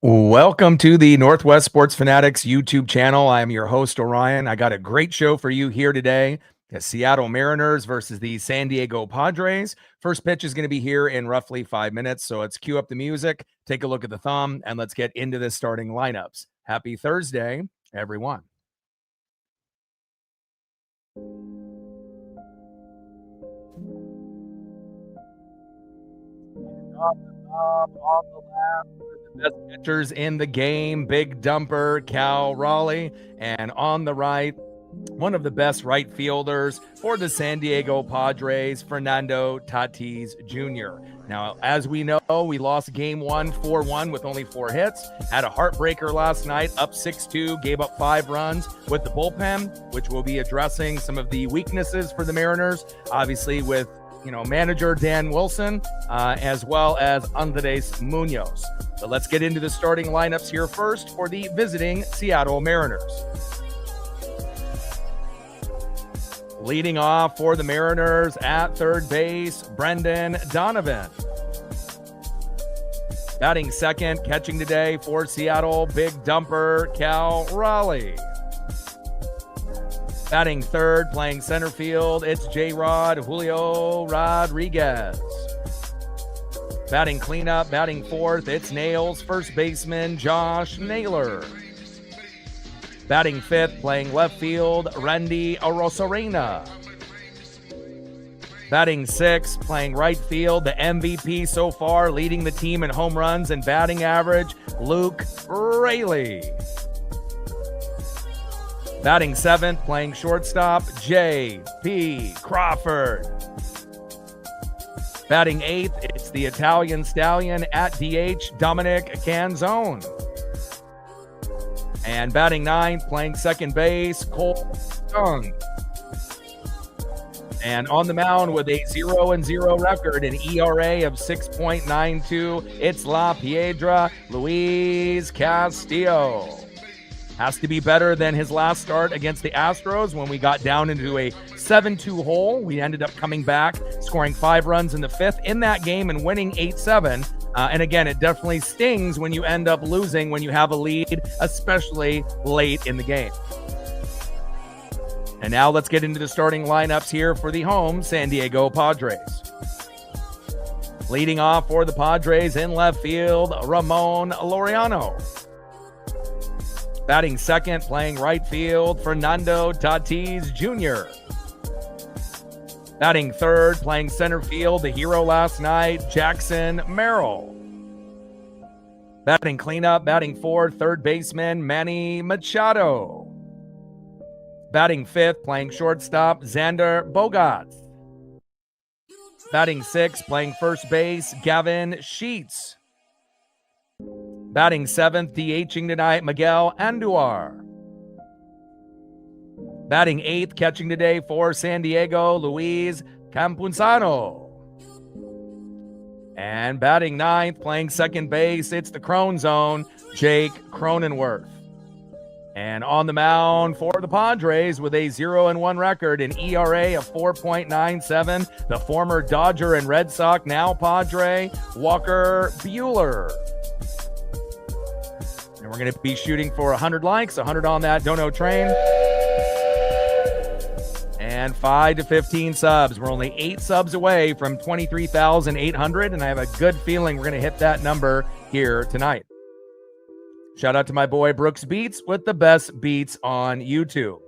Welcome to the Northwest Sports Fanatics YouTube channel. I'm your host, Orion. I got a great show for you here today. The Seattle Mariners versus the San Diego Padres. First pitch is going to be here in roughly 5 minutes. So let's cue up the music, take a look at the thumb, and let's get into the starting lineups. Happy Thursday, everyone. On the left, the best pitchers in the game, big dumper Cal Raleigh, and on the right, one of the best right fielders for the San Diego Padres, Fernando Tatis Jr. Now, as we know, we lost game one 4-1 with only 4 hits, had a heartbreaker last night, up 6-2, gave up 5 runs with the bullpen, which will be addressing some of the weaknesses for the Mariners, obviously with manager Dan Wilson, as well as Andres Munoz. So let's get into the starting lineups here first for the visiting Seattle Mariners. Leading off for the Mariners at third base, Brendan Donovan. Batting second, catching today for Seattle, big dumper Cal Raleigh. Batting third, playing center field, it's J-Rod Julio Rodriguez. Batting cleanup, batting fourth, it's Nails, first baseman Josh Naylor. Batting fifth, playing left field, Randy Arozarena. Batting sixth, playing right field, the MVP so far, leading the team in home runs and batting average, Luke Raley. Batting seventh, playing shortstop, J.P. Crawford. Batting eighth, it's the Italian Stallion at DH, Dominic Canzone. And batting ninth, playing second base, Cole Young. And on the mound with a 0-0 record, an ERA of 6.92, it's La Piedra Luis Castillo. Has to be better than his last start against the Astros when we got down into a 7-2 hole. We ended up coming back, scoring 5 runs in the fifth in that game and winning 8-7. And again, it definitely stings when you end up losing when you have a lead, especially late in the game. And now let's get into the starting lineups here for the home San Diego Padres. Leading off for the Padres in left field, Ramon Laureano. Batting second, playing right field, Fernando Tatis Jr. Batting third, playing center field, the hero last night, Jackson Merrill. Batting cleanup, batting fourth, third baseman, Manny Machado. Batting fifth, playing shortstop, Xander Bogaerts. Batting sixth, playing first base, Gavin Sheets. Batting seventh, DHing tonight, Miguel Andujar. Batting eighth, catching today for San Diego, Luis Campuzano. And batting ninth, playing second base, it's the Crone Zone, Jake Cronenworth. And on the mound for the Padres with a 0-1 record, an ERA of 4.97, the former Dodger and Red Sox, now Padre, Walker Buehler. And we're going to be shooting for 100 likes, 100 on that dono train. And 5 to 15 subs. We're only 8 subs away from 23,800, and I have a good feeling we're going to hit that number here tonight. Shout out to my boy Brooks Beats with the best beats on YouTube.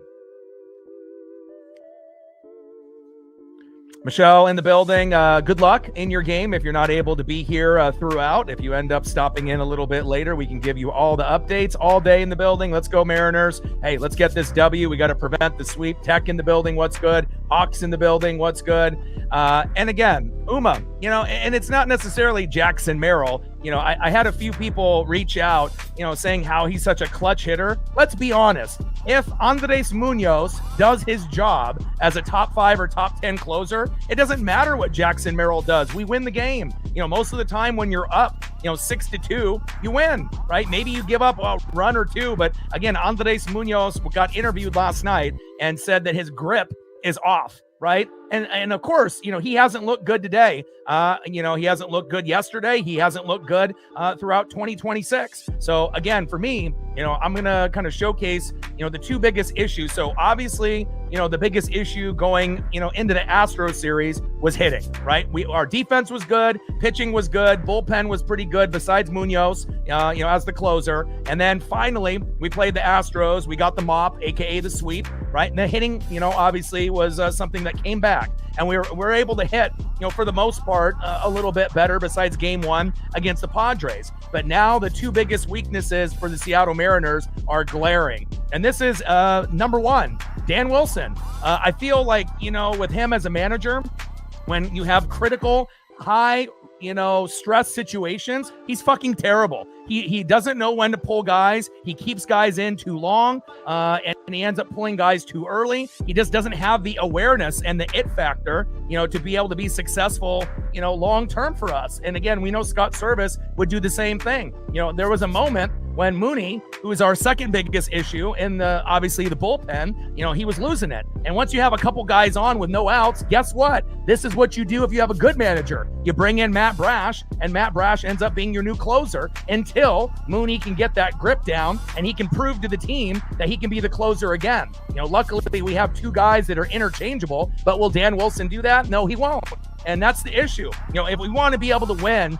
Michelle in the building, good luck in your game if you're not able to be here throughout. If you end up stopping in a little bit later, we can give you all the updates all day in the building. Let's go Mariners. Hey, let's get this W. We got to prevent the sweep. Tech in the building, what's good? Hawks in the building, what's good? And again, Uma, and it's not necessarily Jackson Merrill. I had a few people reach out, saying how he's such a clutch hitter. Let's be honest. If Andres Munoz does his job as a top 5 or top 10 closer, it doesn't matter what Jackson Merrill does. We win the game. Most of the time when you're up, 6-2, you win, right? Maybe you give up a run or two, but again, Andres Munoz got interviewed last night and said that his grip is off. right? And of course, he hasn't looked good today. He hasn't looked good yesterday. He hasn't looked good throughout 2026. So again, for me, I'm going to kind of showcase, the two biggest issues. So obviously, the biggest issue going, into the Astros series was hitting, right? Our defense was good. Pitching was good. Bullpen was pretty good besides Munoz, as the closer. And then finally, we played the Astros. We got the mop, AKA the sweep, right? And the hitting, obviously was something that came back. And we're able to hit, for the most part, a little bit better besides game one against the Padres. But now the two biggest weaknesses for the Seattle Mariners are glaring. And this is number one, Dan Wilson. I feel like, with him as a manager, when you have critical, high, stress situations, he's fucking terrible. He doesn't know when to pull guys. He keeps guys in too long, and he ends up pulling guys too early. He just doesn't have the awareness and the it factor, to be able to be successful, long term for us. And again, we know Scott Service would do the same thing. There was a moment when Mooney, who is our second biggest issue in obviously the bullpen, he was losing it. And once you have a couple guys on with no outs, guess what? This is what you do if you have a good manager. You bring in Matt Brash, and Matt Brash ends up being your new closer until Mooney can get that grip down and he can prove to the team that he can be the closer again. Luckily we have two guys that are interchangeable, but will Dan Wilson do that? No, he won't. And that's the issue. If we want to be able to win,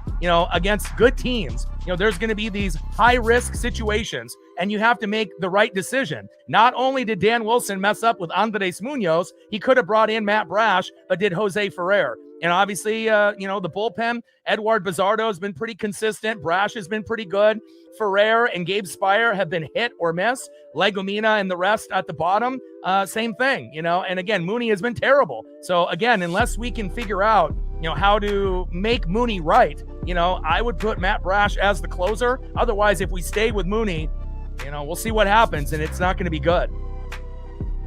against good teams, there's going to be these high risk situations and you have to make the right decision. Not only did Dan Wilson mess up with Andres Munoz, he could have brought in Matt Brash, but did Jose Ferrer. And obviously, the bullpen, Edward Bizardo has been pretty consistent. Brash has been pretty good. Ferrer and Gabe Spire have been hit or miss. Legomina and the rest at the bottom, same thing, And again, Mooney has been terrible. So again, unless we can figure out, how to make Mooney right, I would put Matt Brash as the closer. Otherwise, if we stay with Mooney, we'll see what happens, and it's not going to be good.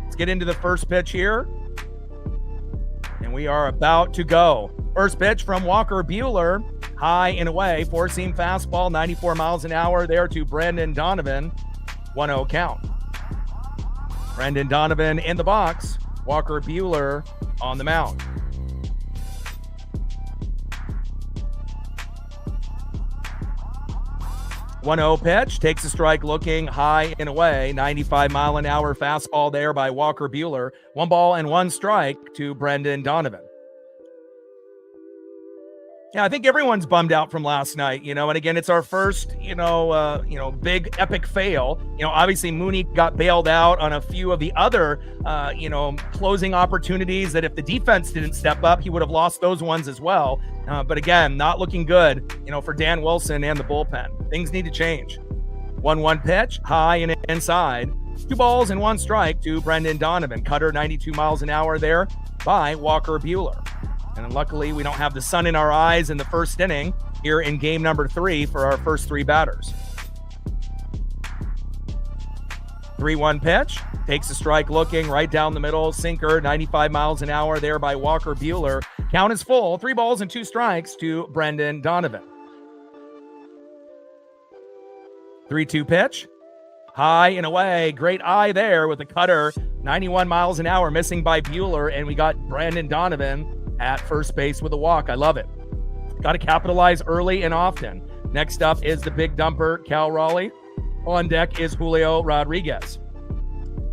Let's get into the first pitch here. And we are about to go. First pitch from Walker Buehler, high and away, four-seam fastball, 94 miles an hour there to Brendan Donovan. 1-0 count. Brendan Donovan in the box. Walker Buehler on the mound. One-0 pitch, takes a strike looking high and away, 95-mile-an-hour fastball there by Walker Buehler. 1 ball and 1 strike to Brendan Donovan. Yeah, I think everyone's bummed out from last night, and again, it's our first, big epic fail. Obviously Mooney got bailed out on a few of the other, closing opportunities that if the defense didn't step up, he would have lost those ones as well. But again, not looking good, for Dan Wilson and the bullpen. Things need to change. 1-1 pitch, high and inside. 2 balls and 1 strike to Brendan Donovan. Cutter 92 miles an hour there by Walker Buehler. And luckily, we don't have the sun in our eyes in the first inning here in game number 3 for our first 3 batters. 3-1 pitch, takes a strike looking right down the middle, sinker, 95 miles an hour there by Walker Buehler. Count is full, 3 balls and 2 strikes to Brendan Donovan. 3-2 pitch, high and away, great eye there with the cutter, 91 miles an hour, missing by Buehler, and we got Brendan Donovan at first base with a walk. I love it. Got to capitalize early and often. Next up is the big dumper, Cal Raleigh. On deck is Julio Rodriguez.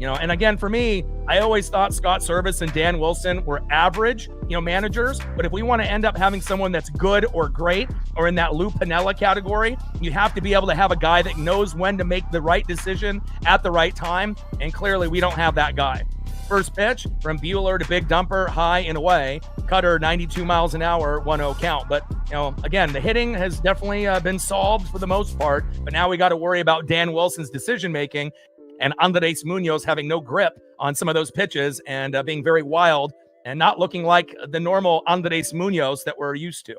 And again, for me, I always thought Scott Service and Dan Wilson were average, managers. But if we want to end up having someone that's good or great or in that Lou Piniella category, you have to be able to have a guy that knows when to make the right decision at the right time. And clearly we don't have that guy. First pitch from Buehler to big dumper, high and away. Cutter 92 miles an hour, 1-0 count. But, again, the hitting has definitely been solved for the most part. But now we got to worry about Dan Wilson's decision-making and Andres Munoz having no grip on some of those pitches and being very wild and not looking like the normal Andres Munoz that we're used to.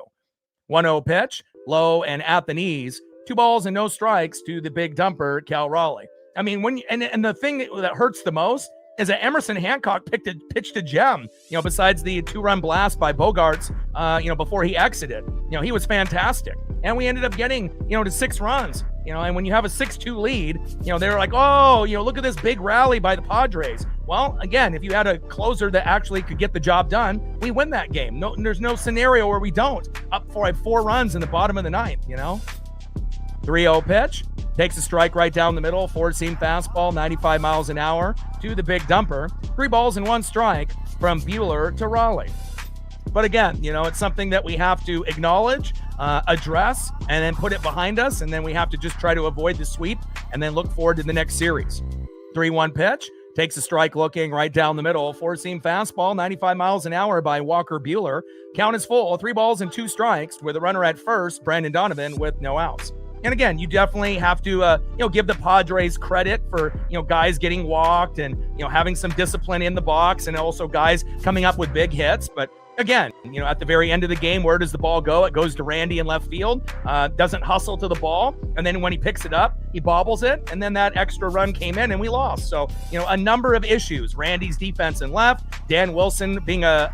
1-0 pitch, low and at the knees. 2 balls and no strikes to the big dumper, Cal Raleigh. I mean, and the thing that hurts the most is that Emerson Hancock pitched a gem, besides the 2-run blast by Bogarts, before he exited. He was fantastic. And we ended up getting, to 6 runs, and when you have a 6-2 lead, they were like, oh, look at this big rally by the Padres. Well, again, if you had a closer that actually could get the job done, we win that game. No, there's no scenario where we don't. Up for 4 runs in the bottom of the ninth, 3-0 pitch. Takes a strike right down the middle. 4-seam fastball, 95 miles an hour to the big dumper. 3 balls and 1 strike from Buehler to Raleigh. But again, it's something that we have to acknowledge, address, and then put it behind us. And then we have to just try to avoid the sweep and then look forward to the next series. 3-1 pitch. Takes a strike looking right down the middle. 4-seam fastball, 95 miles an hour by Walker Buehler. Count is full. 3 balls and 2 strikes with a runner at first, Brandon Donovan, with no outs. And again, you definitely have to, give the Padres credit for, guys getting walked and, having some discipline in the box and also guys coming up with big hits. But again, at the very end of the game, where does the ball go? It goes to Randy in left field, doesn't hustle to the ball. And then when he picks it up, he bobbles it. And then that extra run came in and we lost. So, a number of issues. Randy's defense in left, Dan Wilson being a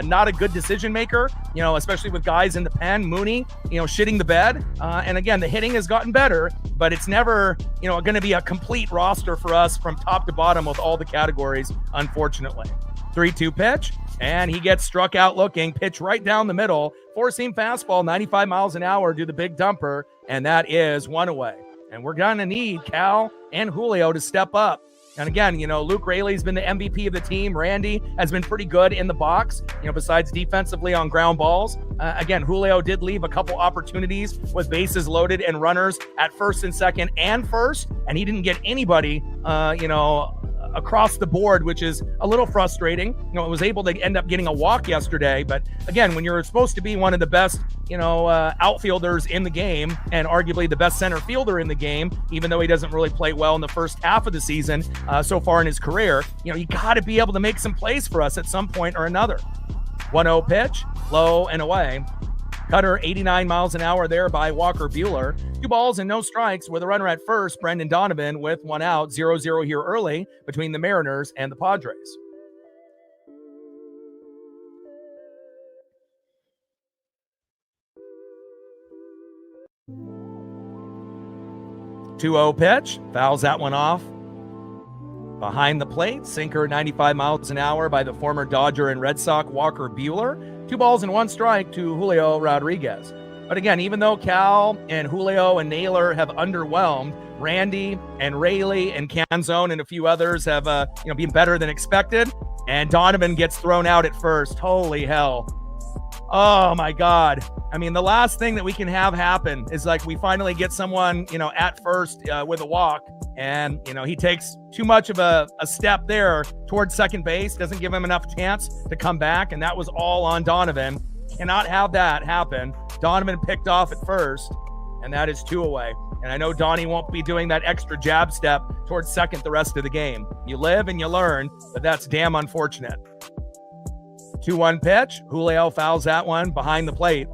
not a good decision maker, especially with guys in the pen, Mooney, shitting the bed. And again, the hitting has gotten better, but it's never, going to be a complete roster for us from top to bottom with all the categories, unfortunately. 3-2 pitch. And he gets struck out looking, pitch right down the middle. 4-seam fastball, 95 miles an hour to the big dumper. And that is 1 away. And we're going to need Cal and Julio to step up. And again, Luke Raley's been the MVP of the team. Randy has been pretty good in the box, besides defensively on ground balls. Again, Julio did leave a couple opportunities with bases loaded and runners at first and second and first. And he didn't get anybody, across the board, which is a little frustrating. It was able to end up getting a walk yesterday. But again, when you're supposed to be one of the best, outfielders in the game and arguably the best center fielder in the game, even though he doesn't really play well in the first half of the season so far in his career, you got to be able to make some plays for us at some point or another. 1-0 pitch, low and away. Cutter, 89 miles an hour there by Walker Buehler. 2 balls and no strikes with a runner at first, Brendan Donovan with 1 out. 0-0 here early between the Mariners and the Padres. Two-0 pitch, fouls that one off. Behind the plate, sinker 95 miles an hour by the former Dodger and Red Sox Walker Buehler. 2 balls and 1 strike to Julio Rodriguez. But again, even though Cal and Julio and Naylor have underwhelmed, Randy and Raley and Canzone and a few others have been better than expected. And Donovan gets thrown out at first. Holy hell. Oh my God. I mean, the last thing that we can have happen is like we finally get someone, at first with a walk. And, he takes too much of a step there towards second base, doesn't give him enough chance to come back. And that was all on Donovan. Cannot have that happen. Donovan picked off at first, and that is 2 away. And I know Donnie won't be doing that extra jab step towards second the rest of the game. You live and you learn, but that's damn unfortunate. 2-1 pitch. Julio fouls that one behind the plate.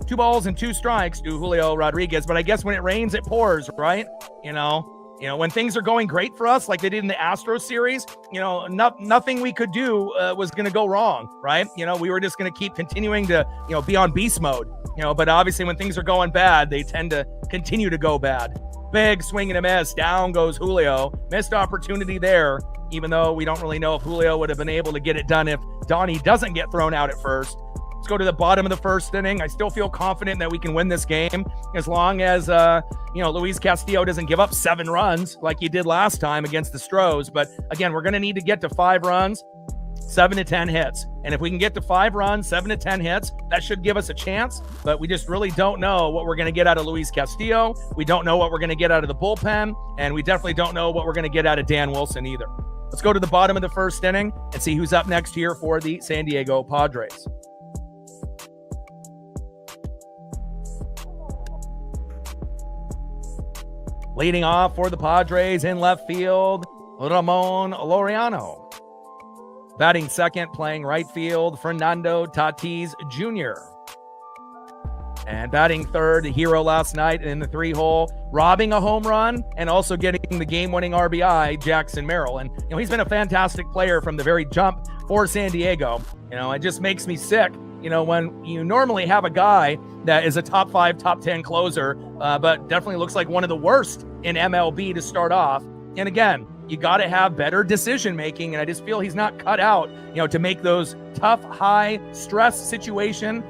2 balls and 2 strikes to Julio Rodriguez. But I guess when it rains, it pours, right? When things are going great for us, like they did in the Astros series, nothing we could do was going to go wrong, right? We were just going to keep continuing to, be on beast mode, but obviously when things are going bad, they tend to continue to go bad. Big swing and a miss. Down goes Julio. Missed opportunity there, even though we don't really know if Julio would have been able to get it done if Donnie doesn't get thrown out at first. Let's go to the bottom of the first inning. I still feel confident that we can win this game as long as, Luis Castillo doesn't give up 7 runs like he did last time against the Stros. But again, we're going to need to get to 5 runs, 7 to 10 hits. And if we can get to 5 runs, 7 to 10 hits, that should give us a chance. But we just really don't know what we're going to get out of Luis Castillo. We don't know what we're going to get out of the bullpen. And we definitely don't know what we're going to get out of Dan Wilson either. Let's go to the bottom of the first inning and see who's up next here for the San Diego Padres. Leading off for the Padres in left field, Ramon Laureano. Batting second, playing right field, Fernando Tatis Jr. And batting third, the hero last night in the 3-hole, robbing a home run and also getting the game-winning RBI, Jackson Merrill. And, he's been a fantastic player from the very jump for San Diego. It just makes me sick, when you normally have a guy that is a top 5, top 10 closer, but definitely looks like one of the worst in MLB to start off. And again, you got to have better decision making. And I just feel he's not cut out, to make those tough, high stress situation,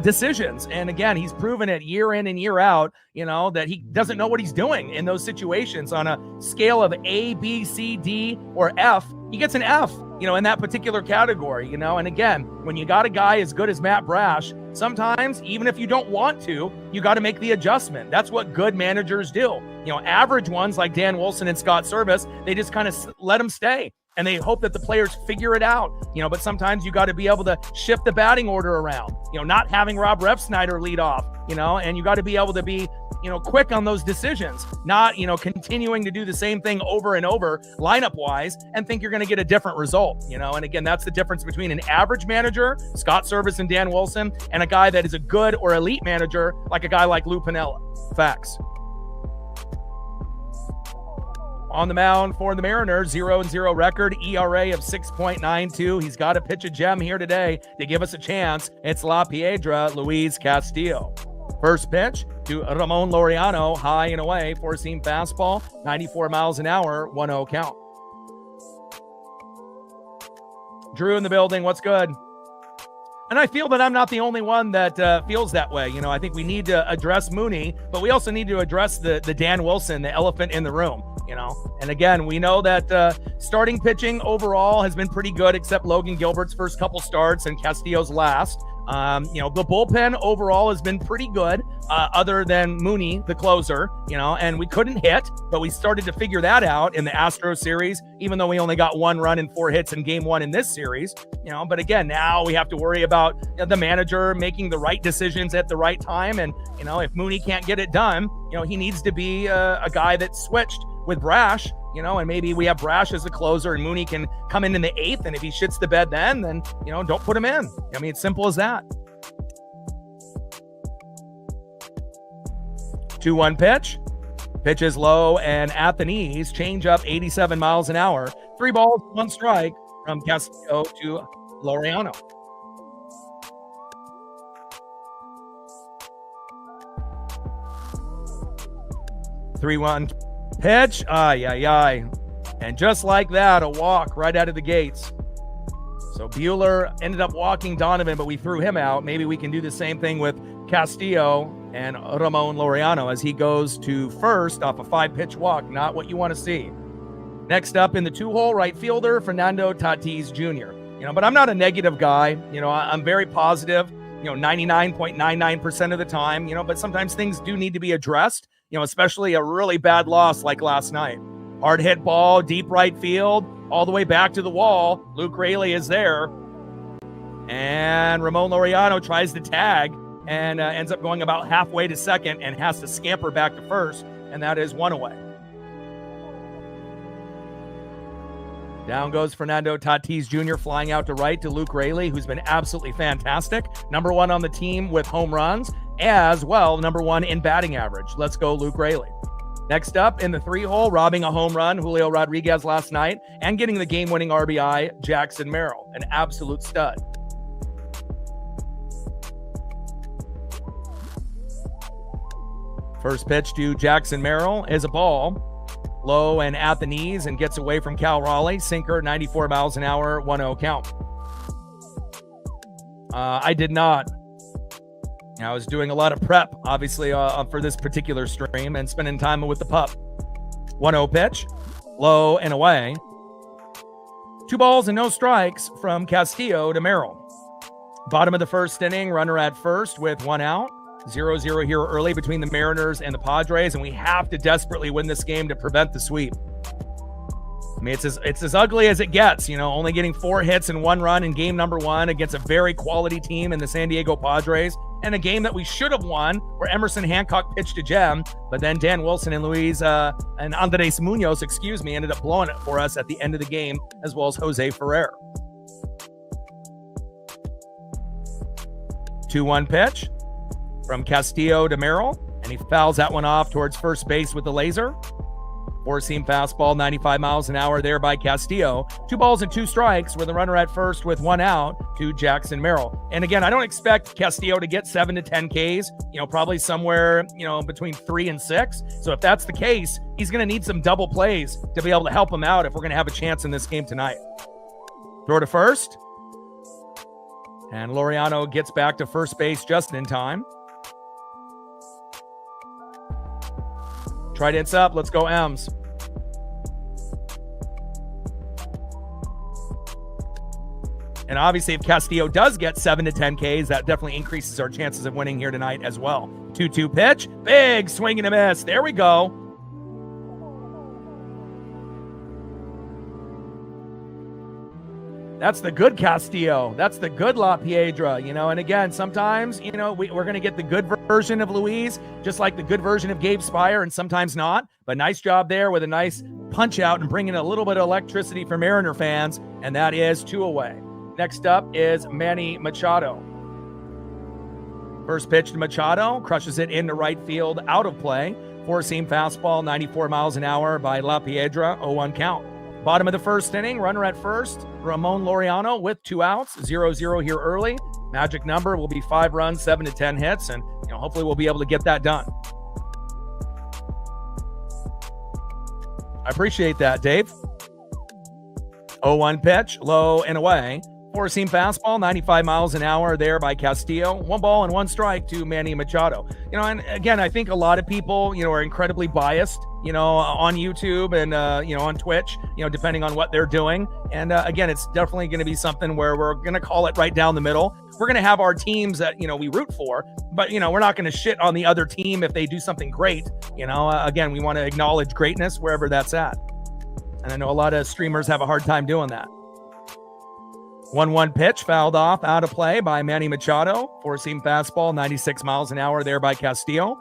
decisions. And again, he's proven it year in and year out, that he doesn't know what he's doing in those situations. On a scale of A, B, C, D, or F, he gets an F, in that particular category, And again, when you got a guy as good as Matt Brash, sometimes, even if you don't want to, you got to make the adjustment. That's what good managers do. Average ones like Dan Wilson and Scott Service, they just kind of let them stay. And they hope that the players figure it out, but sometimes you got to be able to shift the batting order around, not having Rob Refsnyder lead off, and you got to be able to be, quick on those decisions, not, continuing to do the same thing over and over lineup wise and think you're going to get a different result, and again, that's the difference between an average manager, Scott Service and Dan Wilson, and a guy that is a good or elite manager, like a guy like Lou Piniella. Facts. On the mound for the Mariners, 0-0 record, ERA of 6.92. He's got to pitch a gem here today to give us a chance. It's La Piedra, Luis Castillo. First pitch to Ramon Laureano, high and away, four-seam fastball, 94 miles an hour, 1-0 count. Drew in the building, what's good? And I feel that I'm not the only one that feels that way. I think we need to address Mooney, but we also need to address the Dan Wilson, the elephant in the room. And again, we know that starting pitching overall has been pretty good, except Logan Gilbert's first couple starts and Castillo's last. The bullpen overall has been pretty good, other than Mooney, the closer, and we couldn't hit, but we started to figure that out in the Astros series, even though we only got 1 run and 4 hits in game 1 in this series, but again, now we have to worry about the manager making the right decisions at the right time. And, if Mooney can't get it done, he needs to be a guy that's switched with Brash, and maybe we have Brash as a closer and Mooney can come in the 8th. And if he shits the bed then, don't put him in. I mean, it's simple as that. 2-1 pitch. Pitch is low and at the knees. Change up 87 miles an hour. 3 balls, 1 strike from Castillo to Laureano. Three-one pitch, and just like that, a walk right out of the gates. So Buehler ended up walking Donovan, but we threw him out. Maybe we can do the same thing with Castillo and Ramon Laureano as he goes to first off a 5-pitch walk. Not what you want to see. Next up in the 2-hole, right fielder Fernando Tatis Jr. But I'm not a negative guy. I'm very positive, 99.99% of the time, but sometimes things do need to be addressed, especially a really bad loss like last night. Hard hit ball, deep right field, all the way back to the wall. Luke Raley is there. And Ramon Laureano tries to tag and ends up going about halfway to second and has to scamper back to first, and that is 1 away. Down goes Fernando Tatis Jr. flying out to right to Luke Raley, who's been absolutely fantastic. Number 1 on the team with home runs, as well, number 1 in batting average. Let's go, Luke Raley. Next up in the 3-hole, robbing a home run, Julio Rodriguez last night, and getting the game-winning RBI, Jackson Merrill, an absolute stud. First pitch to Jackson Merrill is a ball. Low and at the knees and gets away from Cal Raleigh. Sinker, 94 miles an hour, 1-0 count. I did not. I was doing a lot of prep, obviously, for this particular stream and spending time with the pup. 1-0 pitch, low and away. 2 balls and no strikes from Castillo to Merrill. Bottom of the first inning, runner at first with 1 out. 0-0 here early between the Mariners and the Padres, and we have to desperately win this game to prevent the sweep. I mean, it's as ugly as it gets, only getting 4 hits and 1 run in game number 1 against a very quality team in the San Diego Padres, and a game that we should have won where Emerson Hancock pitched a gem, but then Dan Wilson and Andres Munoz, ended up blowing it for us at the end of the game, as well as Jose Ferrer. 2-1 pitch from Castillo to Merrill, and he fouls that one off towards first base with the laser. Four-seam fastball, 95 miles an hour there by Castillo. 2 balls and 2 strikes with a runner at first with 1 out to Jackson Merrill. And again, I don't expect Castillo to get 7 to 10 Ks, probably somewhere, between 3 and 6. So if that's the case, he's going to need some double plays to be able to help him out if we're going to have a chance in this game tonight. Throw to first. And Laureano gets back to first base just in time. Trident's up. Let's go, M's. And obviously, if Castillo does get 7 to 10 Ks, that definitely increases our chances of winning here tonight as well. 2-2 pitch. Big swing and a miss. There we go. That's the good Castillo. That's the good La Piedra, And again, sometimes, we're going to get the good version of Luis, just like the good version of Gabe Spire, and sometimes not. But nice job there with a nice punch out and bringing a little bit of electricity for Mariner fans, and that is 2 away. Next up is Manny Machado. First pitch to Machado, crushes it into right field, out of play. Four-seam fastball, 94 miles an hour by La Piedra, 0-1 count. Bottom of the first inning, runner at first, Ramon Laureano with 2 outs, 0-0 here early. Magic number will be 5 runs, 7 to 10 hits, and hopefully we'll be able to get that done. I appreciate that, Dave. 0-1 pitch, low and away. Four-seam fastball, 95 miles an hour there by Castillo. 1 ball and 1 strike to Manny Machado. And again, I think a lot of people, are incredibly biased, on YouTube and, on Twitch, depending on what they're doing. And again, it's definitely going to be something where we're going to call it right down the middle. We're going to have our teams that, we root for, but, we're not going to shit on the other team if they do something great. Again, we want to acknowledge greatness wherever that's at. And I know a lot of streamers have a hard time doing that. 1-1 pitch, fouled off, out of play by Manny Machado. Four-seam fastball, 96 miles an hour there by Castillo.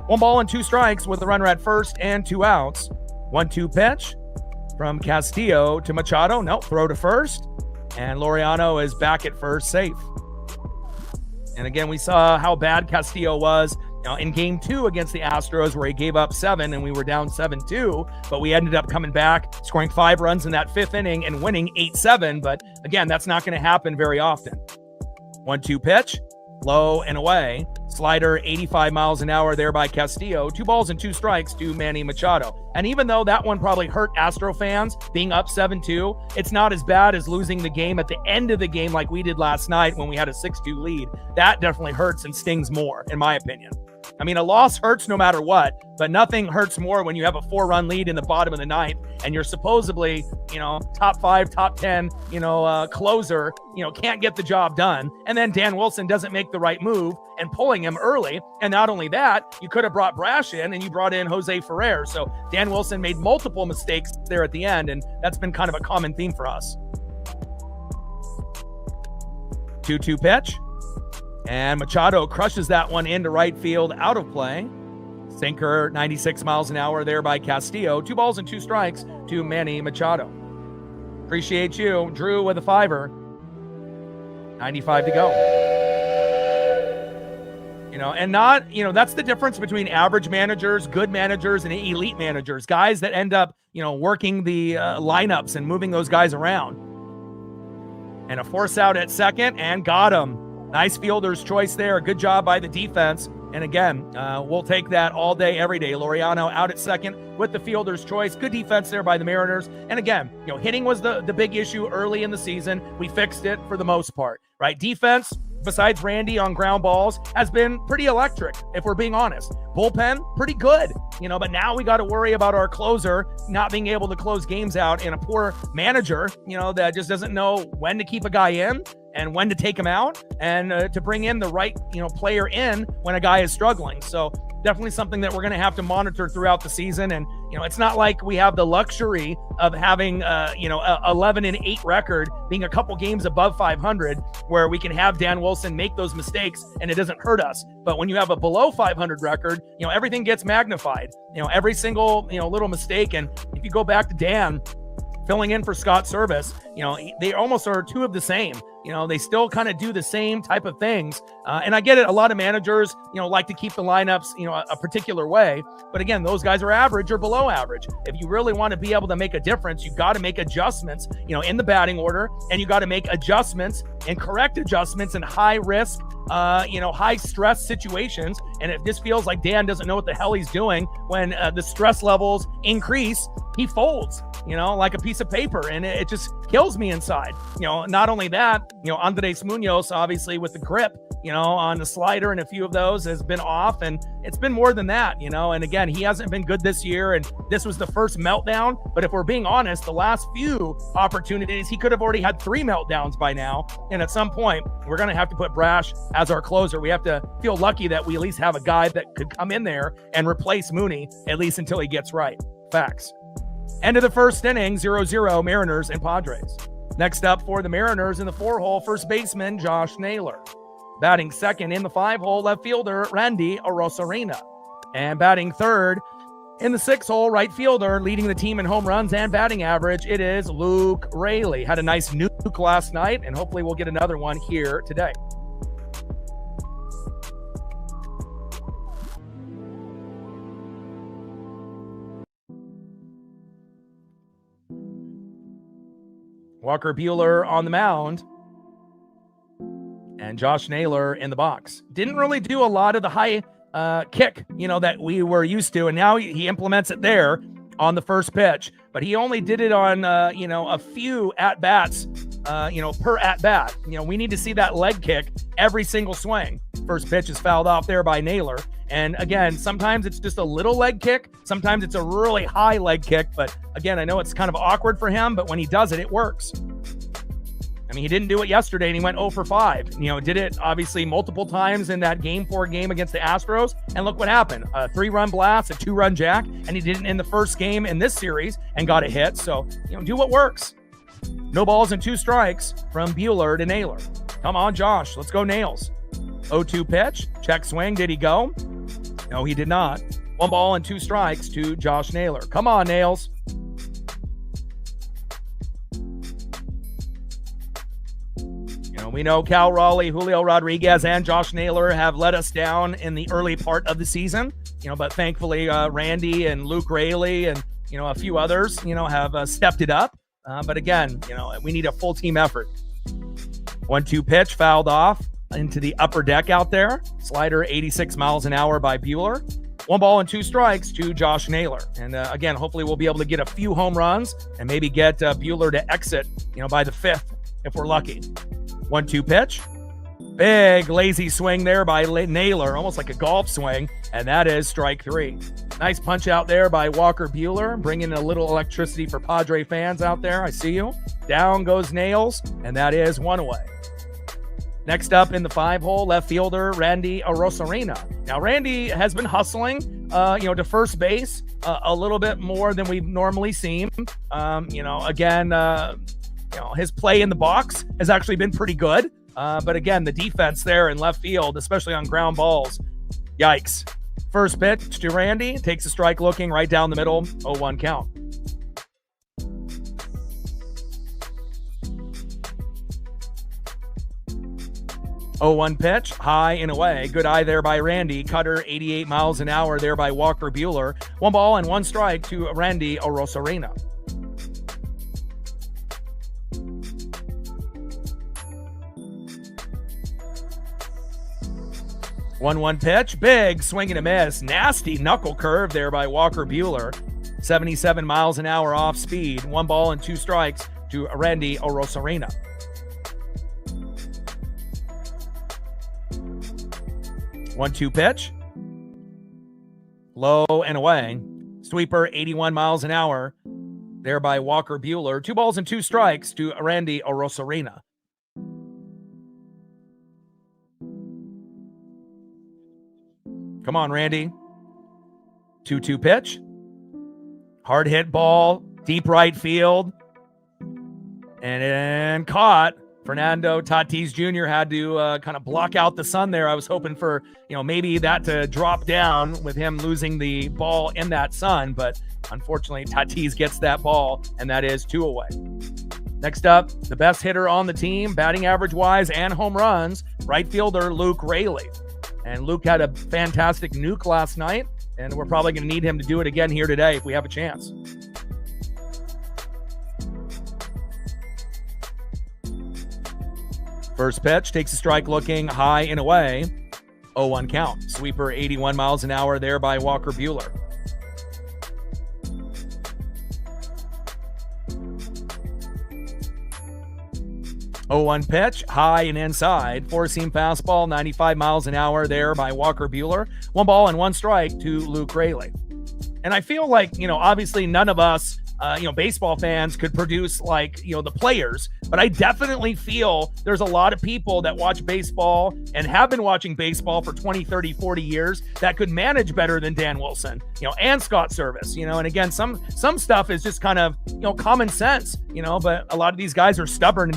1 ball and 2 strikes with the runner at first and 2 outs. 1-2 pitch from Castillo to Machado. Nope, throw to first. And Laureano is back at first, safe. And again, we saw how bad Castillo was in game 2 against the Astros, where he gave up 7 and we were down 7-2, but we ended up coming back, scoring 5 runs in that 5th inning and winning 8-7. But again, that's not going to happen very often. 1-2 pitch, low and away. Slider, 85 miles an hour there by Castillo. 2 balls and 2 strikes to Manny Machado. And even though that one probably hurt Astro fans, being up 7-2, it's not as bad as losing the game at the end of the game like we did last night when we had a 6-2 lead. That definitely hurts and stings more, in my opinion. I mean, a loss hurts no matter what, but nothing hurts more when you have a 4-run lead in the bottom of the 9th and you're supposedly, top 5, top 10, closer, can't get the job done. And then Dan Wilson doesn't make the right move and pulling him early. And not only that, you could have brought Brash in and you brought in Jose Ferrer. So Dan Wilson made multiple mistakes there at the end, and that's been kind of a common theme for us. 2-2 pitch. And Machado crushes that one into right field, out of play. Sinker, 96 miles an hour there by Castillo. 2 balls and 2 strikes to Manny Machado. Appreciate you. Drew with a 5er. 95 to go. And not, that's the difference between average managers, good managers, and elite managers. Guys that end up, working the lineups and moving those guys around. And a force out at second, and got him. Nice fielder's choice there. Good job by the defense. And again, we'll take that all day, every day. Laureano out at second with the fielder's choice. Good defense there by the Mariners. And again, hitting was the big issue early in the season. We fixed it for the most part, right? Defense, besides Randy on ground balls, has been pretty electric, if we're being honest. Bullpen, pretty good, but now we got to worry about our closer not being able to close games out, and a poor manager, that just doesn't know when to keep a guy in and when to take him out, and to bring in the right, player in when a guy is struggling. So definitely something that we're going to have to monitor throughout the season. And, it's not like we have the luxury of having, a 11-8 record, being a couple games above 500, where we can have Dan Wilson make those mistakes and it doesn't hurt us. But when you have a below 500 record, everything gets magnified, every single, little mistake. And if you go back to Dan filling in for Scott Service, they almost are 2 of the same. they still kind of do the same type of things. And I get it. A lot of managers, like to keep the lineups, a particular way. But again, those guys are average or below average. If you really want to be able to make a difference, you got to make adjustments, in the batting order, and you got to make adjustments and correct adjustments in high risk, high stress situations. And it just feels like Dan doesn't know what the hell he's doing when the stress levels increase. He folds, like a piece of paper, and it just kills me inside. Not only that, Andres Munoz, obviously with the grip, on the slider, and a few of those has been off, and it's been more than that, and again, he hasn't been good this year, and this was the first meltdown. But if we're being honest, the last few opportunities, he could have already had 3 meltdowns by now. And at some point, we're going to have to put Brash as our closer. We have to feel lucky that we at least have a guy that could come in there and replace Mooney, at least until he gets right. Facts. End of the first inning, 0-0, Mariners and Padres. Next up for the Mariners in the 4-hole, first baseman Josh Naylor. Batting second in the 5-hole, left fielder Randy Arozarena. And batting third in the 6-hole, right fielder, leading the team in home runs and batting average, it is Luke Raley. Had a nice nuke last night, and hopefully we'll get another one here today. Walker Buehler on the mound. And Josh Naylor in the box. Didn't really do a lot of the high kick, that we were used to. And now he implements it there on the first pitch. But he only did it on, a few at-bats, per at-bat. We need to see that leg kick every single swing. First pitch is fouled off there by Naylor. And again, sometimes it's just a little leg kick. Sometimes it's a really high leg kick. But again, I know it's kind of awkward for him, but when he does it, it works. I mean, he didn't do it yesterday, and he went 0 for 5. Did it obviously multiple times in that Game 4 game against the Astros. And look what happened. A 3-run blast, a 2-run jack, and he did it in the first game in this series and got a hit. So, do what works. No balls and 2 strikes from Buehler to Naylor. Come on, Josh. Let's go Nails. 0-2 pitch. Check swing. Did he go? No, he did not. 1 ball and 2 strikes to Josh Naylor. Come on, Nails. We know Cal Raleigh, Julio Rodriguez, and Josh Naylor have let us down in the early part of the season, but thankfully Randy and Luke Raley and, a few others, have stepped it up. But again, we need a full team effort. 1-2 pitch fouled off into the upper deck out there. Slider 86 miles an hour by Buehler. 1 ball and 2 strikes to Josh Naylor. And again, hopefully we'll be able to get a few home runs and maybe get Buehler to exit, by the 5th if we're lucky. 1-2 pitch. Big lazy swing there by Naylor, almost like a golf swing, and that is strike 3. Nice punch out there by Walker Buehler, bringing a little electricity for Padre fans out there. I see you. Down goes Nails, and that is 1 away. Next up in the 5-hole, left fielder Randy Arozarena. Now, Randy has been hustling, to first base a little bit more than we've normally seen. His play in the box has actually been pretty good. But again, the defense there in left field, especially on ground balls, yikes. First pitch to Randy, takes a strike looking right down the middle, 0-1 count. Oh, 0-1 pitch, high and away. Good eye there by Randy. Cutter 88 miles an hour there by Walker Buehler. 1 ball and 1 strike to Randy Arozarena. 1-1 pitch, big swing and a miss. Nasty knuckle curve there by Walker Buehler. 77 miles an hour off speed. 1 ball and 2 strikes to Randy Arozarena. 1-2 pitch. Low and away. Sweeper 81 miles an hour there by Walker Buehler. 2 balls and 2 strikes to Randy Arozarena. Come on, Randy. 2-2 pitch. Hard hit ball, deep right field. And caught. Fernando Tatis Jr. had to kind of block out the sun there. I was hoping for, maybe that to drop down with him losing the ball in that sun. But unfortunately, Tatis gets that ball, and that is 2 away. Next up, the best hitter on the team, batting average-wise and home runs, right fielder Luke Raley. And Luke had a fantastic nuke last night, and we're probably going to need him to do it again here today if we have a chance. First pitch, takes a strike looking high and away. 0-1 count. Sweeper 81 miles an hour there by Walker Buehler. Oh, 0-1 pitch, high and inside. Four-seam fastball, 95 miles an hour there by Walker Buehler. 1 ball and 1 strike to Luke Raley. And I feel like, obviously none of us, baseball fans could produce like, the players, but I definitely feel there's a lot of people that watch baseball and have been watching baseball for 20, 30, 40 years that could manage better than Dan Wilson, and Scott Service, and again, some stuff is just kind of, common sense, but a lot of these guys are stubborn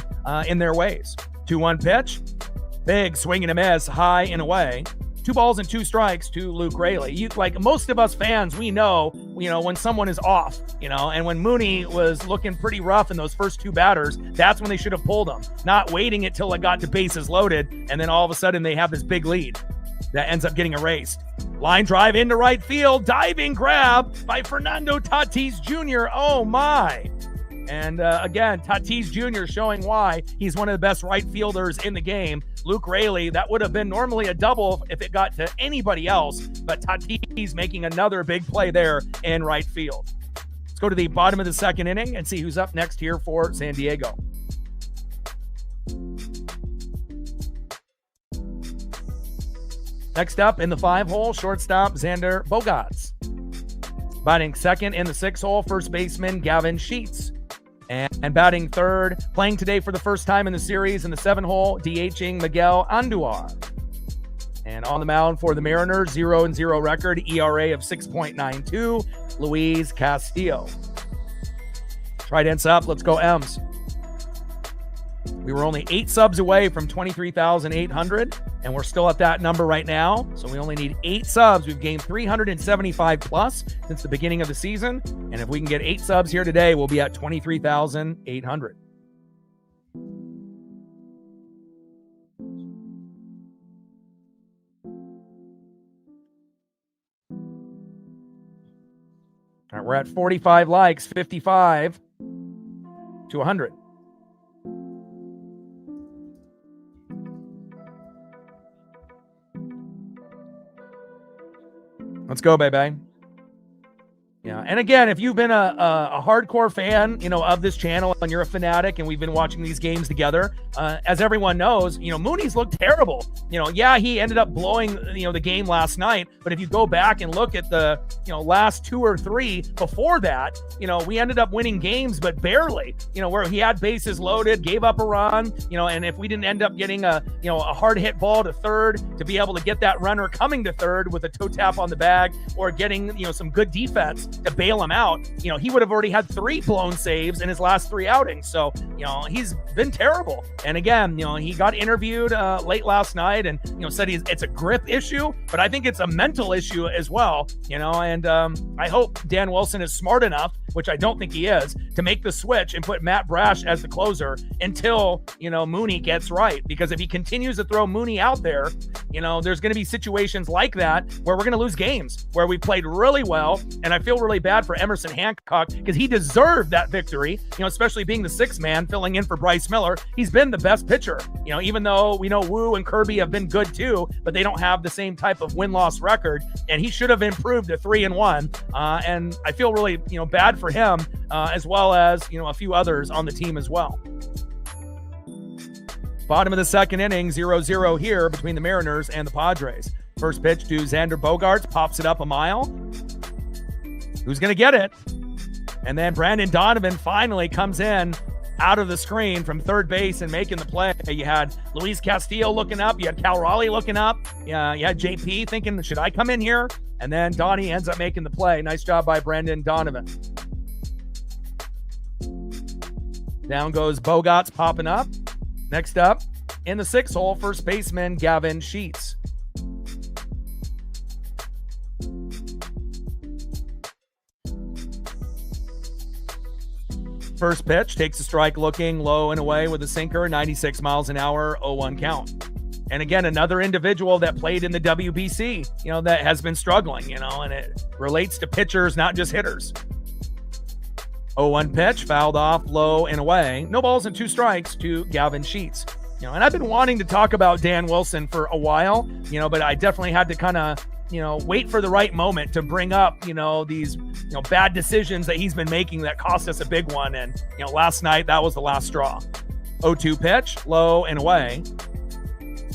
in their ways. 2-1 pitch, big swing and a miss, high and away. 2 balls and 2 strikes to Luke Raley. Like most of us fans, we know, when someone is off, and when Mooney was looking pretty rough in those first 2 batters, that's when they should have pulled him, not waiting until it got to bases loaded, and then all of a sudden they have this big lead that ends up getting erased. Line drive into right field, diving grab by Fernando Tatis Jr. Oh my. And again, Tatis Jr. showing why he's one of the best right fielders in the game. Luke Raley, that would have been normally a double if it got to anybody else, but Tatis making another big play there in right field. Let's go to the bottom of the second inning and see who's up next here for San Diego. Next up in the 5-hole, shortstop Xander Bogaerts. Batting second in the 6-hole, first baseman Gavin Sheets. And batting third, playing today for the first time in the series in the 7-hole, DHing Miguel Andujar. And on the mound for the Mariners, 0-0 record, ERA of 6.92, Luis Castillo. Trident's up, let's go M's. We were only 8 subs away from 23,800, and we're still at that number right now. So we only need 8 subs. We've gained 375 plus since the beginning of the season. And if we can get 8 subs here today, we'll be at 23,800. All right, we're at 45 likes, 55 to 100. Let's go, baby. Yeah, and again, if you've been a hardcore fan, of this channel and you're a fanatic and we've been watching these games together, as everyone knows, Mooney's looked terrible. Yeah, he ended up blowing, the game last night, but if you go back and look at the, last 2 or 3 before that, we ended up winning games, but barely, where he had bases loaded, gave up a run, and if we didn't end up getting a hard hit ball to third to be able to get that runner coming to third with a toe tap on the bag or getting, some good defense to bail him out, he would have already had 3 blown saves in his last 3 outings. So, he's been terrible. And again, he got interviewed late last night and, said it's a grip issue, but I think it's a mental issue as well, and I hope Dan Wilson is smart enough, which I don't think he is, to make the switch and put Matt Brash as the closer until, Mooney gets right. Because if he continues to throw Mooney out there, there's going to be situations like that where we're going to lose games where we played really well. And I feel really bad for Emerson Hancock because he deserved that victory, especially being the 6th man filling in for Bryce Miller. He's been the best pitcher, even though we know Wu and Kirby have been good too, but they don't have the same type of win-loss record. And he should have improved to 3-1. And I feel really, bad for him, as well as, a few others on the team as well. Bottom of the second inning, 0-0 here between the Mariners and the Padres. First pitch to Xander Bogaerts, pops it up a mile. Who's going to get it? And then Brandon Donovan finally comes in out of the screen from third base and making the play. You had Luis Castillo looking up. You had Cal Raleigh looking up. You had JP thinking, should I come in here? And then Donnie ends up making the play. Nice job by Brandon Donovan. Down goes Bogaerts popping up. Next up, in the 6-hole, first baseman Gavin Sheets. First pitch, takes a strike, looking low and away with a sinker, 96 miles an hour, 0-1 count. And again, another individual that played in the WBC, that has been struggling, and it relates to pitchers, not just hitters. 0-1 pitch, fouled off, low and away. No balls and 2 strikes to Gavin Sheets. And I've been wanting to talk about Dan Wilson for a while, but I definitely had to kind of, wait for the right moment to bring up, these, bad decisions that he's been making that cost us a big one. And, last night, that was the last straw. 0-2 pitch, low and away.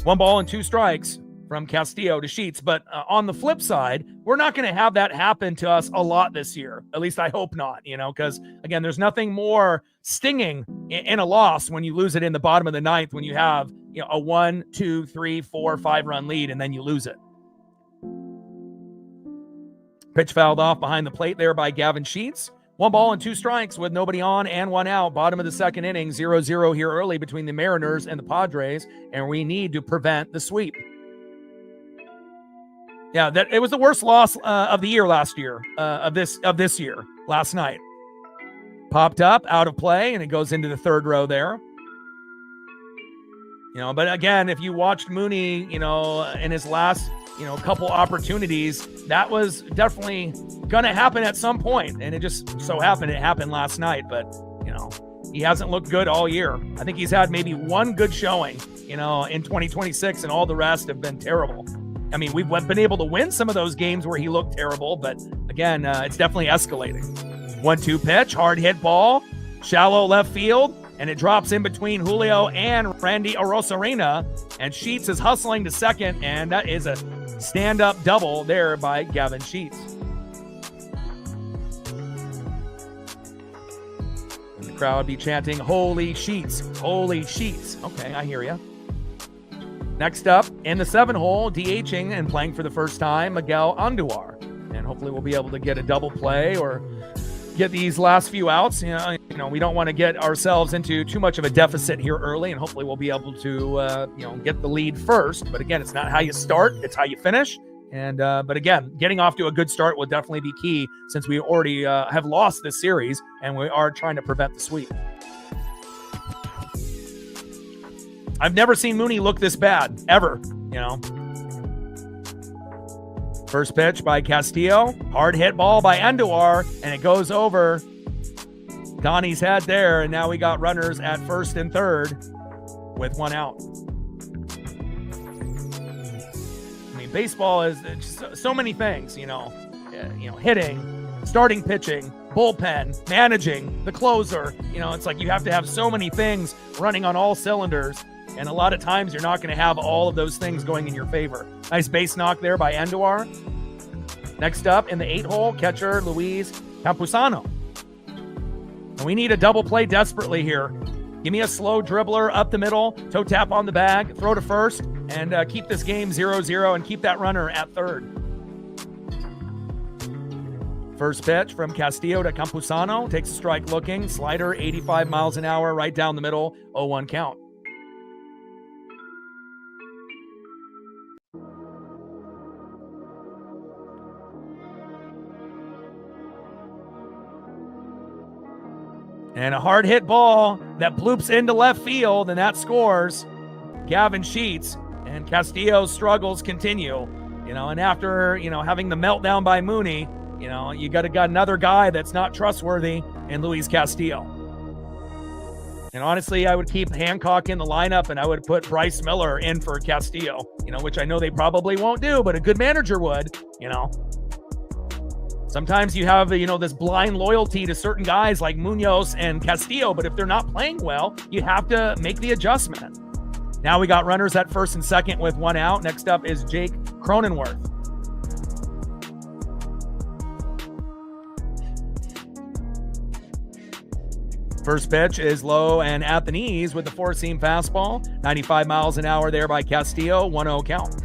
1 ball and 2 strikes from Castillo to Sheets. But on the flip side, we're not going to have that happen to us a lot this year. At least I hope not, because, again, there's nothing more stinging in a loss when you lose it in the bottom of the ninth, when you have a 1, 2, 3, 4, 5 run lead and then you lose it. Pitch fouled off behind the plate there by Gavin Sheets. 1 ball and 2 strikes with nobody on and 1 out. Bottom of the second inning, 0-0 here early between the Mariners and the Padres, and we need to prevent the sweep. Yeah, it was the worst loss of the year last year, of this year, last night. Popped up, out of play, and it goes into the third row there. But again, if you watched Mooney, in his last, couple opportunities, that was definitely going to happen at some point. And it just so happened it happened last night. But, he hasn't looked good all year. I think he's had maybe 1 good showing, in 2026, and all the rest have been terrible. I mean, we've been able to win some of those games where he looked terrible, but again, it's definitely escalating. 1-2 pitch, hard hit ball, shallow left field, and it drops in between Julio and Randy Arozarena, and Sheets is hustling to second, and that is a stand-up double there by Gavin Sheets. And the crowd be chanting, "Holy Sheets, holy Sheets." Okay, I hear you. Next up, in the 7-hole, DHing and playing for the first time, Miguel Andujar. And hopefully we'll be able to get a double play or get these last few outs. We don't want to get ourselves into too much of a deficit here early, and hopefully we'll be able to, get the lead first. But again, it's not how you start, it's how you finish. And but again, getting off to a good start will definitely be key, since we already have lost this series and we are trying to prevent the sweep. I've never seen Mooney look this bad, ever, First pitch by Castillo. Hard hit ball by Andujar, and it goes over Donnie's head there, and now we got runners at first and third with 1 out. I mean, baseball is just so many things, hitting, starting pitching, bullpen, managing, the closer. It's like you have to have so many things running on all cylinders. And a lot of times you're not going to have all of those things going in your favor. Nice base knock there by Andujar. Next up in the 8-hole, catcher Luis Campusano. And we need a double play desperately here. Give me a slow dribbler up the middle, toe tap on the bag, throw to first, and keep this game 0-0 and keep that runner at third. First pitch from Castillo to Campusano. Takes a strike looking. Slider, 85 miles an hour, right down the middle, 0-1 count. And a hard hit ball that bloops into left field, and that scores Gavin Sheets. And Castillo's struggles continue, and after, having the meltdown by Mooney, you got another guy that's not trustworthy in Luis Castillo. And honestly, I would keep Hancock in the lineup, and I would put Bryce Miller in for Castillo, which I know they probably won't do, but a good manager would, Sometimes you have, this blind loyalty to certain guys like Munoz and Castillo, but if they're not playing well, you have to make the adjustment. Now we got runners at first and second with 1 out. Next up is Jake Cronenworth. First pitch is low and at the knees with the 4-seam fastball. 95 miles an hour there by Castillo, 1-0 count.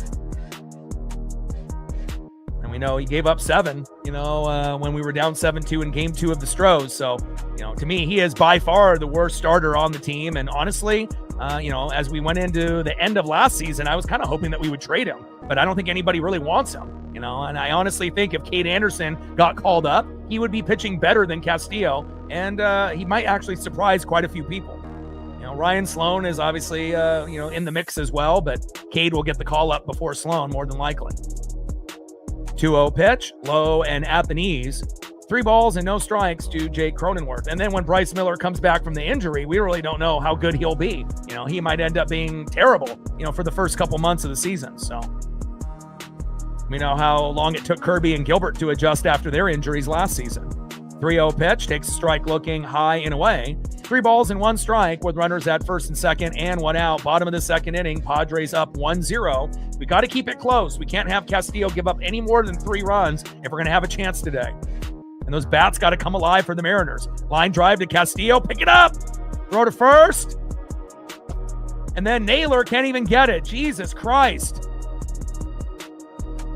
And we know he gave up 7, when we were down 7-2 in game 2 of the Stros. So, to me, he is by far the worst starter on the team. And honestly, as we went into the end of last season, I was kind of hoping that we would trade him, but I don't think anybody really wants him, and I honestly think if Cade Anderson got called up, he would be pitching better than Castillo. and he might actually surprise quite a few people. Ryan Sloan is obviously, in the mix as well, but Cade will get the call up before Sloan, more than likely. 2-0 pitch, low and at the knees. 3 balls and no strikes to Jake Cronenworth. And then when Bryce Miller comes back from the injury, we really don't know how good he'll be. He might end up being terrible, for the first couple months of the season. So we know how long it took Kirby and Gilbert to adjust after their injuries last season. 3-0 pitch, takes a strike looking high and away. 3 balls and 1 strike with runners at first and second and 1 out. Bottom of the second inning, Padres up 1-0. We got to keep it close. We can't have Castillo give up any more than 3 runs if we're going to have a chance today. And those bats got to come alive for the Mariners. Line drive to Castillo, pick it up, throw to first. And then Naylor can't even get it. Jesus Christ.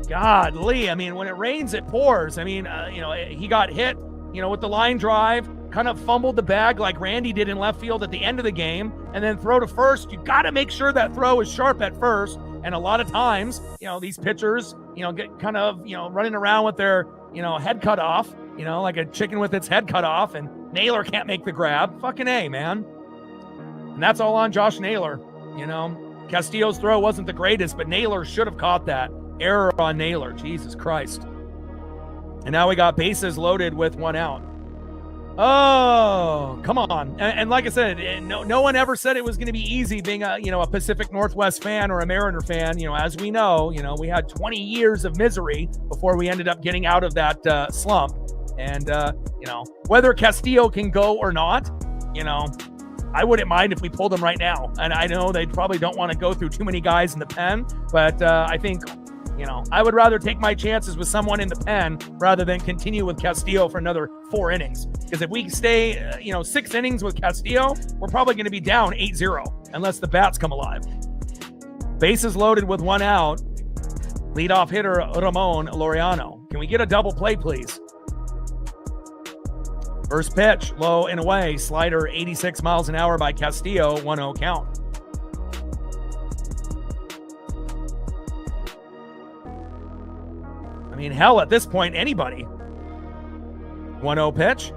Godly. When it rains, it pours. He got hit, with the line drive, kind of fumbled the bag like Randy did in left field at the end of the game, and then throw to first. You got to make sure that throw is sharp at first. And a lot of times, these pitchers, get kind of, running around with their, head cut off, like a chicken with its head cut off, and Naylor can't make the grab. Fucking A, man. And that's all on Josh Naylor. Castillo's throw wasn't the greatest, but Naylor should have caught that. Error on Naylor. Jesus Christ. And now we got bases loaded with 1 out. Oh, come on. And like I said, no one ever said it was going to be easy being a Pacific Northwest fan or a Mariner fan. As we know, we had 20 years of misery before we ended up getting out of that slump. And, whether Castillo can go or not, I wouldn't mind if we pulled him right now. And I know they probably don't want to go through too many guys in the pen, but I think, I would rather take my chances with someone in the pen rather than continue with Castillo for another 4 innings. Because if we stay, 6 innings with Castillo, we're probably going to be down 8-0 unless the bats come alive. Bases loaded with 1 out. Leadoff hitter Ramon Laureano. Can we get a double play, please? First pitch, low and away. Slider 86 miles an hour by Castillo. 1-0 count. Hell, at this point, anybody. 1-0 pitch,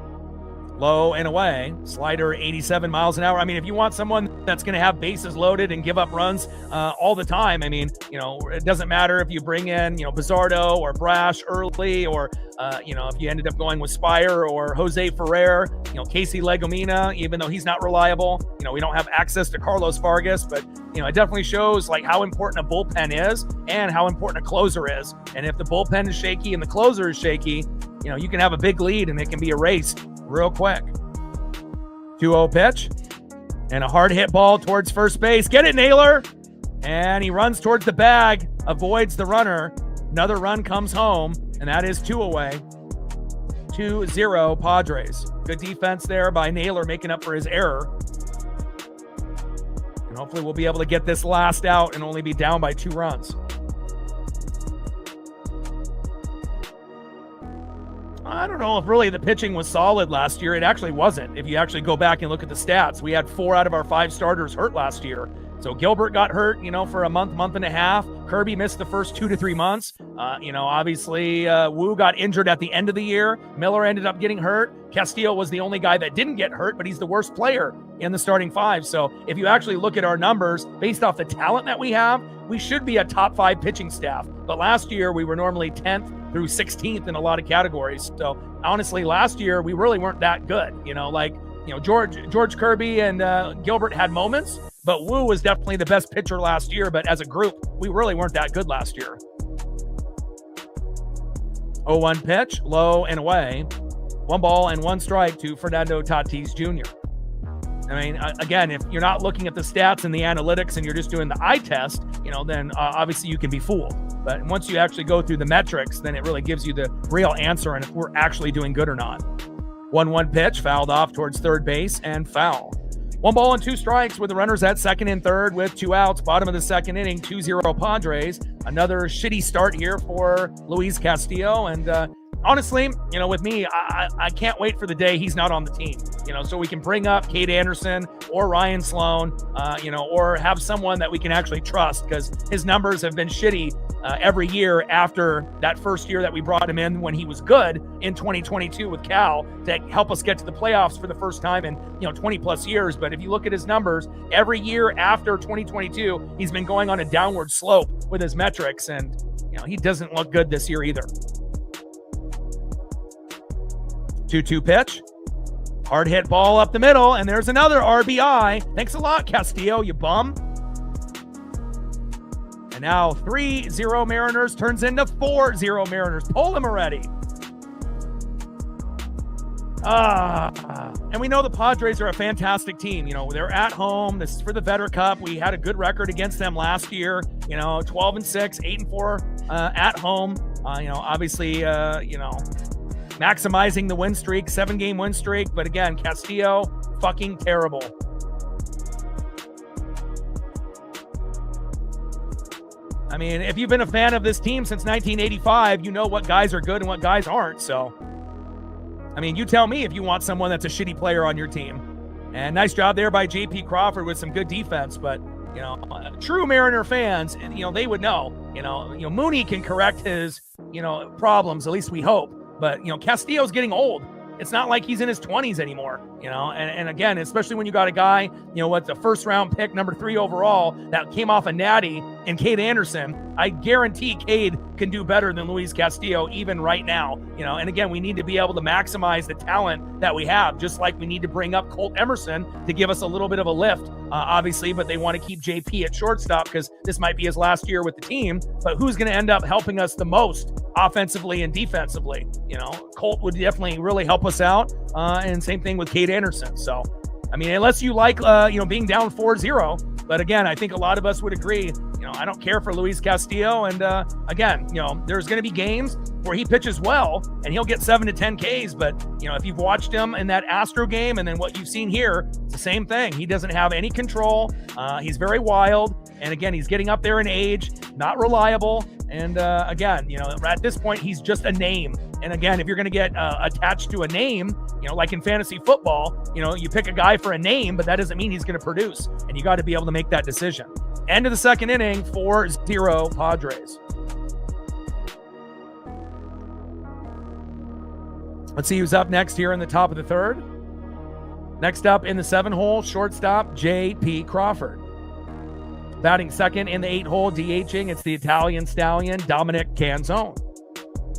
low and away. Slider 87 miles an hour. If you want someone that's going to have bases loaded and give up runs all the time, it doesn't matter if you bring in, Bizzardo or Brash early, or, if you ended up going with Spire or Jose Ferrer, Casey Legomina, even though he's not reliable, we don't have access to Carlos Vargas, but, it definitely shows like how important a bullpen is and how important a closer is. And if the bullpen is shaky and the closer is shaky, you can have a big lead and it can be erased real quick. 2-0 pitch and a hard hit ball towards first base. Get it, Naylor. And he runs towards the bag, avoids the runner. Another run comes home, and that is 2 away. 2-0 Padres. Good defense there by Naylor, making up for his error. And hopefully we'll be able to get this last out and only be down by 2 runs. I don't know if really the pitching was solid last year. It actually wasn't. If you actually go back and look at the stats, we had 4 out of our 5 starters hurt last year. So Gilbert got hurt, for a month and a half. Kirby missed the first 2 to 3 months. Obviously Wu got injured at the end of the year. Miller ended up getting hurt. Castillo was the only guy that didn't get hurt, but he's the worst player in the starting 5. So if you actually look at our numbers based off the talent that we have, we should be a top 5 pitching staff. But last year we were normally 10th through 16th in a lot of categories. So honestly, last year we really weren't that good. George Kirby and Gilbert had moments, but Wu was definitely the best pitcher last year. But as a group, we really weren't that good last year. 0-1 pitch, low and away. 1 ball and 1 strike to Fernando Tatis Jr. Again, if you're not looking at the stats and the analytics and you're just doing the eye test, then obviously you can be fooled. But once you actually go through the metrics, then it really gives you the real answer and if we're actually doing good or not. 1-1 pitch, fouled off towards third base and foul. 1 ball and 2 strikes with the runners at second and third with 2 outs. Bottom of the second inning, 2-0 Padres. Another shitty start here for Luis Castillo. And honestly, with me, I can't wait for the day he's not on the team, so we can bring up Cade Anderson or Ryan Sloan, or have someone that we can actually trust, because his numbers have been shitty every year after that first year that we brought him in when he was good in 2022 with Cal to help us get to the playoffs for the first time in 20 plus years. But if you look at his numbers, every year after 2022, he's been going on a downward slope with his metrics, and he doesn't look good this year either. 2-2 pitch. Hard hit ball up the middle, and there's another RBI. Thanks a lot, Castillo, you bum. And now 3-0 Mariners turns into 4-0 Mariners. Pull him already. And we know the Padres are a fantastic team. They're at home. This is for the Vetter Cup. We had a good record against them last year. 12-6, 8-4 at home. Obviously, maximizing the win streak, 7-game win streak. But again, Castillo, fucking terrible. I mean, if you've been a fan of this team since 1985, you know what guys are good and what guys aren't. So, I mean, you tell me if you want someone that's a shitty player on your team. And nice job there by J.P. Crawford with some good defense. But, true Mariner fans, they would know. Mooney can correct his, problems, at least we hope. But, Castillo's getting old. It's not like he's in his 20s anymore, and again, especially when you got a guy, the first round pick, number 3 overall, that came off a natty in Cade Anderson. I guarantee Cade can do better than Luis Castillo even right now, and again, we need to be able to maximize the talent that we have, just like we need to bring up Colt Emerson to give us a little bit of a lift, obviously, but they want to keep JP at shortstop because this might be his last year with the team, but who's going to end up helping us the most offensively and defensively? Colt would definitely really help us out, and same thing with Cade Anderson. So, I mean, unless you like, being down 4-0, but again, I think a lot of us would agree, I don't care for Luis Castillo, and again, there's going to be games where he pitches well, and he'll get 7 to 10 Ks, but, if you've watched him in that Astro game, and then what you've seen here, it's the same thing. He doesn't have any control, he's very wild, and again, he's getting up there in age, not reliable, and again, at this point, he's just a name. And again, if you're going to get attached to a name, like in fantasy football, you pick a guy for a name, but that doesn't mean he's going to produce. And you got to be able to make that decision. End of the second inning, 4-0 Padres. Let's see who's up next here in the top of the third. Next up in the 7-hole, shortstop, J.P. Crawford. Batting second in the 8-hole, DHing, it's the Italian stallion, Dominic Canzone.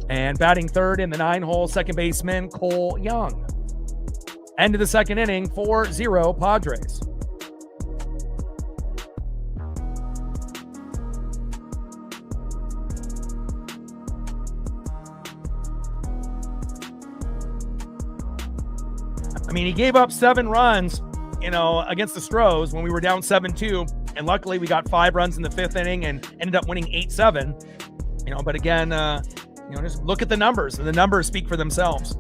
And batting third in the 9-hole, second baseman, Cole Young. End of the second inning, 4-0 Padres. I mean, he gave up 7 runs, against the Stros when we were down 7-2. And luckily, we got 5 runs in the 5th inning and ended up winning 8-7. But again, just look at the numbers, and the numbers speak for themselves.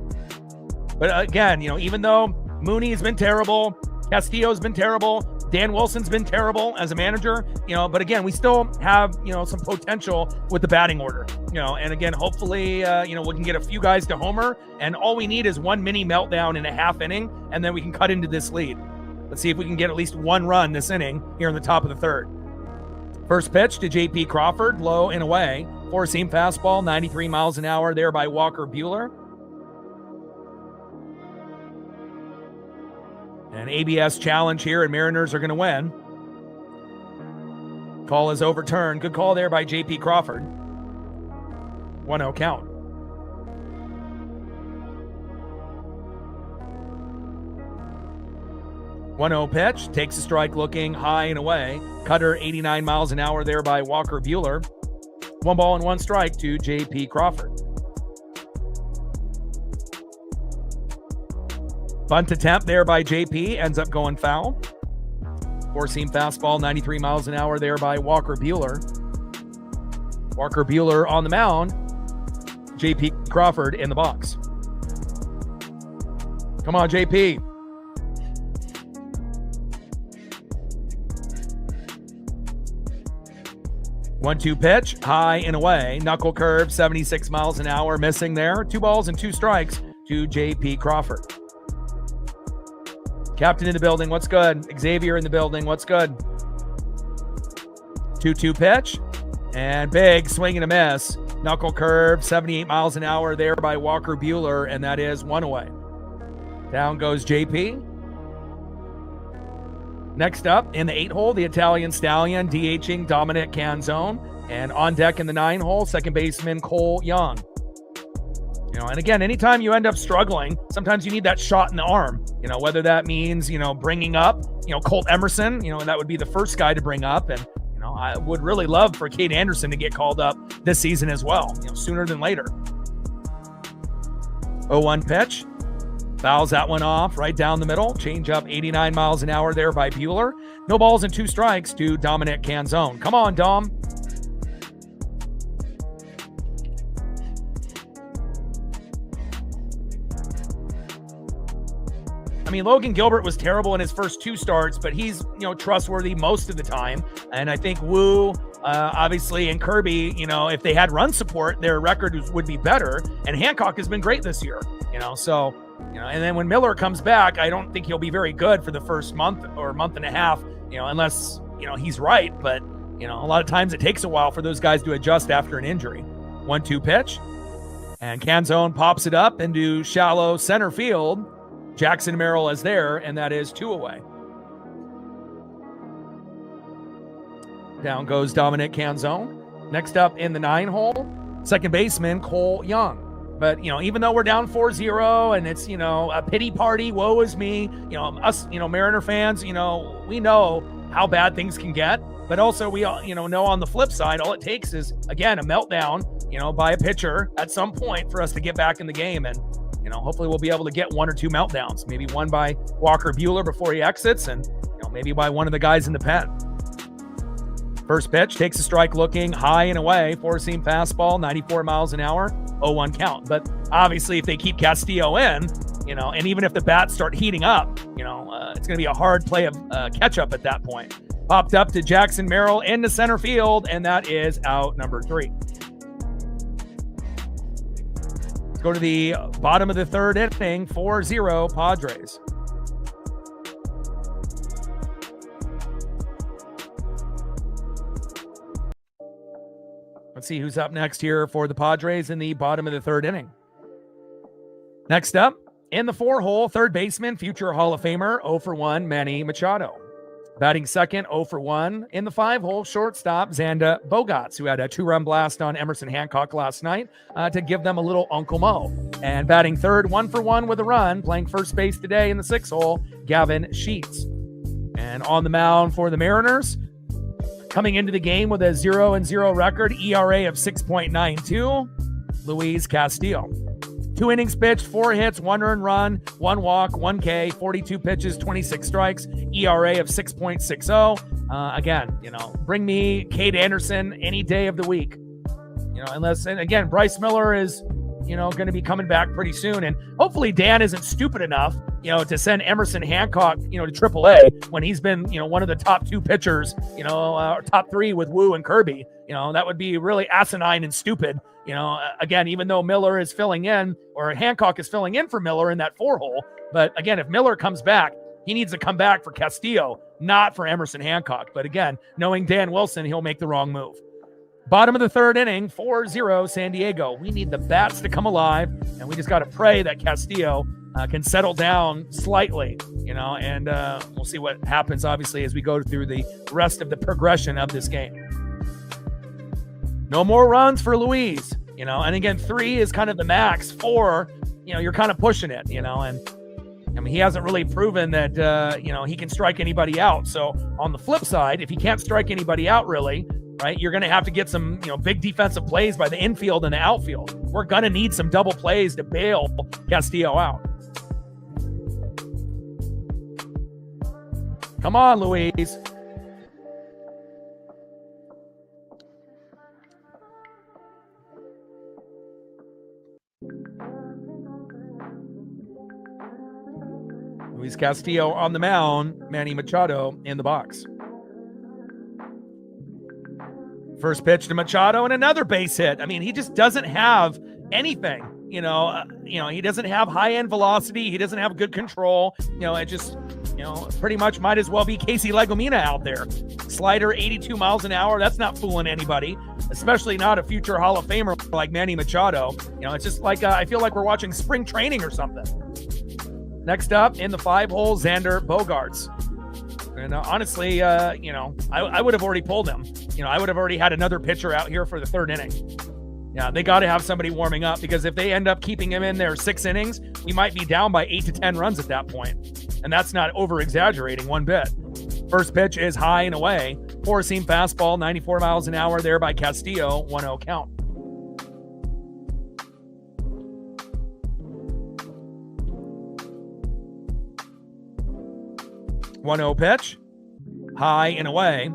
But again, even though Mooney has been terrible, Castillo's been terrible, Dan Wilson's been terrible as a manager, but again, we still have, some potential with the batting order, and again, hopefully, we can get a few guys to homer, and all we need is one mini meltdown in a half inning, and then we can cut into this lead. Let's see if we can get at least 1 run this inning here in the top of the third. First pitch to J.P. Crawford, low and away. 4-seam fastball, 93 miles an hour there by Walker Buehler. An ABS challenge here, and Mariners are going to win. Call is overturned. Good call there by J.P. Crawford. 1-0 count. 1-0 pitch, takes a strike looking high and away. Cutter 89 miles an hour there by Walker Buehler. 1 ball and 1 strike to J.P. Crawford. Bunt attempt there by J.P. ends up going foul. 4-seam fastball, 93 miles an hour there by Walker Buehler. Walker Buehler on the mound. J.P. Crawford in the box. Come on, J.P. 1-2 pitch, high and away. Knuckle curve, 76 miles an hour, missing there. 2 balls and 2 strikes to J.P. Crawford. Captain in the building, what's good? Xavier in the building, what's good? 2-2 pitch, and big swing and a miss. Knuckle curve, 78 miles an hour there by Walker Buehler, and that is 1 away. Down goes JP. Next up in the 8-hole, the Italian Stallion DHing Dominic Canzone, and on deck in the 9-hole, second baseman Cole Young. And again, anytime you end up struggling, sometimes you need that shot in the arm. Whether that means bringing up Colt Emerson, and that would be the first guy to bring up, and I would really love for Cade Anderson to get called up this season as well, sooner than later. 0-1 pitch. Fouls that one off right down the middle. Change up 89 miles an hour there by Buehler. No balls and 2 strikes to Dominic Canzone. Come on, Dom. I mean, Logan Gilbert was terrible in his first 2 starts, but he's, trustworthy most of the time. And I think Wu, obviously, and Kirby, if they had run support, their record would be better. And Hancock has been great this year, so, and then when Miller comes back, I don't think he'll be very good for the first month or month and a half, unless, he's right. But, a lot of times it takes a while for those guys to adjust after an injury. 1-2 pitch. And Canzone pops it up into shallow center field. Jackson Merrill is there, and that is 2 away. Down goes Dominic Canzone. Next up in the 9-hole, second baseman Cole Young. But, even though we're down 4-0 and it's, a pity party, woe is me, us, Mariner fans, we know how bad things can get. But also we, know on the flip side, all it takes is, again, a meltdown, by a pitcher at some point for us to get back in the game. And, hopefully we'll be able to get 1 or 2 meltdowns, maybe one by Walker Buehler before he exits, and, maybe by one of the guys in the pen. First pitch, takes a strike looking, high and away, 4-seam fastball, 94 miles an hour, 0-1 count. But obviously if they keep Castillo in, and even if the bats start heating up, it's going to be a hard play of catch up at that point. Popped up to Jackson Merrill into center field, and that is out number 3. Let's go to the bottom of the 3rd inning, 4-0 Padres. Let's see who's up next here for the Padres in the bottom of the 3rd inning. Next up, in the 4-hole, third baseman, future Hall of Famer, 0-for-1, Manny Machado. Batting second, 0-for-1. In the 5-hole, shortstop, Xander Bogaerts, who had a 2-run blast on Emerson Hancock last night to give them a little Uncle Mo. And batting third, 1-for-1 with a run, playing first base today in the 6-hole, Gavin Sheets. And on the mound for the Mariners, coming into the game with a 0-0 record, ERA of 6.92, Luis Castillo. 2 innings pitched, 4 hits, 1 earned run, 1 walk, 1 K, 42 pitches, 26 strikes, ERA of 6.60. Again, bring me Cade Anderson any day of the week. And again, Bryce Miller is, going to be coming back pretty soon. And hopefully Dan isn't stupid enough, to send Emerson Hancock, to AAA when he's been, one of the top 2 pitchers, top 3 with Wu and Kirby. That would be really asinine and stupid. Again, even though Miller is filling in, or Hancock is filling in for Miller in that 4-hole. But again, if Miller comes back, he needs to come back for Castillo, not for Emerson Hancock. But again, knowing Dan Wilson, he'll make the wrong move. Bottom of the 3rd inning, 4-0 San Diego. We need the bats to come alive, and we just got to pray that Castillo can settle down slightly, and we'll see what happens, obviously, as we go through the rest of the progression of this game. No more runs for Luis, and again, 3 is kind of the max. 4, you're kind of pushing it, and I mean, he hasn't really proven that, he can strike anybody out. So on the flip side, if he can't strike anybody out really, right, you're going to have to get some, big defensive plays by the infield and the outfield. We're going to need some double plays to bail Castillo out. Come on, Luis. Luis Castillo on the mound, Manny Machado in the box. First pitch to Machado and another base hit. I mean, he just doesn't have anything. He doesn't have high-end velocity. He doesn't have good control. It just, pretty much might as well be Casey Legomina out there. Slider, 82 miles an hour. That's not fooling anybody, especially not a future Hall of Famer like Manny Machado. It's just like I feel like we're watching spring training or something. Next up in the 5-hole, Xander Bogaerts. And honestly, I would have already pulled him. I would have already had another pitcher out here for the third inning. Yeah, they got to have somebody warming up, because if they end up keeping him in there 6 innings, we might be down by 8 to 10 runs at that point. And that's not over-exaggerating one bit. First pitch is high and away. Four-seam fastball, 94 miles an hour there by Castillo, 1-0 count. One-0 pitch, high and away.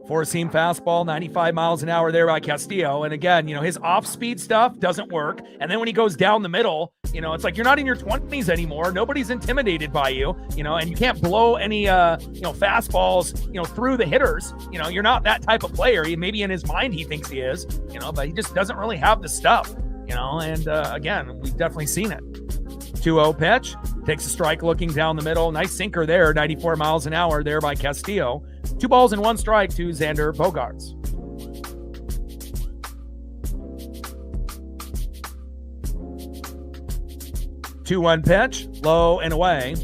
Four-seam fastball, 95 miles an hour there by Castillo. And again, his off-speed stuff doesn't work. And then when he goes down the middle, it's like you're not in your 20s anymore. Nobody's intimidated by you, and you can't blow any, fastballs, through the hitters. You're not that type of player. Maybe in his mind he thinks he is, but he just doesn't really have the stuff, and again, we've definitely seen it. 2-0 pitch, takes a strike looking down the middle. Nice sinker there, 94 miles an hour there by Castillo. 2 balls and 1 strike to Xander Bogaerts. Two-one pitch, low and away.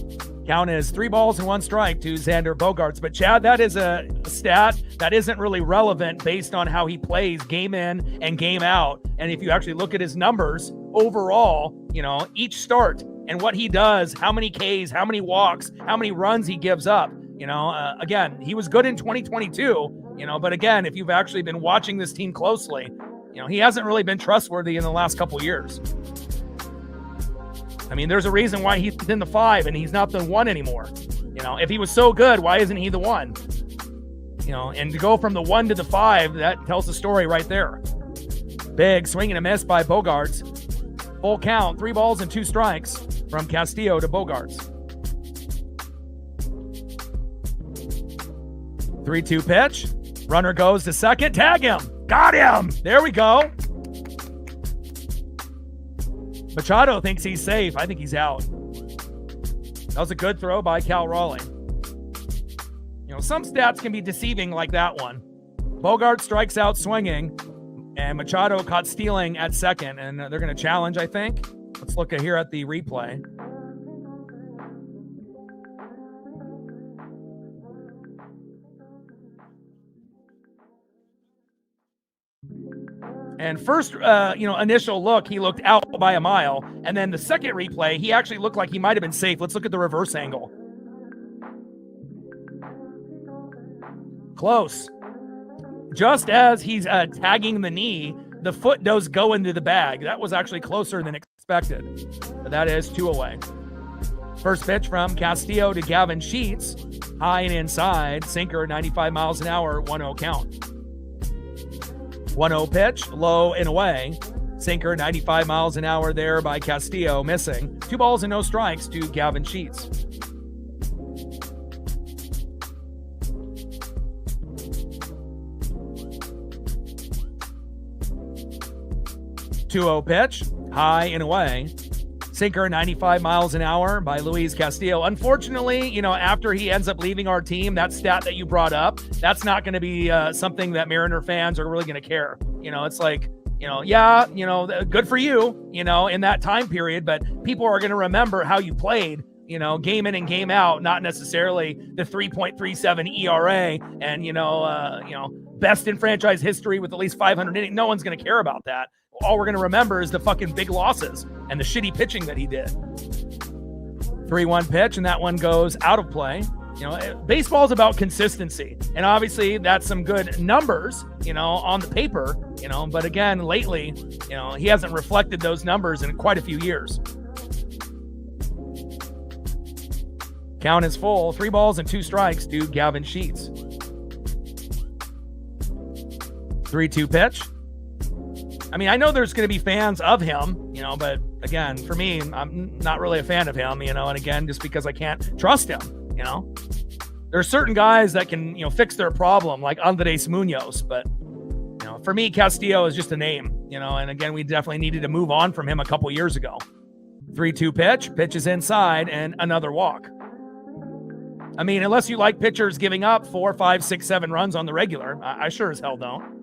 Count is 3 balls and 1 strike to Xander Bogaerts. But Chad, that is a stat that isn't really relevant based on how he plays game in and game out. And if you actually look at his numbers overall, each start and what he does, how many Ks, how many walks, how many runs he gives up. Again, he was good in 2022, but again, if you've actually been watching this team closely, he hasn't really been trustworthy in the last couple years. I mean, there's a reason why he's in the 5 and he's not the 1 anymore. If he was so good, why isn't he the 1? And to go from the 1 to the 5, that tells the story right there. Big swing and a miss by Bogaerts. Full count, 3 balls and 2 strikes from Castillo to Bogaerts. 3-2 pitch. Runner goes to second. Tag him. Got him. There we go. Machado thinks he's safe. I think he's out. That was a good throw by Cal Raleigh. Some stats can be deceiving like that one. Bogaerts strikes out swinging, and Machado caught stealing at second, and they're going to challenge, I think. Let's look here at the replay. And first, initial look, he looked out by a mile. And then the second replay, he actually looked like he might have been safe. Let's look at the reverse angle. Close. Just as he's tagging the knee, the foot does go into the bag. That was actually closer than expected. But that is 2 away. First pitch from Castillo to Gavin Sheets. High and inside. Sinker, 95 miles an hour, 1-0 count. 1-0 pitch, low and away. Sinker, 95 miles an hour there by Castillo, missing. 2 balls and no strikes to Gavin Sheets. Two-0 pitch, high and away. Sinker, 95 miles an hour by Luis Castillo. Unfortunately, after he ends up leaving our team, that stat that you brought up, that's not going to be something that Mariner fans are really going to care. It's like, good for you, in that time period, but people are going to remember how you played, game in and game out, not necessarily the 3.37 ERA and, best in franchise history with at least 500 innings. No one's going to care about that. All we're going to remember is the fucking big losses and the shitty pitching that he did. 3-1 pitch, and that one goes out of play. Baseball's about consistency. And obviously that's some good numbers, on the paper, but again, lately, he hasn't reflected those numbers in quite a few years. Count is full. 3 balls and 2 strikes to Gavin Sheets. 3-2 pitch. I mean, I know there's going to be fans of him, but again, for me, I'm not really a fan of him, and again, just because I can't trust him, There are certain guys that can, fix their problem, like Andres Munoz, but for me, Castillo is just a name, and again, we definitely needed to move on from him a couple years ago. 3-2 pitch is inside, and another walk. I mean, unless you like pitchers giving up 4, 5, 6, 7 runs on the regular, I sure as hell don't.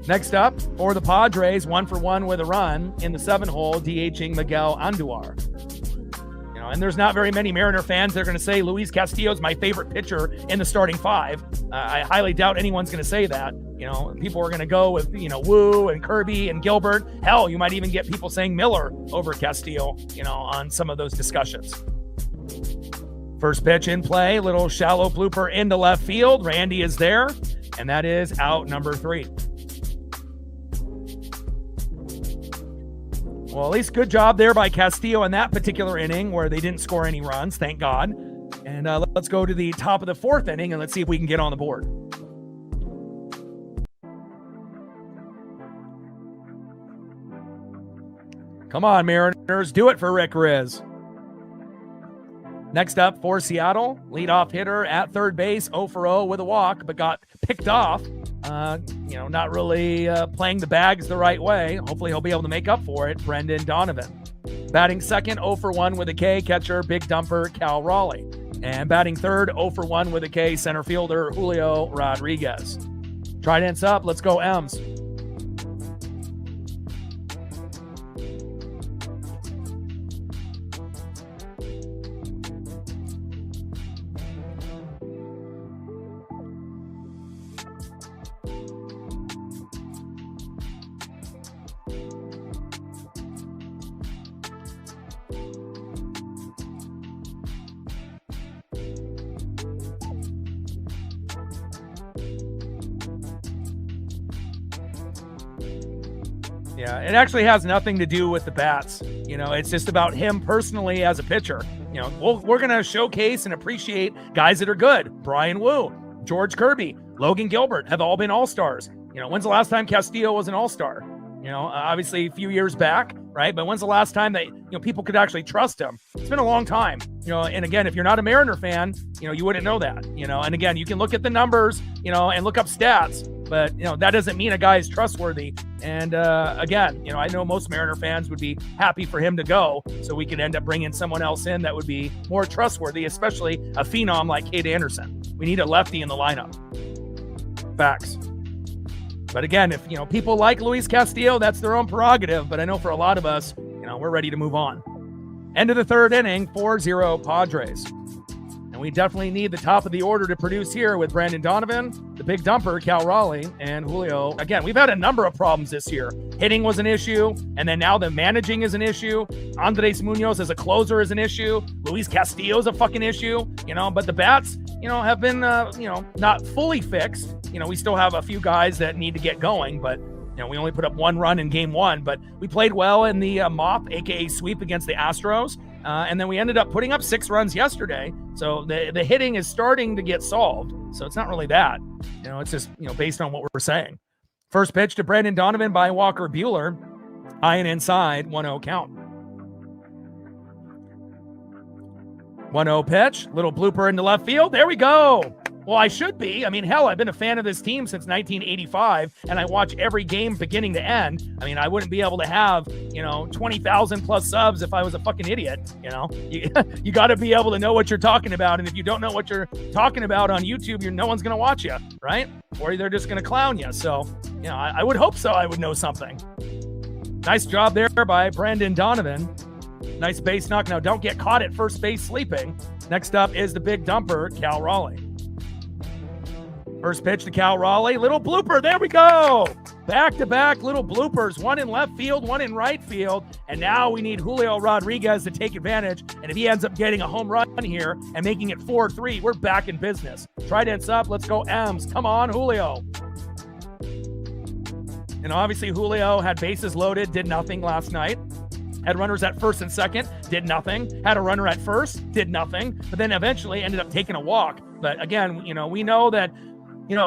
Next up, for the Padres, 1-for-1 with a run in the 7-hole, DHing Miguel Andujar. And there's not very many Mariner fans that are going to say Luis Castillo is my favorite pitcher in the starting 5. I highly doubt anyone's going to say that. People are going to go with, Wu and Kirby and Gilbert. Hell, you might even get people saying Miller over Castillo, on some of those discussions. First pitch in play, little shallow blooper into left field. Randy is there, and that is out number 3. Well, at least good job there by Castillo in that particular inning where they didn't score any runs, thank God. And let's go to the top of the 4th inning and let's see if we can get on the board. Come on, Mariners, do it for Rick Riz. Next up for Seattle, leadoff hitter at third base, 0-for-0 with a walk, but got picked off. Not really playing the bags the right way. Hopefully he'll be able to make up for it. Brendan Donovan. Batting second, 0-for-1 with a K, catcher, big dumper, Cal Raleigh. And batting third, 0-for-1 with a K, center fielder, Julio Rodriguez. Trident's up. Let's go, M's. Yeah, it actually has nothing to do with the bats. It's just about him personally as a pitcher. We're going to showcase and appreciate guys that are good. Brian Wu, George Kirby, Logan Gilbert have all been all-stars. When's the last time Castillo was an all-star? Obviously a few years back, right? But when's the last time that, people could actually trust him? It's been a long time. And again, if you're not a Mariner fan, you wouldn't know that, and again, you can look at the numbers, and look up stats, but, that doesn't mean a guy is trustworthy. And again, I know most Mariner fans would be happy for him to go so we could end up bringing someone else in that would be more trustworthy, especially a phenom like Cade Anderson. We need a lefty in the lineup. Facts. But again, if, people like Luis Castillo, that's their own prerogative. But I know for a lot of us, we're ready to move on. End of the 3rd inning, 4-0 Padres. And we definitely need the top of the order to produce here with Brandon Donovan, the big dumper, Cal Raleigh, and Julio. Again, we've had a number of problems this year. Hitting was an issue, and then now the managing is an issue. Andres Munoz as a closer is an issue. Luis Castillo is a fucking issue, but the bats, have been, not fully fixed. We still have a few guys that need to get going, but we only put up 1 run in game 1, but we played well in the mop, aka sweep against the Astros. And then we ended up putting up 6 runs yesterday. So the hitting is starting to get solved. So it's not really that. It's just, based on what we're saying. First pitch to Brandon Donovan by Walker Buehler. High and inside, 1-0 count. 1-0 pitch, little blooper into left field. There we go. Well, I should be. I mean, hell, I've been a fan of this team since 1985, and I watch every game beginning to end. I mean, I wouldn't be able to have, 20,000 plus subs if I was a fucking idiot. You got to be able to know what you're talking about. And if you don't know what you're talking about on YouTube, no one's going to watch you, right? Or they're just going to clown you. So, I would hope so. I would know something. Nice job there by Brandon Donovan. Nice base knock. Now, don't get caught at first base sleeping. Next up is the big dumper, Cal Raleigh. First pitch to Cal Raleigh. Little blooper. There we go. Back-to-back little bloopers. One in left field, one in right field. And now we need Julio Rodriguez to take advantage. And if he ends up getting a home run here and making it 4-3, we're back in business. Trident's up. Let's go, M's. Come on, Julio. And obviously Julio had bases loaded, did nothing last night. Had runners at first and second, did nothing. Had a runner at first, did nothing. But then eventually ended up taking a walk. But again, we know that,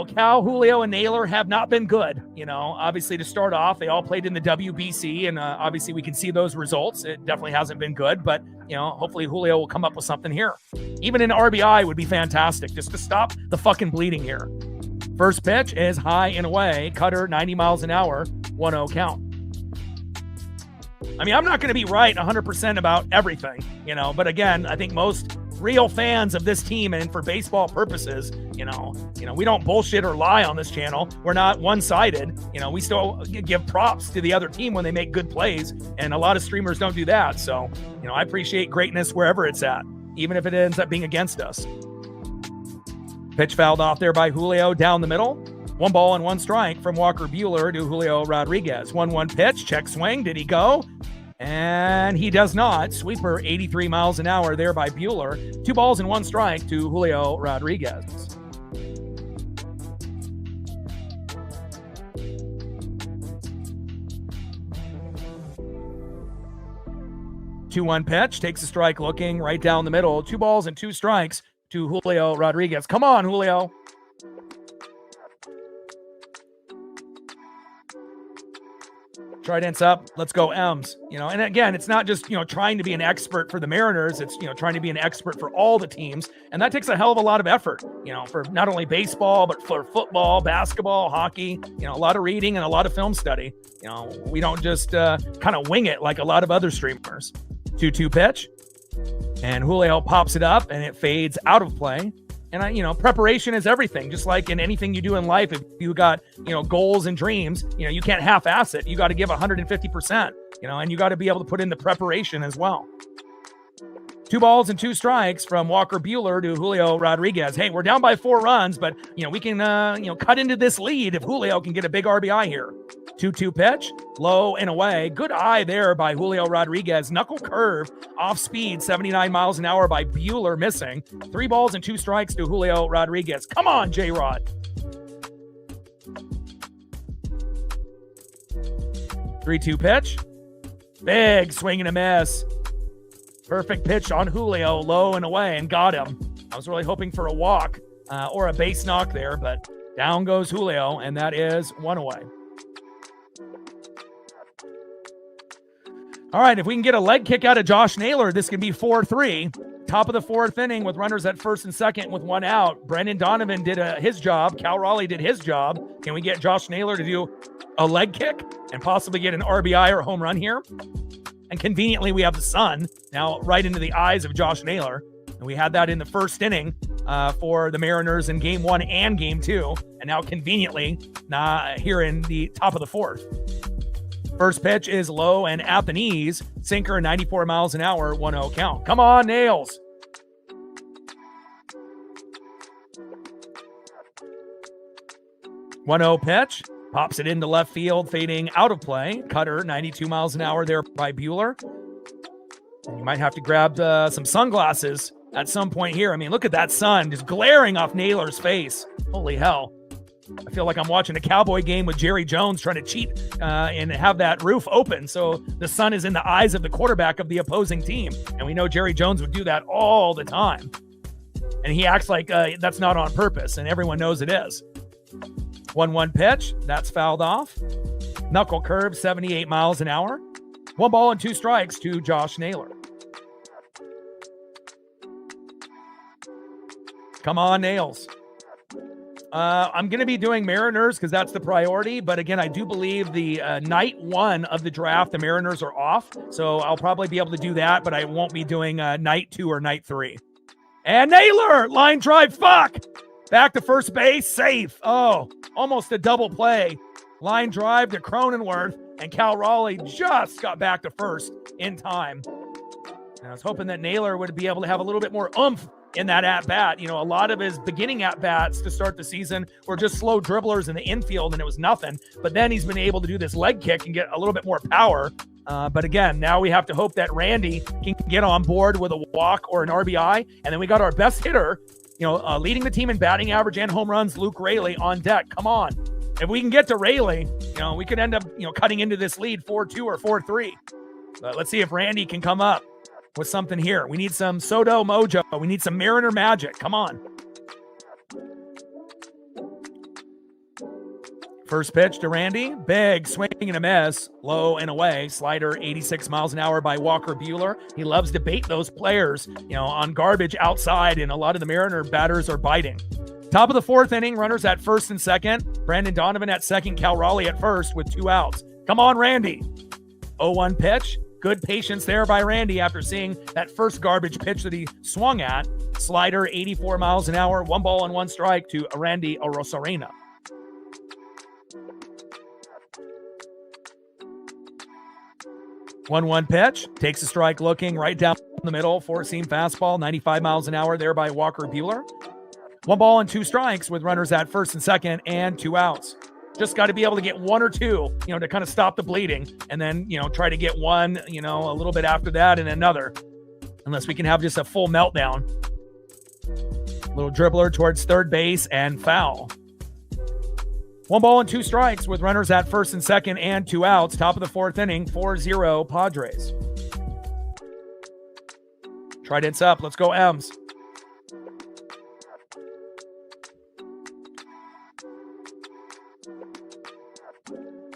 Cal, Julio, and Naylor have not been good. Obviously to start off, they all played in the WBC, and obviously we can see those results. It definitely hasn't been good, but, hopefully Julio will come up with something here. Even an RBI would be fantastic just to stop the fucking bleeding here. First pitch is high and away, cutter 90 miles an hour, 1-0 count. I'm not going to be right 100% about everything, but again, I think most real fans of this team and for baseball purposes, we don't bullshit or lie on this channel. We're not one-sided. We still give props to the other team when they make good plays, and a lot of streamers don't do that. So, I appreciate greatness wherever it's at, even if it ends up being against us. Pitch fouled off there by Julio down the middle. 1 ball and 1 strike from Walker Buehler to Julio Rodriguez. 1-1 pitch, check swing. Did he go? And he does not. Sweeper 83 miles an hour there by Buehler. 2 balls and 1 strike to Julio Rodriguez. Two-one pitch, takes a strike looking right down the middle. 2 balls and 2 strikes to Julio Rodriguez. Come on, Julio. Trident's up. Let's go M's. And again, it's not just, trying to be an expert for the Mariners. It's, trying to be an expert for all the teams. And that takes a hell of a lot of effort, for not only baseball, but for football, basketball, hockey, a lot of reading and a lot of film study. We don't just kind of wing it like a lot of other streamers. 2-2 pitch. And Julio pops it up and it fades out of play. And, preparation is everything. Just like in anything you do in life, if you got, goals and dreams, you can't half-ass it. You got to give 150%, and you got to be able to put in the preparation as well. 2 balls and 2 strikes from Walker Buehler to Julio Rodriguez. Hey, we're down by 4 runs, but, we can, cut into this lead if Julio can get a big RBI here. 2-2 pitch, low and away. Good eye there by Julio Rodriguez. Knuckle curve, off speed, 79 miles an hour by Buehler, missing. 3 balls and 2 strikes to Julio Rodriguez. Come on, J-Rod. 3-2 pitch. Big swing and a miss. Perfect pitch on Julio, low and away, and got him. I was really hoping for a walk or a base knock there, but down goes Julio, and that is 1 away. All right, if we can get a leg kick out of Josh Naylor, this can be 4-3. Top of the 4th inning with runners at first and second with 1 out. Brendan Donovan did his job. Cal Raleigh did his job. Can we get Josh Naylor to do a leg kick and possibly get an RBI or a home run here? And conveniently, we have the sun now right into the eyes of Josh Naylor. And we had that in the 1st inning for the Mariners in Game 1 and Game 2. And now conveniently here in the top of the 4th. First pitch is low and at the knees. Sinker, 94 miles an hour, 1-0 count. Come on, Nails. One-0 pitch. Pops it into left field, fading out of play. Cutter, 92 miles an hour there by Buehler. And you might have to grab some sunglasses at some point here. Look at that sun just glaring off Naylor's face. Holy hell. I feel like I'm watching a Cowboy game with Jerry Jones trying to cheat and have that roof open so the sun is in the eyes of the quarterback of the opposing team. And we know Jerry Jones would do that all the time. And he acts like that's not on purpose, and everyone knows it is. 1-1 pitch. That's fouled off. Knuckle curve, 78 miles an hour. 1 ball and 2 strikes to Josh Naylor. Come on, Nails. I'm going to be doing Mariners because that's the priority. But again, I do believe the night 1 of the draft, the Mariners are off. So I'll probably be able to do that, but I won't be doing night 2 or night 3. And Naylor, line drive, fuck. Back to first base, safe. Oh, almost a double play. Line drive to Cronenworth, and Cal Raleigh just got back to first in time. And I was hoping that Naylor would be able to have a little bit more oomph in that at-bat. A lot of his beginning at-bats to start the season were just slow dribblers in the infield, and it was nothing. But then he's been able to do this leg kick and get a little bit more power. But again, now we have to hope that Randy can get on board with a walk or an RBI. And then we got our best hitter, leading the team in batting average and home runs, Luke Raley, on deck. Come on. If we can get to Raley, we could end up, cutting into this lead 4-2 or 4-3. But let's see if Randy can come up with something here. We need some Soto mojo. We need some Mariner magic. Come on. First pitch to Randy. Big swing and a miss. Low and away. Slider 86 miles an hour by Walker Buehler. He loves to bait those players, on garbage outside, and a lot of the Mariner batters are biting. Top of the fourth inning, runners at first and second. Brandon Donovan at second. Cal Raleigh at first with 2 outs. Come on, Randy. 0-1 pitch. Good patience there by Randy after seeing that first garbage pitch that he swung at. Slider 84 miles an hour. 1 ball and 1 strike to Randy Arozarena. 1-1 pitch. Takes a strike looking right down the middle. 4-seam fastball, 95 miles an hour there by Walker Buehler. 1 ball and 2 strikes with runners at first and second and 2 outs. Just got to be able to get 1 or 2, to kind of stop the bleeding. And then, try to get 1, a little bit after that and another. Unless we can have just a full meltdown. Little dribbler towards third base and foul. 1 ball and 2 strikes with runners at first and second and 2 outs. Top of the fourth inning, 4-0 Padres. Trident's up. Let's go, M's.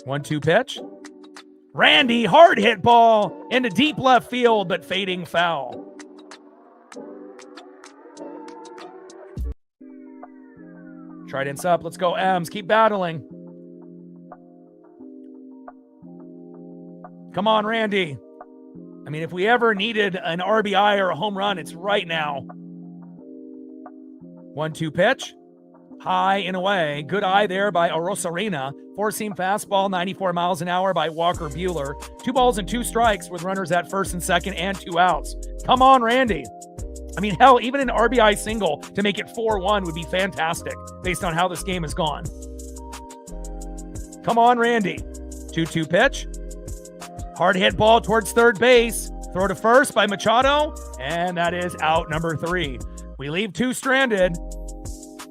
One-two pitch. Randy, hard hit ball into deep left field, but fading foul. Trident's up. Let's go, M's. Keep battling. Come on, Randy. If we ever needed an RBI or a home run, it's right now. 1-2 pitch. High and away. Good eye there by Arozarena. 4-seam fastball, 94 miles an hour by Walker Buehler. 2 balls and 2 strikes with runners at first and second and 2 outs. Come on, Randy. Hell, even an RBI single to make it 4-1 would be fantastic based on how this game has gone. Come on, Randy. 2-2 pitch. Hard hit ball towards third base. Throw to first by Machado, and that is out number 3. We leave 2 stranded.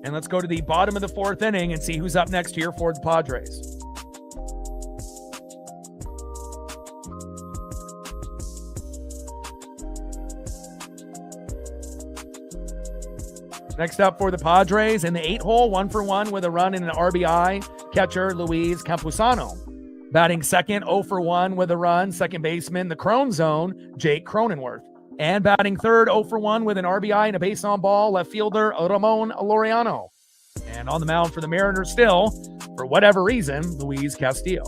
And let's go to the bottom of the fourth inning and see who's up next here for the Padres. Next up for the Padres in the 8-hole, 1-for-1 with a run and an RBI, catcher Luis Campusano. Batting second, 0-for-1 with a run, second baseman, the Crone Zone, Jake Cronenworth. And batting third, 0-for-1 with an RBI and a base on ball, left fielder Ramon Laureano. And on the mound for the Mariners still, for whatever reason, Luis Castillo.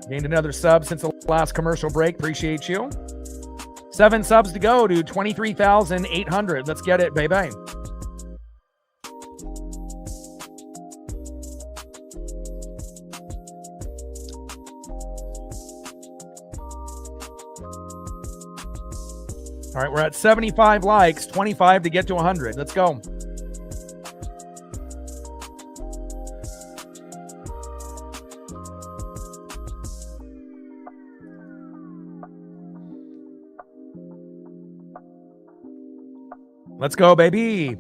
Gained another sub since the last commercial break. Appreciate you. 7 subs to go to 23,800. Let's get it, baby. All right, we're at 75 likes, 25 to get to 100. Let's go. Let's go, baby.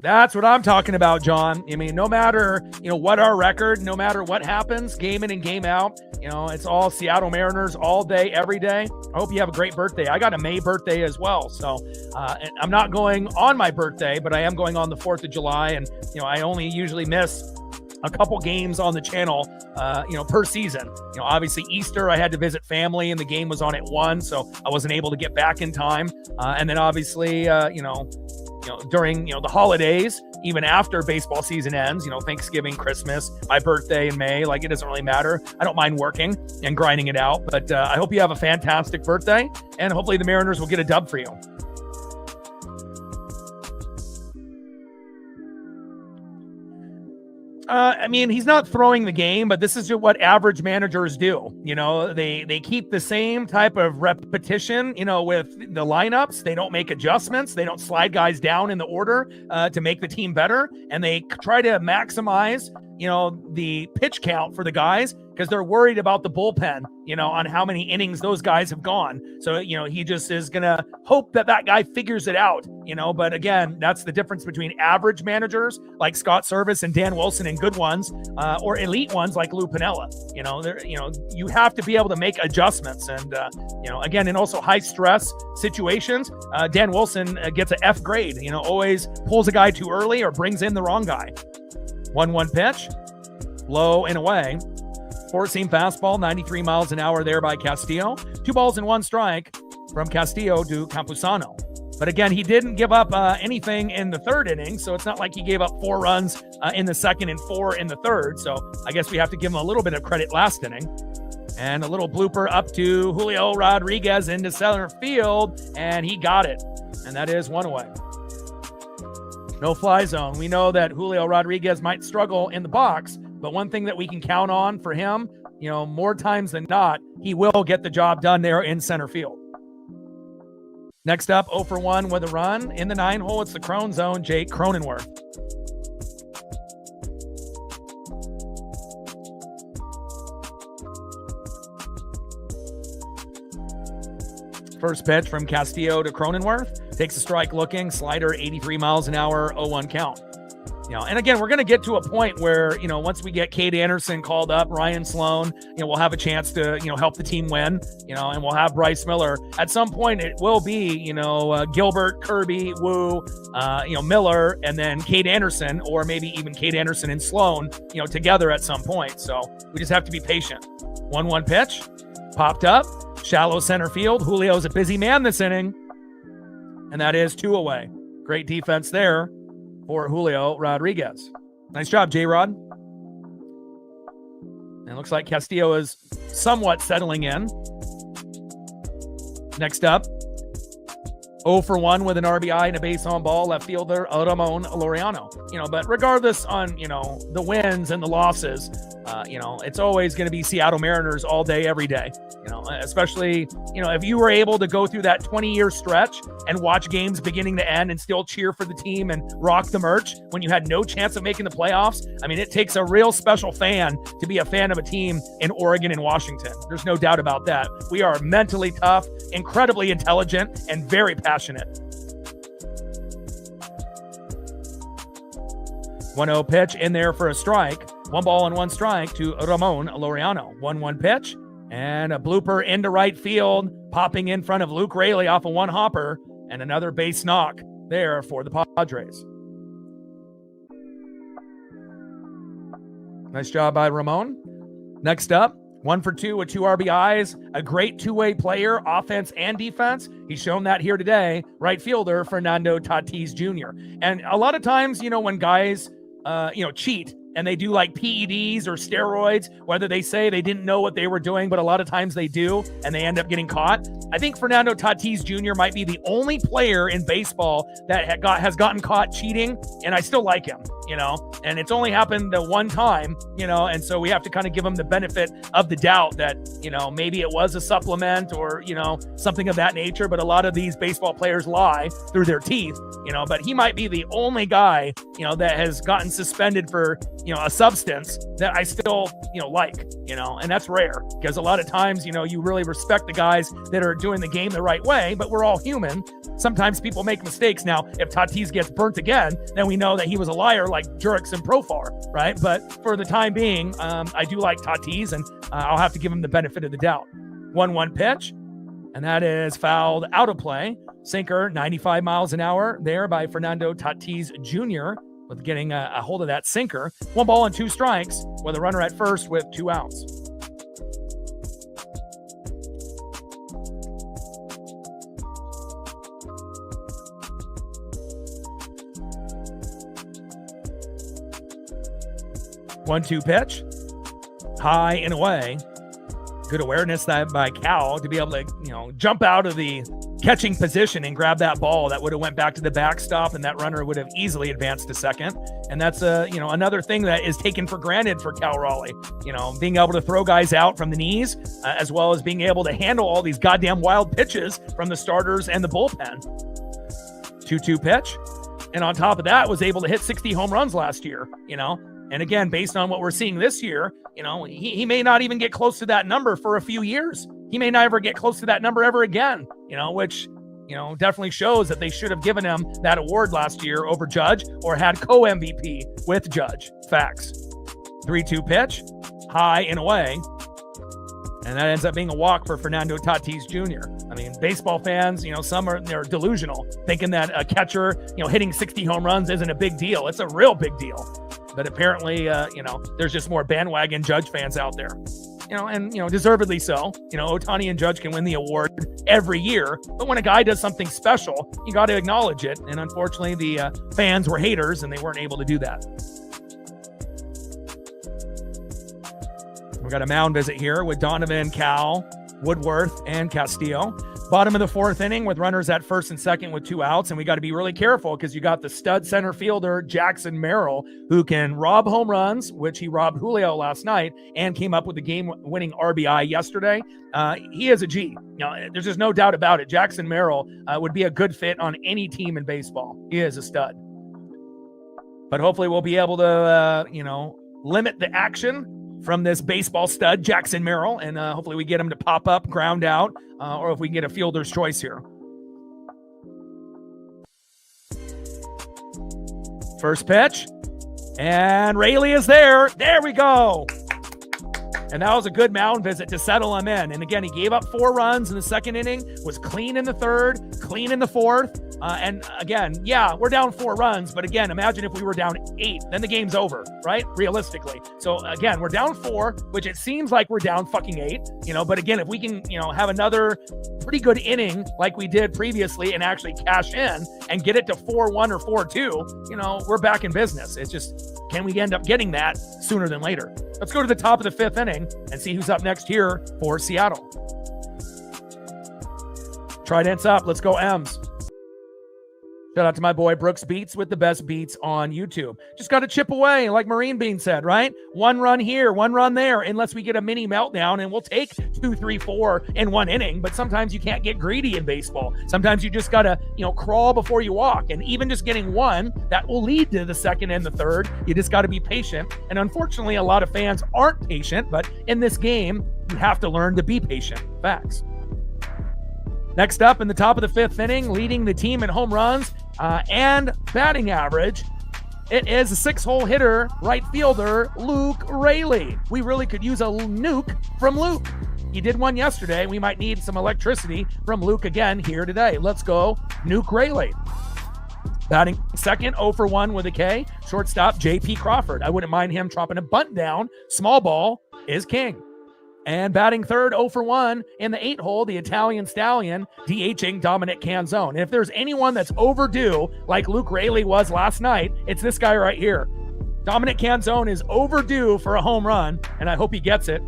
That's what I'm talking about, John. No matter, what our record, no matter what happens, game in and game out, it's all Seattle Mariners all day, every day. I hope you have a great birthday. I got a May birthday as well. So and I'm not going on my birthday, but I am going on the 4th of July. And, I only usually miss a couple games on the channel, per season. Obviously Easter, I had to visit family and the game was on at 1, so I wasn't able to get back in time. And then obviously, during, the holidays, even after baseball season ends, Thanksgiving, Christmas, my birthday in May, it doesn't really matter. I don't mind working and grinding it out, but I hope you have a fantastic birthday and hopefully the Mariners will get a dub for you. He's not throwing the game, but this is just what average managers do. They keep the same type of repetition, with the lineups. They don't make adjustments. They don't slide guys down in the order to make the team better. And they try to maximize, the pitch count for the guys because they're worried about the bullpen, on how many innings those guys have gone. So, he just is going to hope that guy figures it out, but again, that's the difference between average managers like Scott Service and Dan Wilson and good ones, or elite ones like Lou Piniella. You have to be able to make adjustments. And, again, in also high stress situations, Dan Wilson gets an F grade, always pulls a guy too early or brings in the wrong guy. 1-1 pitch, low and away. Four-seam fastball, 93 miles an hour there by Castillo. 2 balls and 1 strike from Castillo to Campusano. But again, he didn't give up anything in the third inning, so it's not like he gave up 4 runs in the second and 4 in the third. So I guess we have to give him a little bit of credit last inning. And a little blooper up to Julio Rodriguez into center field, and he got it. And that is 1 away. No fly zone. We know that Julio Rodriguez might struggle in the box, but one thing that we can count on for him, more times than not, he will get the job done there in center field. Next up, 0 for 1 with a run. In the 9 hole, it's the Crone zone, Jake Cronenworth. First pitch from Castillo to Cronenworth. Takes a strike looking, slider 83 miles an hour, 0-1 count. And again, we're going to get to a point where, once we get Cade Anderson called up, Ryan Sloan, we'll have a chance to, help the team win, and we'll have Bryce Miller. At some point, it will be, Gilbert, Kirby, Wu, Miller, and then Cade Anderson, or maybe even Cade Anderson and Sloan, together at some point. So we just have to be patient. 1-1 pitch, popped up, shallow center field. Julio's a busy man this inning, and that is 2 away. Great defense there for Julio Rodriguez. Nice job, J-Rod. And it looks like Castillo is somewhat settling in. Next up, 0 for 1 with an RBI and a base on ball, left fielder Ramon Laureano. But regardless on, the wins and the losses, it's always going to be Seattle Mariners all day, every day. Especially, if you were able to go through that 20-year stretch and watch games beginning to end and still cheer for the team and rock the merch when you had no chance of making the playoffs. I mean, it takes a real special fan to be a fan of a team in Oregon and Washington. There's no doubt about that. We are mentally tough, incredibly intelligent, and very passionate. 1-0 pitch in there for a strike. 1 ball and 1 strike to Ramon Laureano. 1-1 pitch and a blooper into right field, popping in front of Luke Raley off of 1 hopper, and another base knock there for the Padres. Nice job by Ramon. Next up, 1 for 2 with 2 RBIs, a great two-way player, offense and defense. He's shown that here today. Right fielder Fernando Tatis Jr. And a lot of times, when guys, cheat and they do like PEDs or steroids, whether they say they didn't know what they were doing, but a lot of times they do, and they end up getting caught. I think Fernando Tatis Jr. might be the only player in baseball that has gotten caught cheating, and I still like him, and it's only happened the one time, and so we have to kind of give him the benefit of the doubt that, maybe it was a supplement or, something of that nature, but a lot of these baseball players lie through their teeth, but he might be the only guy, that has gotten suspended for, a substance that I still, like, and that's rare because a lot of times, you really respect the guys that are doing the game the right way, but we're all human. Sometimes people make mistakes. Now, if Tatis gets burnt again, then we know that he was a liar like Jurix and Profar, right? But for the time being, I do like Tatis, and I'll have to give him the benefit of the doubt. 1-1 pitch, and that is fouled out of play. Sinker, 95 miles an hour there by Fernando Tatis Jr., with getting a hold of that sinker. 1 ball and 2 strikes with a runner at first with 2 outs. One-two pitch, high and away. Good awareness that by Cal to be able to, jump out of the catching position and grab that ball that would have went back to the backstop, and that runner would have easily advanced to second. And that's another thing that is taken for granted for Cal Raleigh. Being able to throw guys out from the knees, as well as being able to handle all these goddamn wild pitches from the starters and the bullpen. 2-2 pitch, and on top of that, was able to hit 60 home runs last year. And again, based on what we're seeing this year, he may not even get close to that number for a few years. He may not ever get close to that number ever again, which, definitely shows that they should have given him that award last year over Judge or had co-MVP with Judge. Facts. 3-2 pitch, high and away. And that ends up being a walk for Fernando Tatis Jr. I mean, baseball fans, they're delusional, thinking that a catcher, hitting 60 home runs isn't a big deal. It's a real big deal. But apparently, there's just more bandwagon Judge fans out there. And deservedly so. Ohtani and Judge can win the award every year. But when a guy does something special, you got to acknowledge it. And unfortunately, the fans were haters and they weren't able to do that. We got a mound visit here with Donovan, Cal, Woodworth, and Castillo. Bottom of the fourth inning with runners at first and second with 2 outs. And we got to be really careful because you got the stud center fielder, Jackson Merrill, who can rob home runs, which he robbed Julio last night and came up with the game-winning RBI yesterday. He is a G. There's just no doubt about it. Jackson Merrill would be a good fit on any team in baseball. He is a stud. But hopefully we'll be able to, limit the action from this baseball stud, Jackson Merrill, and hopefully we get him to pop up, ground out, or if we can get a fielder's choice here. First pitch, and Rayleigh is there. There we go. And that was a good mound visit to settle him in. And again, he gave up 4 runs in the second inning, was clean in the third, clean in the fourth. And again, yeah, we're down 4 runs, but again, imagine if we were down 8, then the game's over, right? Realistically. So again, we're down 4, which it seems like we're down fucking 8, but again, if we can, have another pretty good inning like we did previously and actually cash in and get it to 4-1 or 4-2, we're back in business. It's just, can we end up getting that sooner than later? Let's go to the top of the 5th inning and see who's up next here for Seattle. Trident's up. Let's go M's. Shout out to my boy Brooks Beats with the best beats on YouTube. Just got to chip away, like Marine Bean said, right? 1 run here, 1 run there, unless we get a mini meltdown, and we'll take 2, 3, 4 in 1 inning. But sometimes you can't get greedy in baseball. Sometimes you just got to, crawl before you walk. And even just getting 1, that will lead to the second and the third. You just got to be patient. And unfortunately, a lot of fans aren't patient. But in this game, you have to learn to be patient. Facts. Next up in the top of the 5th inning, leading the team in home runs and batting average, it is a 6-hole hitter, right fielder, Luke Rayleigh. We really could use a nuke from Luke. He did one yesterday. We might need some electricity from Luke again here today. Let's go, Nuke Rayleigh. Batting second, 0 for 1 with a K. Shortstop, J.P. Crawford. I wouldn't mind him dropping a bunt down. Small ball is king. And batting third, 0 for 1 in the 8-hole, the Italian Stallion, DHing Dominic Canzone. And if there's anyone that's overdue, like Luke Rayleigh was last night, it's this guy right here. Dominic Canzone is overdue for a home run, and I hope he gets it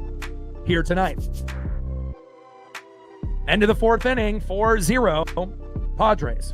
here tonight. End of the 4th inning, 4-0, Padres.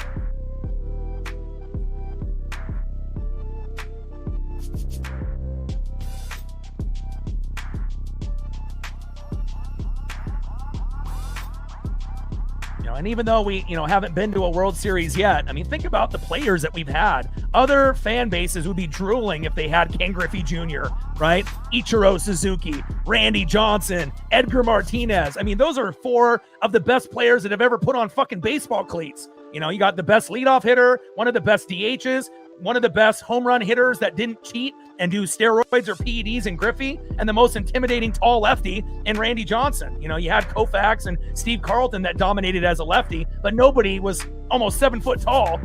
And even though we, haven't been to a World Series yet, I mean, think about the players that we've had. Other fan bases would be drooling if they had Ken Griffey Jr., right? Ichiro Suzuki, Randy Johnson, Edgar Martinez. I mean, those are 4 of the best players that have ever put on fucking baseball cleats. You got the best leadoff hitter, one of the best DHs, one of the best home run hitters that didn't cheat and do steroids or PEDs in Griffey, and the most intimidating tall lefty in Randy Johnson. You had Koufax and Steve Carlton that dominated as a lefty, but nobody was almost 7 foot tall,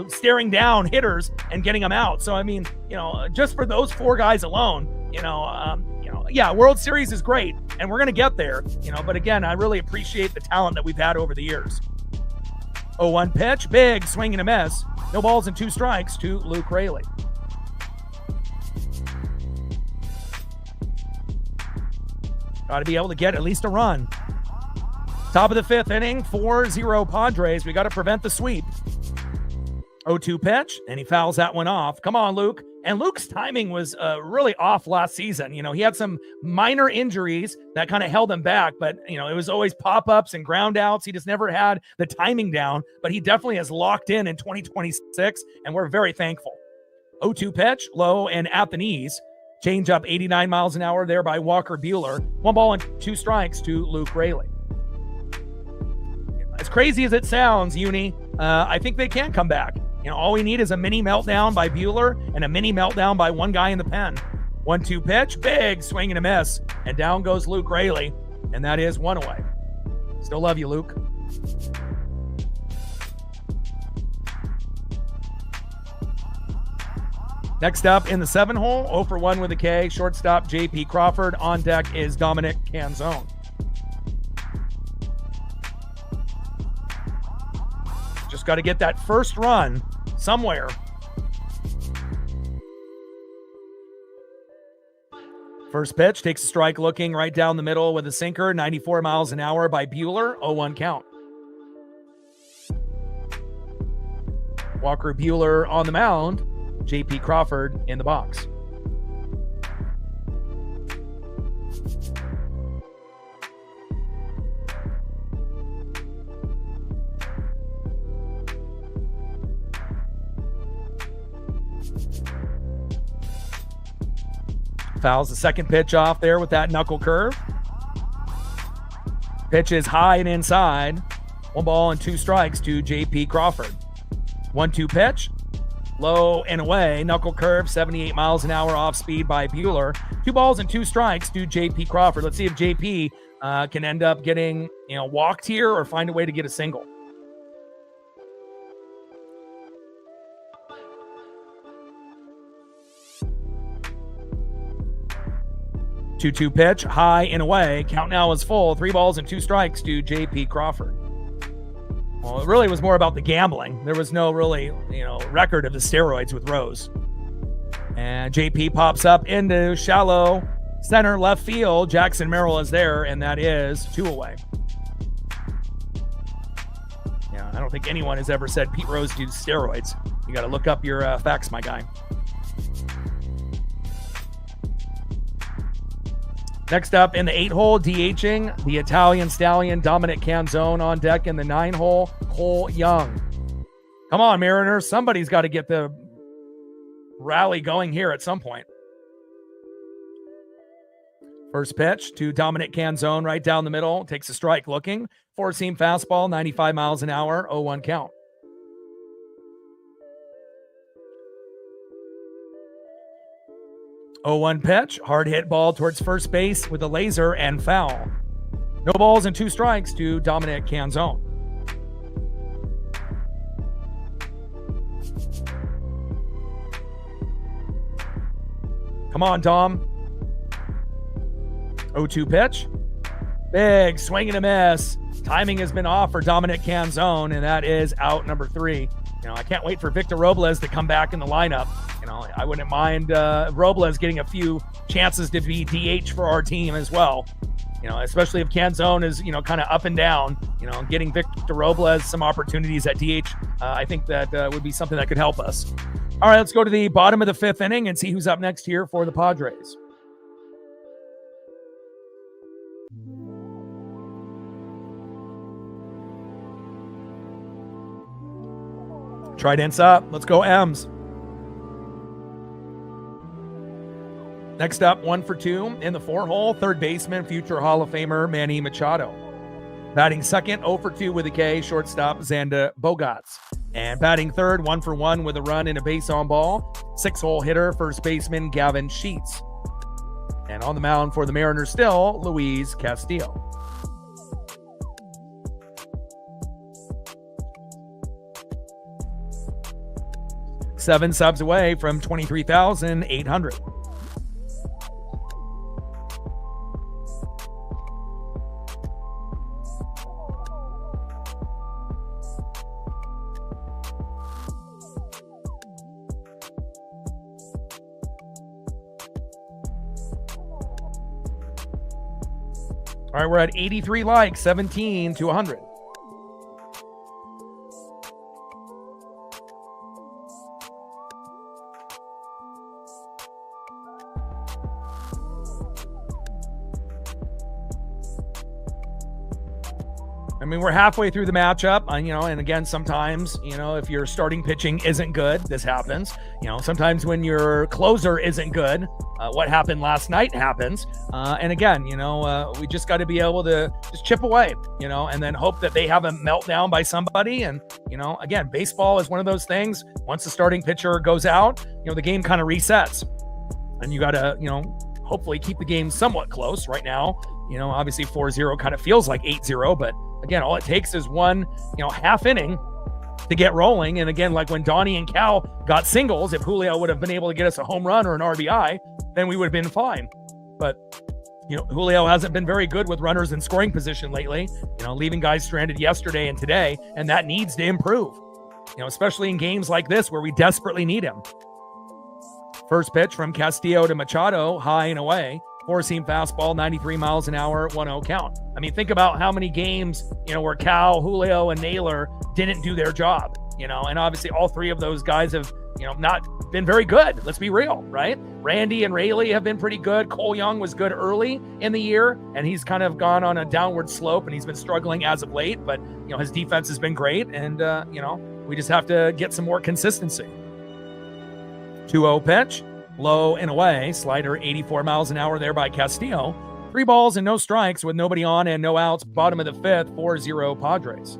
staring down hitters and getting them out. So, I mean, just for those 4 guys alone, yeah, World Series is great and we're going to get there, but again, I really appreciate the talent that we've had over the years. 0-1 pitch, big swing and a miss. No balls and 2 strikes to Luke Rayleigh. Got to be able to get at least a run. Top of the 5th inning, 4-0 Padres. We got to prevent the sweep. 0-2 pitch, and he fouls that one off. Come on, Luke. And Luke's timing was really off last season. He had some minor injuries that kind of held him back, but, it was always pop-ups and ground outs. He just never had the timing down, but he definitely has locked in 2026, and we're very thankful. 0-2 pitch, low and at the knees. Change up 89 miles an hour there by Walker Buehler. 1 ball and 2 strikes to Luke Raley. As crazy as it sounds, Uni, I think they can come back. All we need is a mini meltdown by Buehler and a mini meltdown by one guy in the pen. 1-2 pitch, big swing and a miss, and down goes Luke Raley, and that is 1 away. Still love you, Luke. Next up in the 7 hole, 0 for 1 with a K, shortstop J.P. Crawford. On deck is Dominic Canzone. Just got to get that first run somewhere. First pitch takes a strike, looking right down the middle with a sinker, 94 miles an hour by Buehler, 0-1 count. Walker Buehler on the mound, J.P. Crawford in the box. Fouls the second pitch off there with that knuckle curve. Pitch is high and inside. 1 ball and 2 strikes to J.P. Crawford. 1-2 pitch. Low and away. Knuckle curve, 78 miles an hour off speed by Buehler. 2 balls and 2 strikes to J.P. Crawford. Let's see if J.P. Can end up getting walked here or find a way to get a single. Two pitch, high and away. Count now is full. 3 balls and 2 strikes to J.P. Crawford. Well, it really was more about the gambling. There was no really, record of the steroids with Rose. And J.P. pops up into shallow center left field. Jackson Merrill is there, and that is 2 away. Yeah, I don't think anyone has ever said Pete Rose used steroids. You got to look up your facts, my guy. Next up in the 8 hole, DHing, the Italian stallion Dominic Canzone. On deck in the 9 hole, Cole Young. Come on, Mariners. Somebody's got to get the rally going here at some point. First pitch to Dominic Canzone right down the middle. Takes a strike looking. 4-seam fastball, 95 miles an hour, 0-1 count. Oh, 1 pitch, hard hit ball towards first base with a laser and foul. No balls and 2 strikes to Dominic Canzone. Come on, Dom. 0-2 pitch. Big swing and a miss. Timing has been off for Dominic Canzone, and that is out number 3. I can't wait for Victor Robles to come back in the lineup. I wouldn't mind Robles getting a few chances to be DH for our team as well. Especially if Canzone is, kind of up and down, getting Victor Robles some opportunities at DH. I think that would be something that could help us. All right, let's go to the bottom of the 5th inning and see who's up next here for the Padres. Trident's up. Let's go, M's. Next up, 1 for 2 in the 4 hole, third baseman, future Hall of Famer Manny Machado. Batting second, 0 for 2 with a K, shortstop Xander Bogaerts. And batting third, 1 for 1 with a run and a base on ball, 6-hole hitter, first baseman Gavin Sheets. And on the mound for the Mariners still, Luis Castillo. Seven subs away from 23,800. All right, we're at 83 likes, 17 to 100. I mean, we're halfway through the matchup, and again, sometimes, if your starting pitching isn't good, this happens. Sometimes when your closer isn't good, what happened last night happens. And again, we just got to be able to just chip away, and then hope that they have a meltdown by somebody. And, again, baseball is one of those things. Once the starting pitcher goes out, the game kind of resets. And you got to, hopefully keep the game somewhat close right now. Obviously 4-0 kind of feels like 8-0, but again, all it takes is one, half inning to get rolling. And again, like when Donnie and Cal got singles, if Julio would have been able to get us a home run or an RBI, then we would have been fine. But, Julio hasn't been very good with runners in scoring position lately, leaving guys stranded yesterday and today, and that needs to improve, especially in games like this where we desperately need him. First pitch from Castillo to Machado, high and away. Four-seam fastball, 93 miles an hour, 1-0 count. I mean, think about how many games, where Cal, Julio, and Naylor didn't do their job, and obviously all three of those guys have, not been very good. Let's be real, right? Randy and Rayleigh have been pretty good. Cole Young was good early in the year, and he's kind of gone on a downward slope, and he's been struggling as of late, but, his defense has been great, and, we just have to get some more consistency. 2-0 pitch. Low and away, slider 84 miles an hour there by Castillo. 3 balls and no strikes with nobody on and no outs. Bottom of the 5th, 4-0 Padres.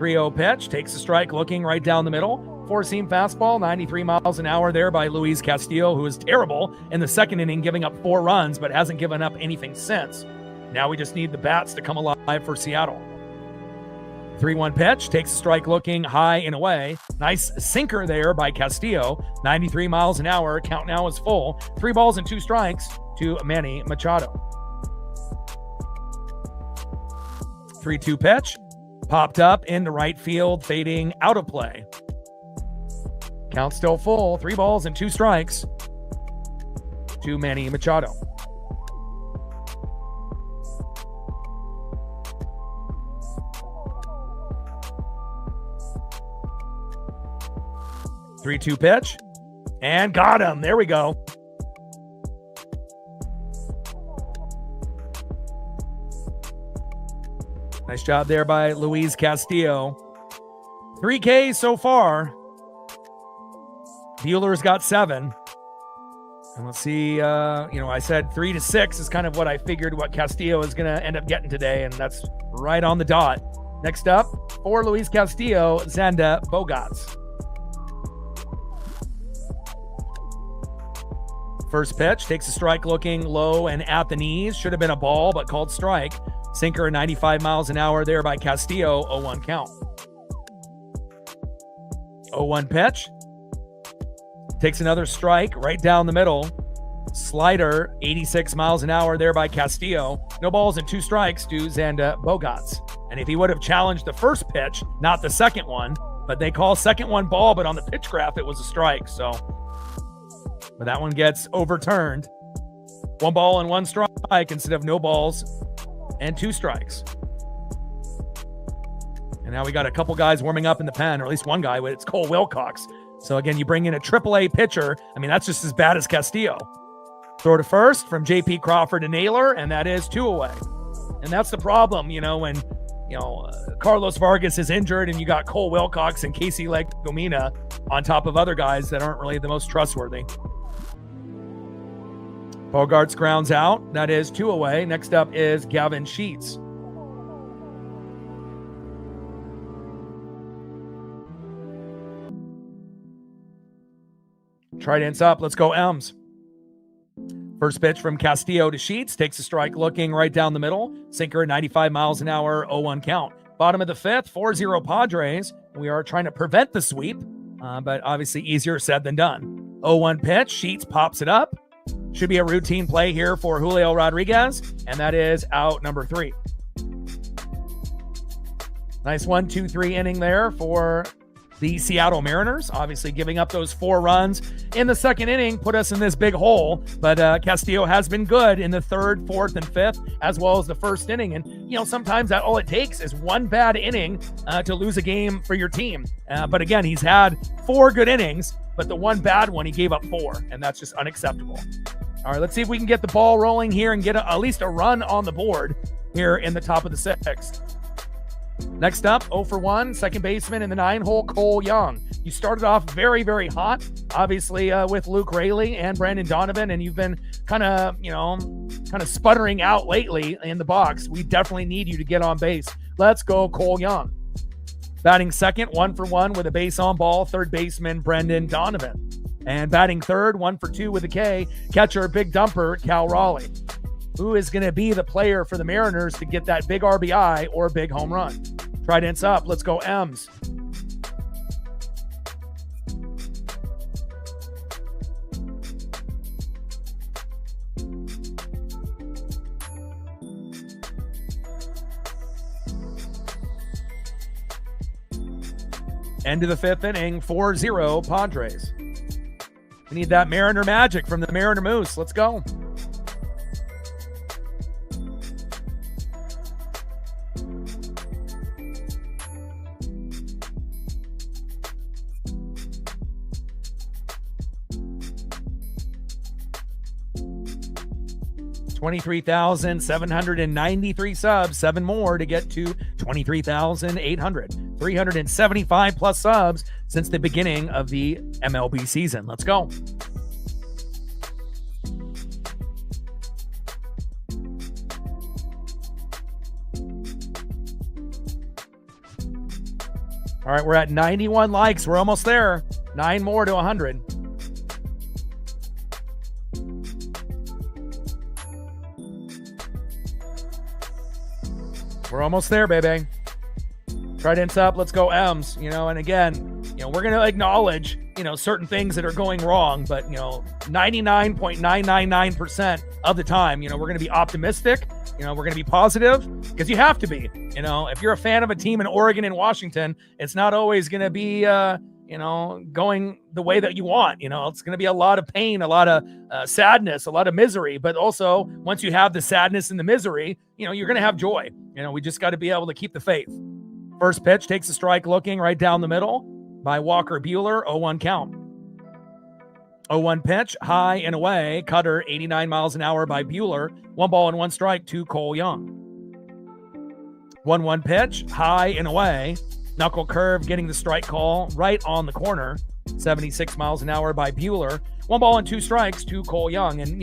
3-0 pitch, takes a strike looking right down the middle. Four-seam fastball, 93 miles an hour there by Luis Castillo, who is terrible in the second inning, giving up 4 runs, but hasn't given up anything since. Now we just need the bats to come alive for Seattle. 3-1 pitch, takes a strike looking high and away. Nice sinker there by Castillo. 93 miles an hour. Count now is full. 3 balls and 2 strikes to Manny Machado. 3-2 pitch, popped up into right field, fading out of play. Count still full. 3 balls and 2 strikes to Manny Machado. 3-2 pitch, and got him. There we go. Nice job there by Luis Castillo. 3 Ks so far. Bueller's got 7. And let's see, I said 3 to 6 is kind of what I figured what Castillo is going to end up getting today, and that's right on the dot. Next up, for Luis Castillo, Xander Bogaerts. First pitch, takes a strike looking low and at the knees. Should have been a ball, but called strike. Sinker 95 miles an hour there by Castillo, 0-1 count. 0-1 pitch. Takes another strike right down the middle. Slider, 86 miles an hour there by Castillo. No balls and 2 strikes to Xander Bogaerts. And if he would have challenged the first pitch, not the second one, but they call second one ball, but on the pitch graph, it was a strike. So, but that one gets overturned. 1 ball and 1 strike instead of no balls and 2 strikes. And now we got a couple guys warming up in the pen, or at least one guy. It's Cole Wilcox. So again, you bring in a AAA pitcher. I mean, that's just as bad as Castillo. Throw to first from J.P. Crawford to Naylor, and that is 2 away. And that's the problem, when Carlos Vargas is injured and you got Cole Wilcox and Casey Legomina on top of other guys that aren't really the most trustworthy. Bogaerts grounds out. That is 2 away. Next up is Gavin Sheets. Trident's up. Let's go Elms. First pitch from Castillo to Sheets. Takes a strike looking right down the middle. Sinker 95 miles an hour, 0-1 count. Bottom of the 5th, 4-0 Padres. We are trying to prevent the sweep, but obviously easier said than done. 0-1 pitch. Sheets pops it up. Should be a routine play here for Julio Rodriguez, and that is out number 3. Nice 1-2-3 inning there for the Seattle Mariners. Obviously giving up those 4 runs in the second inning put us in this big hole, but Castillo has been good in the 3rd, 4th, and 5th, as well as the first inning. And, sometimes that all it takes is 1 bad inning to lose a game for your team. But again, he's had 4 good innings, but the 1 bad one, he gave up 4, and that's just unacceptable. All right, let's see if we can get the ball rolling here and get at least a run on the board. here in the top of the sixth. Next up, 0 for 1, second baseman in the 9-hole, Cole Young. You started off very, very hot, obviously, with Luke Raley and Brandon Donovan, and you've been kind of sputtering out lately in the box. We definitely need you to get on base. Let's go, Cole Young. Batting second, 1 for 1 with a base on ball, third baseman Brendan Donovan. And batting third, 1 for 2 with a K, catcher, big dumper, Cal Raleigh. Who is going to be the player for the Mariners to get that big RBI or big home run? Trident's up. Let's go, M's. End of the fifth inning, 4-0 Padres. We need that Mariner magic from the Mariner Moose. Let's go. $23,793 subs, 7 more to get to 23,800. 375 plus subs since the beginning of the MLB season. Let's go. All right, we're at 91 likes. We're almost there. 9 more to 100. We're almost there, baby. Trident's up. Let's go, M's. And again, we're going to acknowledge, certain things that are going wrong, but, 99.999% of the time, we're going to be optimistic. We're going to be positive because you have to be. If you're a fan of a team in Oregon and Washington, it's not always going to be, going the way that you want. It's going to be a lot of pain, a lot of sadness, a lot of misery. But also, once you have the sadness and the misery, you're going to have joy. We just got to be able to keep the faith. First pitch takes a strike looking right down the middle by Walker Buehler, 0-1 count. 0-1 pitch, high and away, cutter 89 miles an hour by Buehler, 1 ball and 1 strike to Cole Young. 1-1 pitch, high and away, knuckle curve getting the strike call right on the corner, 76 miles an hour by Buehler, 1 ball and 2 strikes to Cole Young. And,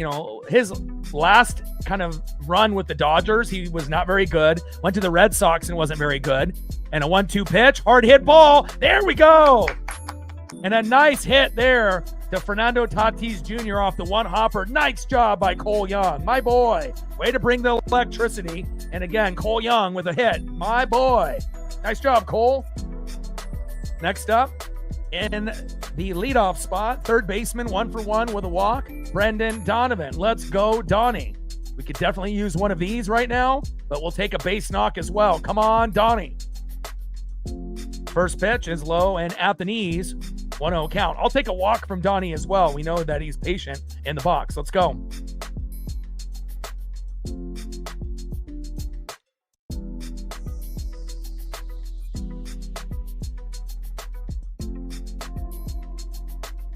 his last kind of run with the Dodgers, he was not very good. Went to the Red Sox and wasn't very good. And a 1-2 pitch, hard hit ball. There we go. And a nice hit there to Fernando Tatis Jr. off the one hopper. Nice job by Cole Young. My boy. Way to bring the electricity. And again, Cole Young with a hit. My boy. Nice job, Cole. Next up, in the leadoff spot, third baseman, 1 for 1 with a walk, Brendan Donovan. Let's go, Donnie. We could definitely use one of these right now, but we'll take a base knock as well. Come on, Donnie. First pitch is low and at the knees, 1-0 count. I'll take a walk from Donnie as well. We know that he's patient in the box. Let's go.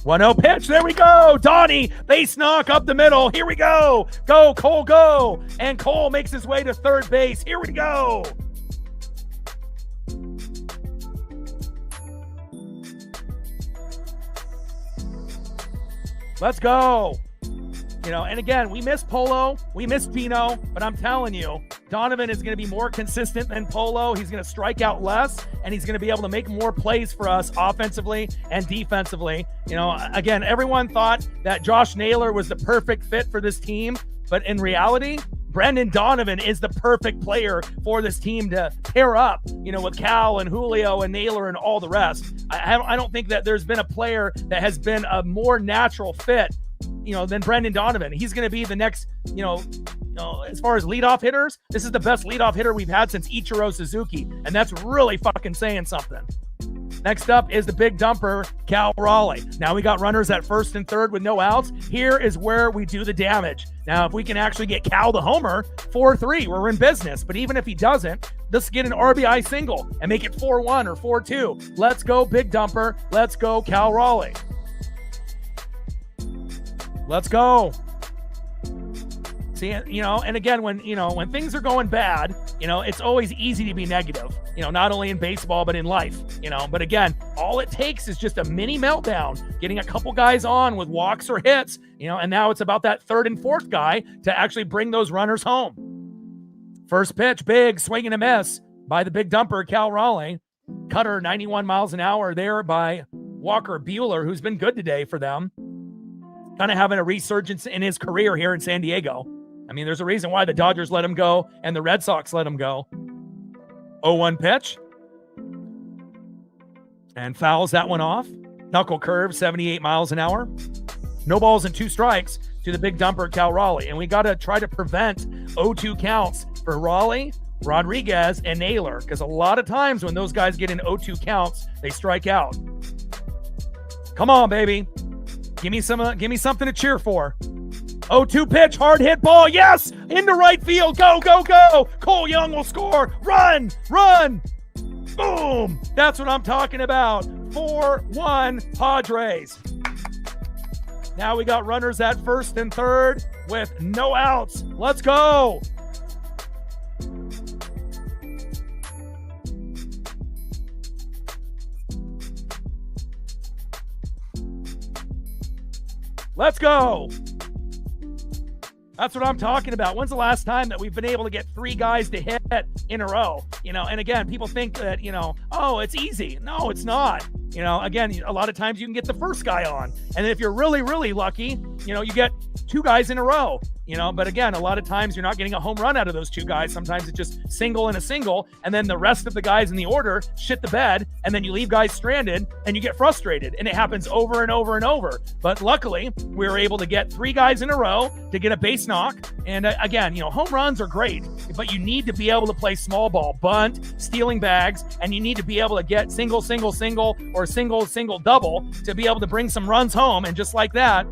One-0 pitch. There we go. Donnie, base knock up the middle. Here we go. Go, Cole, go. And Cole makes his way to third base. Here we go. Let's go. And again, we miss Polo, we miss Pino, but I'm telling you, Donovan is going to be more consistent than Polo. He's going to strike out less, and he's going to be able to make more plays for us offensively and defensively. Again, everyone thought that Josh Naylor was the perfect fit for this team, but in reality, Brendan Donovan is the perfect player for this team to pair up, with Cal and Julio and Naylor and all the rest. I don't think that there's been a player that has been a more natural fit, than Brendan Donovan. He's going to be the next, as far as leadoff hitters, this is the best leadoff hitter we've had since Ichiro Suzuki, and that's really fucking saying something. Next up is the big dumper, Cal Raleigh. Now we got runners at first and third with no outs. Here is where we do the damage. Now, if we can actually get Cal the homer, 4-3, we're in business. But even if he doesn't, let's get an RBI single and make it 4-1 or 4-2. Let's go, big dumper. Let's go, Cal Raleigh. Let's go. See, and again, when things are going bad, it's always easy to be negative, not only in baseball, but in life, but again, all it takes is just a mini meltdown, getting a couple guys on with walks or hits, and now it's about that third and fourth guy to actually bring those runners home. First pitch, big swing and a miss by the big dumper, Cal Raleigh. Cutter 91 miles an hour there by Walker Buehler, who's been good today for them. Kind of having a resurgence in his career here in San Diego. I mean, there's a reason why the Dodgers let him go and the Red Sox let him go. 0-1 pitch. And fouls that one off. Knuckle curve, 78 miles an hour. No balls and 2 strikes to the big dumper, Cal Raleigh. And we got to try to prevent 0-2 counts for Raleigh, Rodriguez, and Naylor. Because a lot of times when those guys get in 0-2 counts, they strike out. Come on, baby. Give me something to cheer for. 0-2 pitch, hard hit ball. Yes, into right field. Go, go, go. Cole Young will score. Run, run. Boom. That's what I'm talking about. 4-1 Padres. Now we got runners at first and third with no outs. Let's go. Let's go. That's what I'm talking about. When's the last time that we've been able to get 3 guys to hit in a row? And again, people think that, oh, it's easy. No, it's not. Again, a lot of times you can get the first guy on. And if you're really, really lucky, you get 2 guys in a row. But again, a lot of times you're not getting a home run out of those 2 guys. Sometimes it's just single and a single, and then the rest of the guys in the order shit the bed, and then you leave guys stranded, and you get frustrated, and it happens over and over and over. But luckily, we were able to get 3 guys in a row to get a base knock, and again, home runs are great, but you need to be able to play small ball, bunt, stealing bags, and you need to be able to get single, single, single, or single, single, double to be able to bring some runs home, and just like that.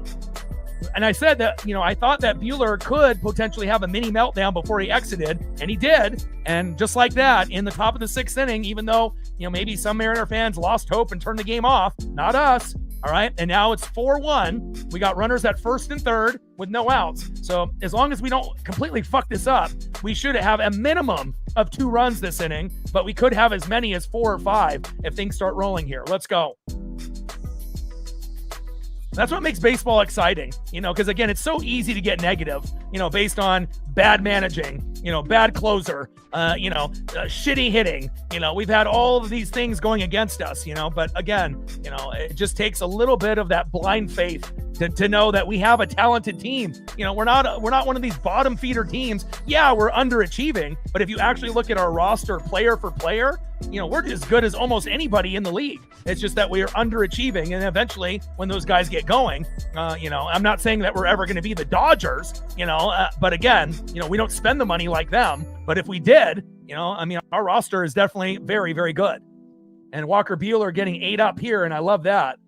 And I said that, I thought that Buehler could potentially have a mini meltdown before he exited, and he did. And just like that, in the top of the 6th inning, even though, maybe some Mariner fans lost hope and turned the game off, not us. All right. And now it's 4-1. We got runners at first and third with no outs. So as long as we don't completely fuck this up, we should have a minimum of 2 runs this inning, but we could have as many as 4 or 5 if things start rolling here. Let's go. That's what makes baseball exciting, because again, it's so easy to get negative, based on bad managing, bad closer, shitty hitting. We've had all of these things going against us, but again, it just takes a little bit of that blind faith to know that we have a talented team. We're not one of these bottom feeder teams. Yeah, we're underachieving, but if you actually look at our roster player for player, we're as good as almost anybody in the league. It's just that we are underachieving, and eventually when those guys get going, I'm not saying that we're ever going to be the Dodgers, but again, we don't spend the money like them. But if we did, our roster is definitely very, very good. And Walker Buehler getting 8 up here, and I love that.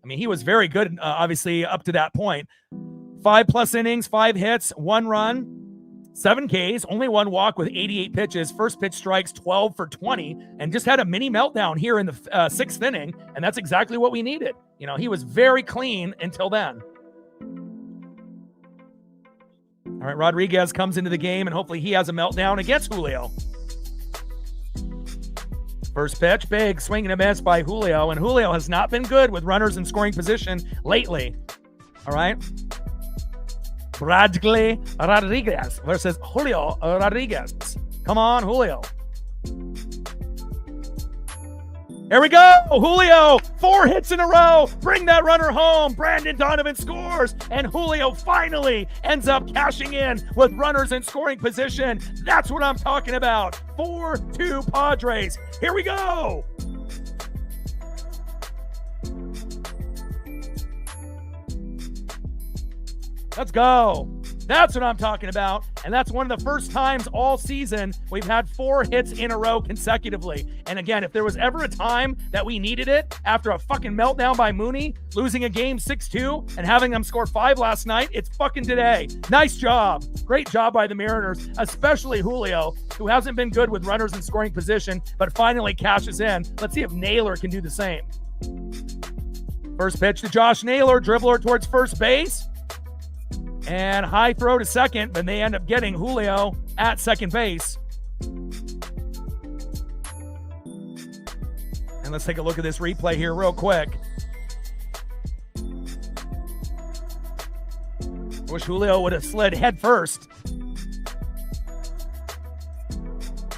He was very good, obviously, up to that point. 5+ innings, 5 hits, 1 run, 7 Ks, only 1 walk with 88 pitches. First pitch strikes 12 for 20, and just had a mini meltdown here in the 6th inning, and that's exactly what we needed. He was very clean until then. All right, Rodriguez comes into the game, and hopefully he has a meltdown against Julio. First pitch, big swing and a miss by Julio, and Julio has not been good with runners in scoring position lately. All right. Bradley Rodriguez versus Julio Rodriguez. Come on, Julio. Here we go. Julio, 4 hits in a row. Bring that runner home. Brandon Donovan scores, and Julio finally ends up cashing in with runners in scoring position. That's what I'm talking about. 4-2 Padres. Here we go. Let's go. That's what I'm talking about. And that's one of the first times all season we've had 4 hits in a row consecutively. And again, if there was ever a time that we needed it after a fucking meltdown by Mooney, losing a game 6-2 and having them score 5 last night, it's fucking today. Nice job. Great job by the Mariners, especially Julio, who hasn't been good with runners in scoring position, but finally cashes in. Let's see if Naylor can do the same. First pitch to Josh Naylor, dribbler towards first base. And high throw to second, but they end up getting Julio at second base. And let's take a look at this replay here real quick. I wish Julio would have slid head first.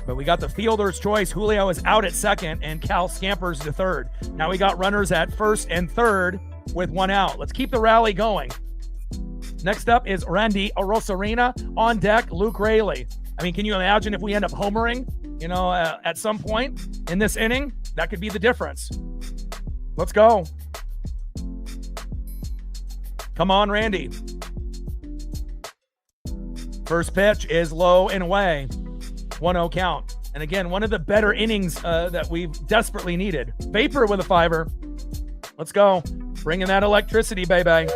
But we got the fielder's choice. Julio is out at second, and Cal scampers to third. Now we got runners at first and third with one out. Let's keep the rally going. Next up is Randy Arozarena. On deck, Luke Raley. I mean, can you imagine if we end up homering, at some point in this inning? That could be the difference. Let's go. Come on, Randy. First pitch is low and away. 1-0 count. And again, one of the better innings that we've desperately needed. Vapor with a fiver. Let's go. Bringing that electricity, baby.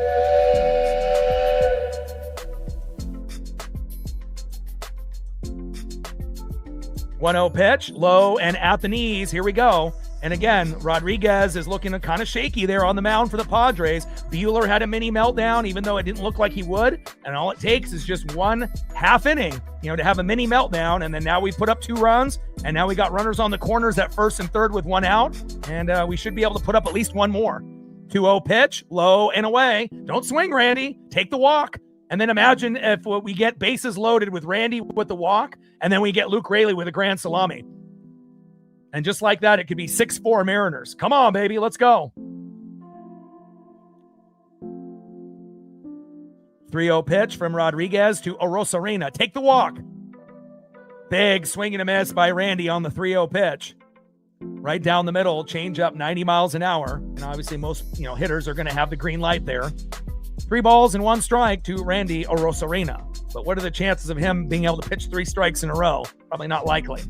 One 1-0 pitch, low and at the knees. Here we go. And again, Rodriguez is looking kind of shaky there on the mound for the Padres. Buehler had a mini meltdown, even though it didn't look like he would. And all it takes is just one half inning, to have a mini meltdown. And then now we put up 2 runs. And now we got runners on the corners at first and third with 1 out. And we should be able to put up at least 1 more. 2-0 pitch, low and away. Don't swing, Randy. Take the walk. And then imagine if we get bases loaded with Randy with the walk, and then we get Luke Raley with a grand salami. And just like that, it could be 6-4 Mariners. Come on, baby. Let's go. 3-0 pitch from Rodriguez to Arozarena. Take the walk. Big swing and a miss by Randy on the 3-0 pitch. Right down the middle, change up 90 miles an hour. And obviously most, hitters are going to have the green light there. 3 balls and 1 strike to Randy Arozarena. But what are the chances of him being able to pitch 3 strikes in a row? Probably not likely.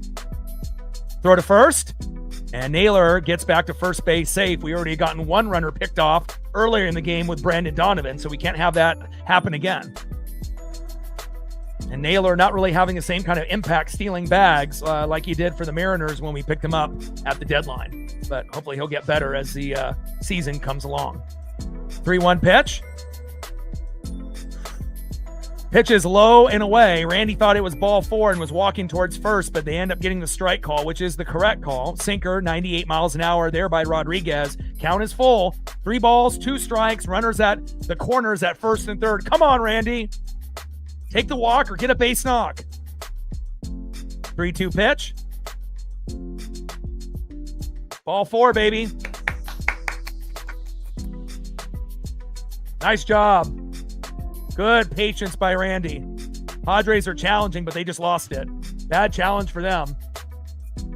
Throw to first, and Naylor gets back to first base safe. We already gotten 1 runner picked off earlier in the game with Brandon Donovan, so we can't have that happen again. And Naylor not really having the same kind of impact stealing bags like he did for the Mariners when we picked him up at the deadline. But hopefully he'll get better as the season comes along. 3-1 pitch. Pitch is low and away. Randy thought it was ball 4 and was walking towards first, but they end up getting the strike call, which is the correct call. Sinker, 98 miles an hour there by Rodriguez. Count is full. 3 balls, 2 strikes. Runners at the corners at first and third. Come on, Randy. Take the walk or get a base knock. 3-2 pitch. Ball 4, baby. Nice job. Good patience by Randy. Padres are challenging, but they just lost it. Bad challenge for them.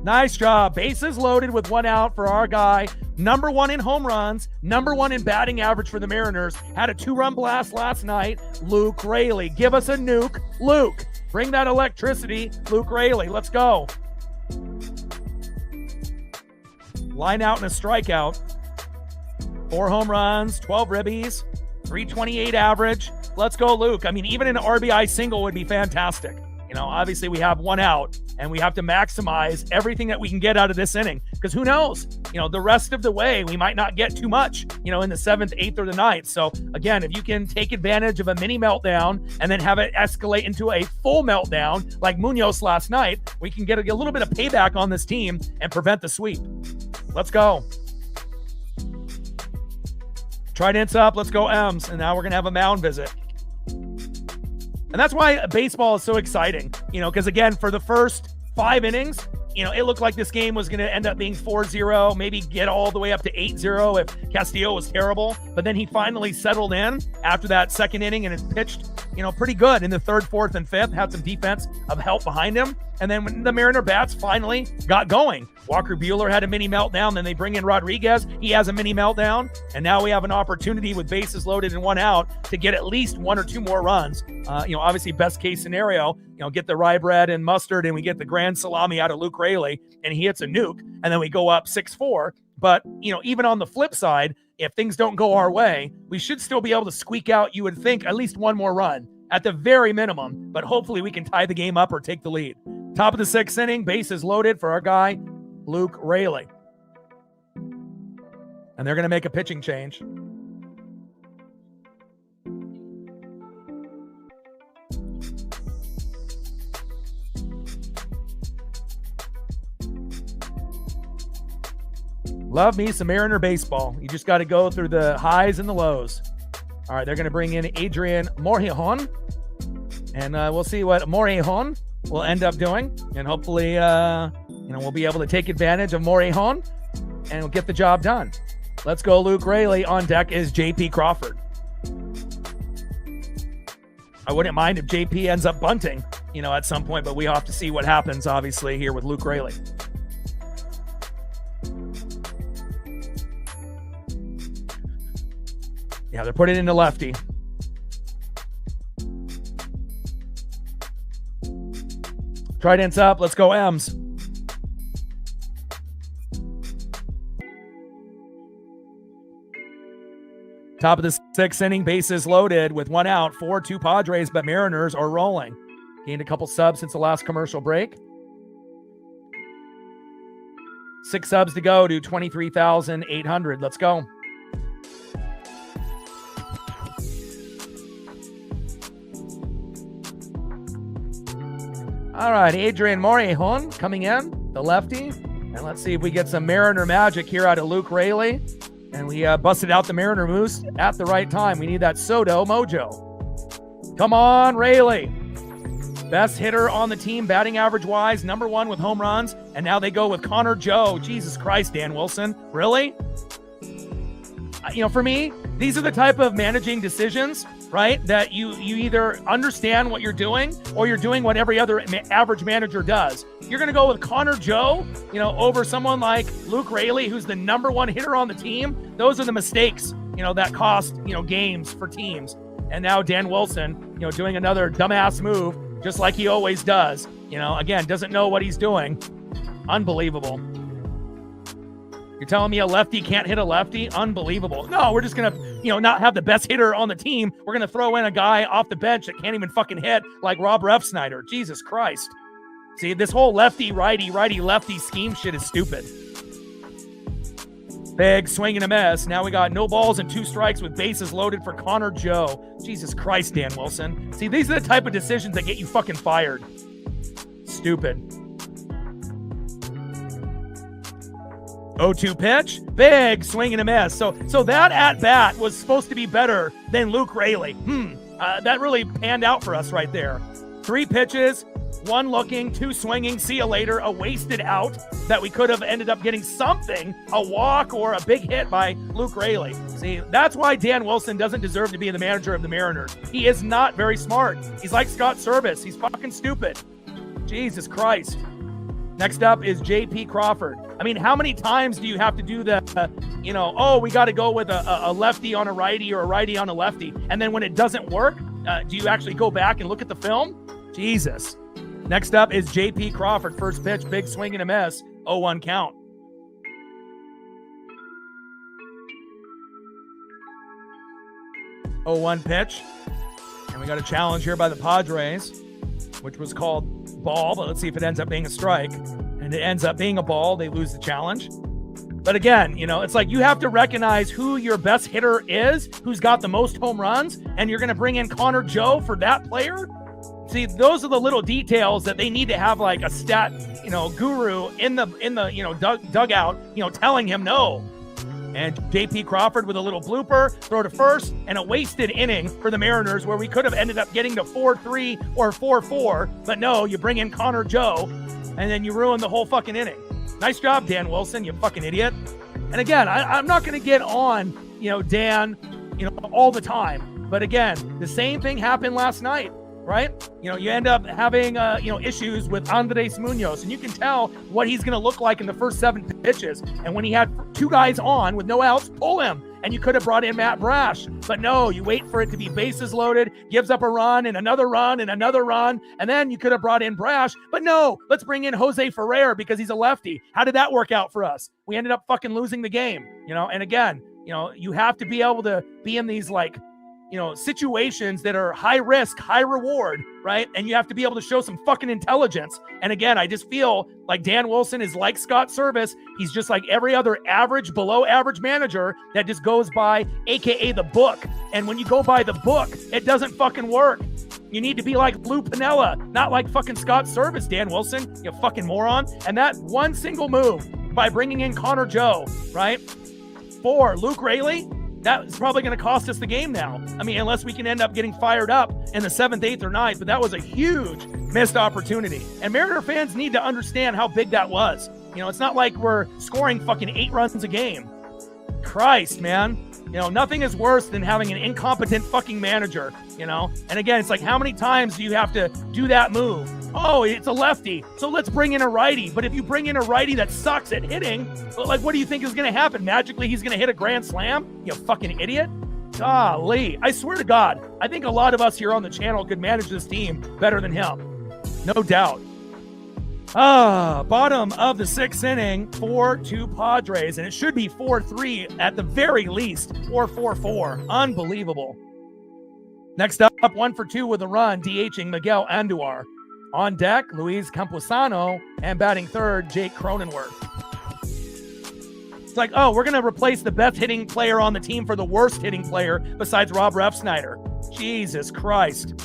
Nice job. Bases loaded with 1 out for our guy. Number 1 in home runs. Number 1 in batting average for the Mariners. Had a 2-run blast last night. Luke Raley. Give us a nuke. Luke, bring that electricity. Luke Raley. Let's go. Line out and a strikeout. 4 home runs, 12 ribbies, 328 average. Let's go, Luke. I mean, even an RBI single would be fantastic. Obviously we have 1 out and we have to maximize everything that we can get out of this inning because who knows, the rest of the way, we might not get too much, in the 7th, 8th, or the 9th. So again, if you can take advantage of a mini meltdown and then have it escalate into a full meltdown like Munoz last night, we can get a little bit of payback on this team and prevent the sweep. Let's go. Trident's up. Let's go, M's. And now we're going to have a mound visit. And that's why baseball is so exciting, because again, for the first 5 innings, it looked like this game was going to end up being 4-0, maybe get all the way up to 8-0 if Castillo was terrible. But then he finally settled in after that 2nd inning and has pitched, pretty good in the 3rd, 4th, and 5th, had some defense of help behind him. And then when the Mariner bats finally got going, Walker Buehler had a mini meltdown. Then they bring in Rodriguez. He has a mini meltdown. And now we have an opportunity with bases loaded and 1 out to get at least 1 or 2 more runs. Obviously best case scenario, get the rye bread and mustard and we get the grand salami out of Luke Raley and he hits a nuke and then we go up 6-4. But, even on the flip side, if things don't go our way, we should still be able to squeak out, you would think, at least 1 more run at the very minimum. But hopefully we can tie the game up or take the lead. Top of the 6th inning, bases loaded for our guy, Luke Raley. And they're going to make a pitching change. Love me some Mariner baseball. You just got to go through the highs and the lows. All right, they're going to bring in Adrian Morejon, and we'll see what Morejon will end up doing, and hopefully, we'll be able to take advantage of Morejon, and we'll get the job done. Let's go, Luke Raley. On deck is JP Crawford. I wouldn't mind if JP ends up bunting, at some point, but we have to see what happens, obviously, here with Luke Raley. Yeah, they're putting it into lefty. Trident's up. Let's go, M's. Top of the sixth inning, bases loaded with 1 out, 4-2 Padres, but Mariners are rolling. Gained a couple subs since the last commercial break. 6 subs to go to 23,800. Let's go. All right, Adrian Morejon coming in, the lefty. And let's see if we get some Mariner magic here out of Luke Raley. And we busted out the Mariner Moose at the right time. We need that Soto mojo. Come on, Raley. Best hitter on the team, batting average-wise, number 1 with home runs. And now they go with Connor Joe. Jesus Christ, Dan Wilson. Really? For me, these are the type of managing decisions, right, that you either understand what you're doing or you're doing what every other average manager does. You're going to go with Connor Joe, over someone like Luke Raley, who's the number 1 hitter on the team. Those are the mistakes, that cost, games for teams. And now Dan Wilson, doing another dumbass move, just like he always does. Again, doesn't know what he's doing. Unbelievable. You're telling me a lefty can't hit a lefty? Unbelievable. No, we're just going to, not have the best hitter on the team. We're going to throw in a guy off the bench that can't even fucking hit like Rob Refsnyder. Jesus Christ. See, this whole lefty, righty, lefty scheme shit is stupid. Big swing and a miss. Now we got no balls and 2 strikes with bases loaded for Connor Joe. Jesus Christ, Dan Wilson. See, these are the type of decisions that get you fucking fired. Stupid. 0-2 pitch, big swing and a miss. So that at-bat was supposed to be better than Luke Raley. That really panned out for us right there. 3 pitches, 1 looking, 2 swinging, see you later, a wasted out that we could have ended up getting something, a walk or a big hit by Luke Raley. See, that's why Dan Wilson doesn't deserve to be the manager of the Mariners. He is not very smart. He's like Scott Service. He's fucking stupid. Jesus Christ. Next up is JP Crawford. I mean, how many times do you have to do the, we got to go with a lefty on a righty or a righty on a lefty. And then when it doesn't work, do you actually go back and look at the film? Jesus. Next up is JP Crawford. First pitch, big swing and a miss. 0-1 count. Oh, 1 pitch. And we got a challenge here by the Padres, which was called ball, but let's see if it ends up being a strike. And it ends up being a ball. They lose the challenge. But again, it's like you have to recognize who your best hitter is, who's got the most home runs, and you're going to bring in Connor Joe for that player. See, those are the little details that they need to have like a stat, guru in the dugout, telling him no. And JP Crawford with a little blooper, throw to first, and a wasted inning for the Mariners where we could have ended up getting to 4-3 or 4-4. But no, you bring in Connor Joe, and then you ruin the whole fucking inning. Nice job, Dan Wilson, you fucking idiot. And again, I'm not going to get on, Dan, all the time. But again, the same thing happened last night. Right? You end up having, issues with Andres Munoz, and you can tell what he's going to look like in the first 7 pitches. And when he had 2 guys on with no outs, pull him. And you could have brought in Matt Brash. But no, you wait for it to be bases loaded, gives up a run and another run and another run. And then you could have brought in Brash. But no, let's bring in Jose Ferrer because he's a lefty. How did that work out for us? We ended up fucking losing the game, And again, you have to be able to be in these situations that are high risk, high reward, right? And you have to be able to show some fucking intelligence. And again, I just feel like Dan Wilson is like Scott Service. He's just like every other average, below average manager that just goes by AKA the book. And when you go by the book, it doesn't fucking work. You need to be like Lou Piniella, not like fucking Scott Service, Dan Wilson, you fucking moron. And that one single move by bringing in Connor Joe, right? 4, Luke Raley. That's probably going to cost us the game now. I mean, unless we can end up getting fired up in the 7th, 8th, or 9th. But that was a huge missed opportunity. And Mariner fans need to understand how big that was. You know, it's not like we're scoring fucking 8 runs a game. Christ, man. You know, nothing is worse than having an incompetent fucking manager, you know? And again, it's like, how many times do you have to do that move? Oh, it's a lefty, so let's bring in a righty. But if you bring in a righty that sucks at hitting, like, what do you think is going to happen? Magically, he's going to hit a grand slam? You fucking idiot. Golly. I swear to God, I think a lot of us here on the channel could manage this team better than him. No doubt. Bottom of the 6th inning, 4-2 Padres, and it should be 4-3 at the very least, or 4-4. Unbelievable. Next up, 1 for 2 with a run, DHing Miguel Andujar. On deck, Luis Campusano, and batting third, Jake Cronenworth. It's like, oh, we're going to replace the best hitting player on the team for the worst hitting player besides Rob Refsnyder. Jesus Christ.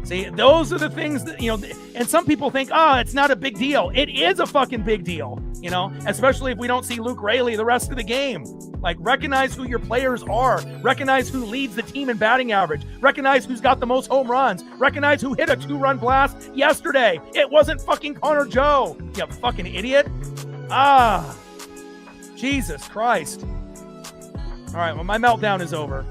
See, those are the things that, you know, and some people think, it's not a big deal. It is a fucking big deal, you know, especially if we don't see Luke Raley the rest of the game. Like, recognize who your players are. Recognize who leads the team in batting average. Recognize who's got the most home runs. Recognize who hit a 2-run blast yesterday. It wasn't fucking Connor Joe, you fucking idiot. Jesus Christ. All right, well, my meltdown is over.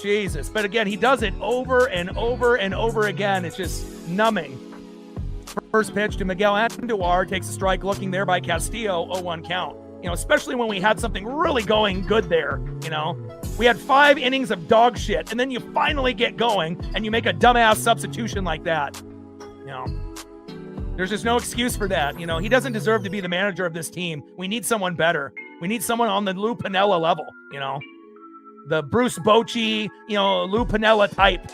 Jesus. But again, he does it over and over and over again. It's just numbing. First pitch to Miguel Andujar, takes a strike, looking there by Castillo, 0-1 count. You know, especially when we had something really going good there, you know. We had 5 innings of dog shit, and then you finally get going, and you make a dumbass substitution like that. You know, there's just no excuse for that. You know, he doesn't deserve to be the manager of this team. We need someone better. We need someone on the Lou Piniella level, you know. The Bruce Bochy, you know, Lou Piniella type.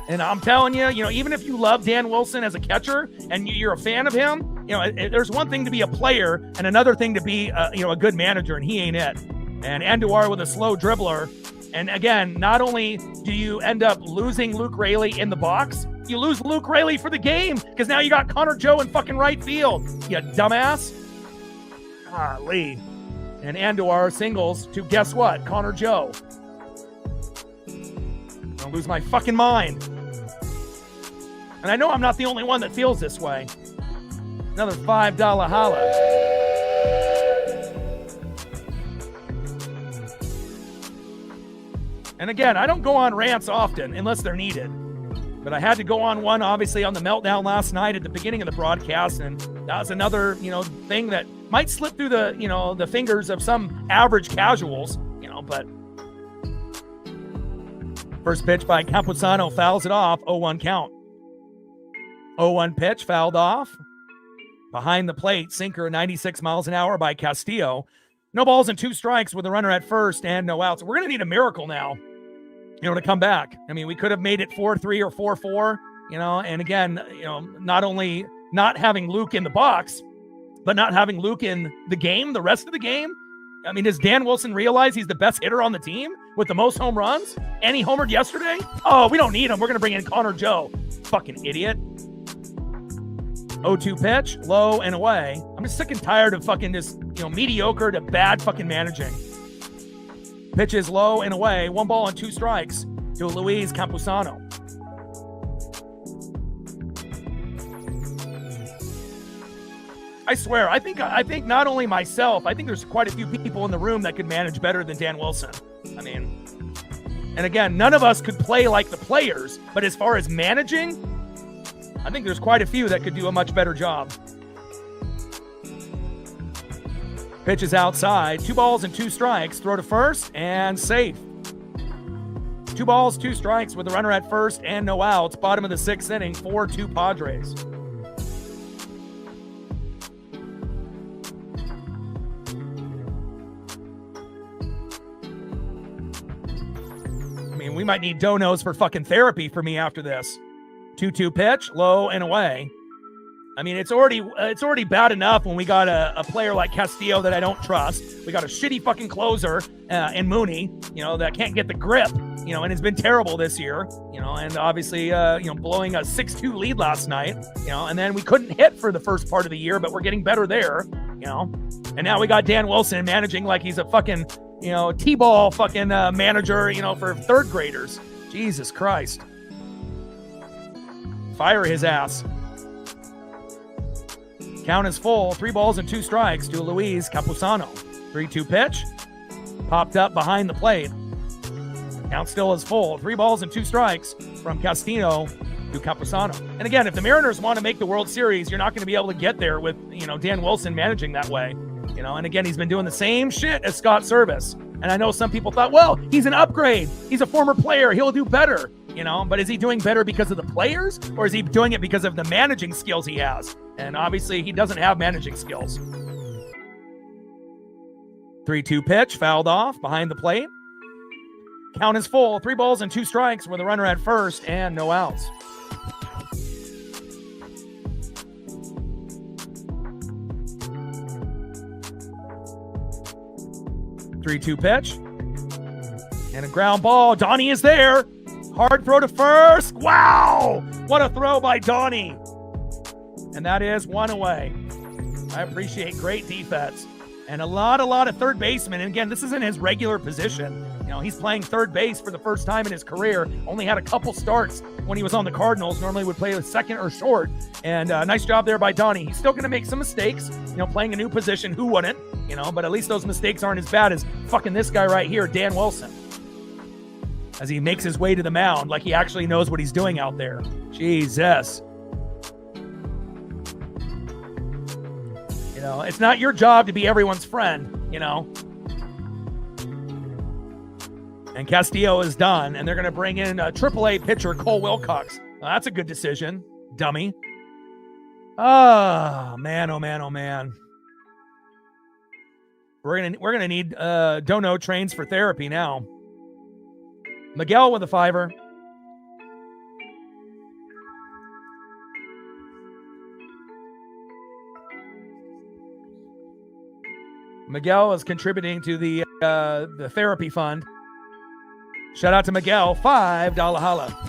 And I'm telling you, you know, even if you love Dan Wilson as a catcher and you're a fan of him, you know, there's one thing to be a player and another thing to be, you know, a good manager, and he ain't it. And Andujar with a slow dribbler. And again, not only do you end up losing Luke Raley in the box, you lose Luke Raley for the game because now you got Connor Joe in fucking right field. You dumbass. Golly. And Andujar singles to, guess what? Connor Joe. I'll lose my fucking mind. And I know I'm not the only one that feels this way. Another $5 holla. And again, I don't go on rants often unless they're needed. But I had to go on one, obviously, on the meltdown last night at the beginning of the broadcast. And that was another, you know, thing that might slip through the, you know, the fingers of some average casuals, you know, but first pitch by Campusano fouls it off, 0-1 count. 0-1 pitch, fouled off. Behind the plate, sinker 96 miles an hour by Castillo. No balls and 2 strikes with a runner at first and no outs. We're going to need a miracle now, you know, to come back. I mean, we could have made it 4-3 or 4-4, you know, and again, you know, not only not having Luke in the box, but not having Luke in the game, the rest of the game. I mean, does Dan Wilson realize he's the best hitter on the team with the most home runs? And he homered yesterday? Oh, we don't need him. We're going to bring in Connor Joe. Fucking idiot. 0-2 pitch, low and away. I'm just sick and tired of fucking this, you know, mediocre to bad fucking managing. Pitch is low and away. 1 ball and 2 strikes to Luis Campusano. I swear, I think not only myself, I think there's quite a few people in the room that could manage better than Dan Wilson. I mean, and again, none of us could play like the players, but as far as managing, I think there's quite a few that could do a much better job. Pitch is outside. 2 balls and 2 strikes. Throw to first and safe. 2 balls, 2 strikes with a runner at first and no outs. Bottom of the 6th inning, 4-2 Padres. I mean, we might need donos for fucking therapy for me after this. 2-2 pitch, low and away. I mean, it's already bad enough when we got a player like Castillo that I don't trust. We got a shitty fucking closer in Mooney, you know, that can't get the grip, you know, and it's been terrible this year, you know, and obviously, you know, blowing a 6-2 lead last night, you know, and then we couldn't hit for the first part of the year, but we're getting better there, you you know? And now we got Dan Wilson managing like he's a fucking, T-ball fucking manager, for third graders. Jesus Christ. Fire his ass. Count is full. 3 balls and 2 strikes to Luis Campusano. 3-2 pitch. Popped up behind the plate. Count still is full. 3 balls and 2 strikes from Castillo to Campusano. And again, if the Mariners want to make the World Series, you're not going to be able to get there with, Dan Wilson managing that way. And again, he's been doing the same shit as Scott Service. And I know some people thought, well, he's an upgrade. He's a former player. He'll do better, But is he doing better because of the players, or is he doing it because of the managing skills he has? And obviously, he doesn't have managing skills. 3-2 pitch, fouled off behind the plate. Count is full. 3 balls and 2 strikes with a runner at first and no outs. Three-two pitch. And a ground ball. Donnie is there. Hard throw to first. Wow! What a throw by Donnie. And that is 1 away. I appreciate great defense. And a lot of third basemen. And again, this isn't his regular position. He's playing third base for the first time in his career. Only had a couple starts when he was on the Cardinals. Normally would play with second or short. And nice job there by Donnie. He's still going to make some mistakes, playing a new position. Who wouldn't? But at least those mistakes aren't as bad as fucking this guy right here, Dan Wilson. As he makes his way to the mound like he actually knows what he's doing out there. Jesus. It's not your job to be everyone's friend, And Castillo is done, and they're going to bring in a AAA pitcher, Cole Wilcox. Well, that's a good decision, dummy. Oh, man, oh, man, oh, man. We're gonna need dono trains for therapy now. Miguel with a 5-er. Miguel is contributing to the therapy fund. Shout out to Miguel, $5 holla.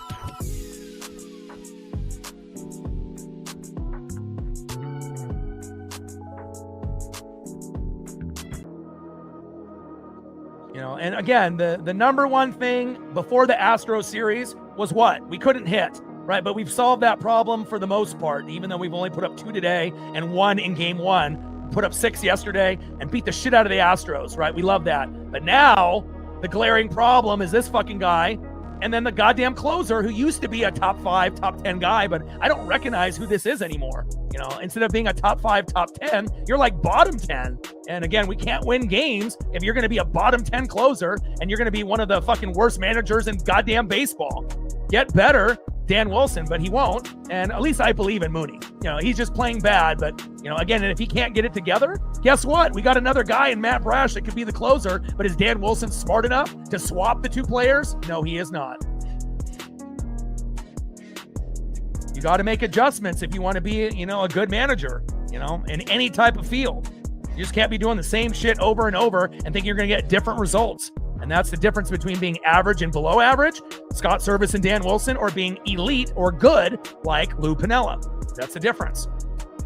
And again, the number one thing before the Astros series was what? We couldn't hit, right? But we've solved that problem for the most part, even though we've only put up 2 today and 1 in game 1, put up 6 yesterday and beat the shit out of the Astros, right? We love that. But now the glaring problem is this fucking guy and then the goddamn closer who used to be a top 5, top 10 guy, but I don't recognize who this is anymore. Instead of being a top 5, top 10, you're like bottom 10. And again, we can't win games if you're going to be a bottom 10 closer and you're going to be one of the fucking worst managers in goddamn baseball. Get better, Dan Wilson, but he won't. And at least I believe in Mooney. He's just playing bad, but again, and if he can't get it together, guess what? We got another guy in Matt Brash that could be the closer, but is Dan Wilson smart enough to swap the 2 players? No, he is not. You got to make adjustments if you want to be, a good manager, in any type of field. You just can't be doing the same shit over and over and think you're going to get different results. And that's the difference between being average and below average, Scott Service and Dan Wilson, or being elite or good like Lou Piniella. That's the difference.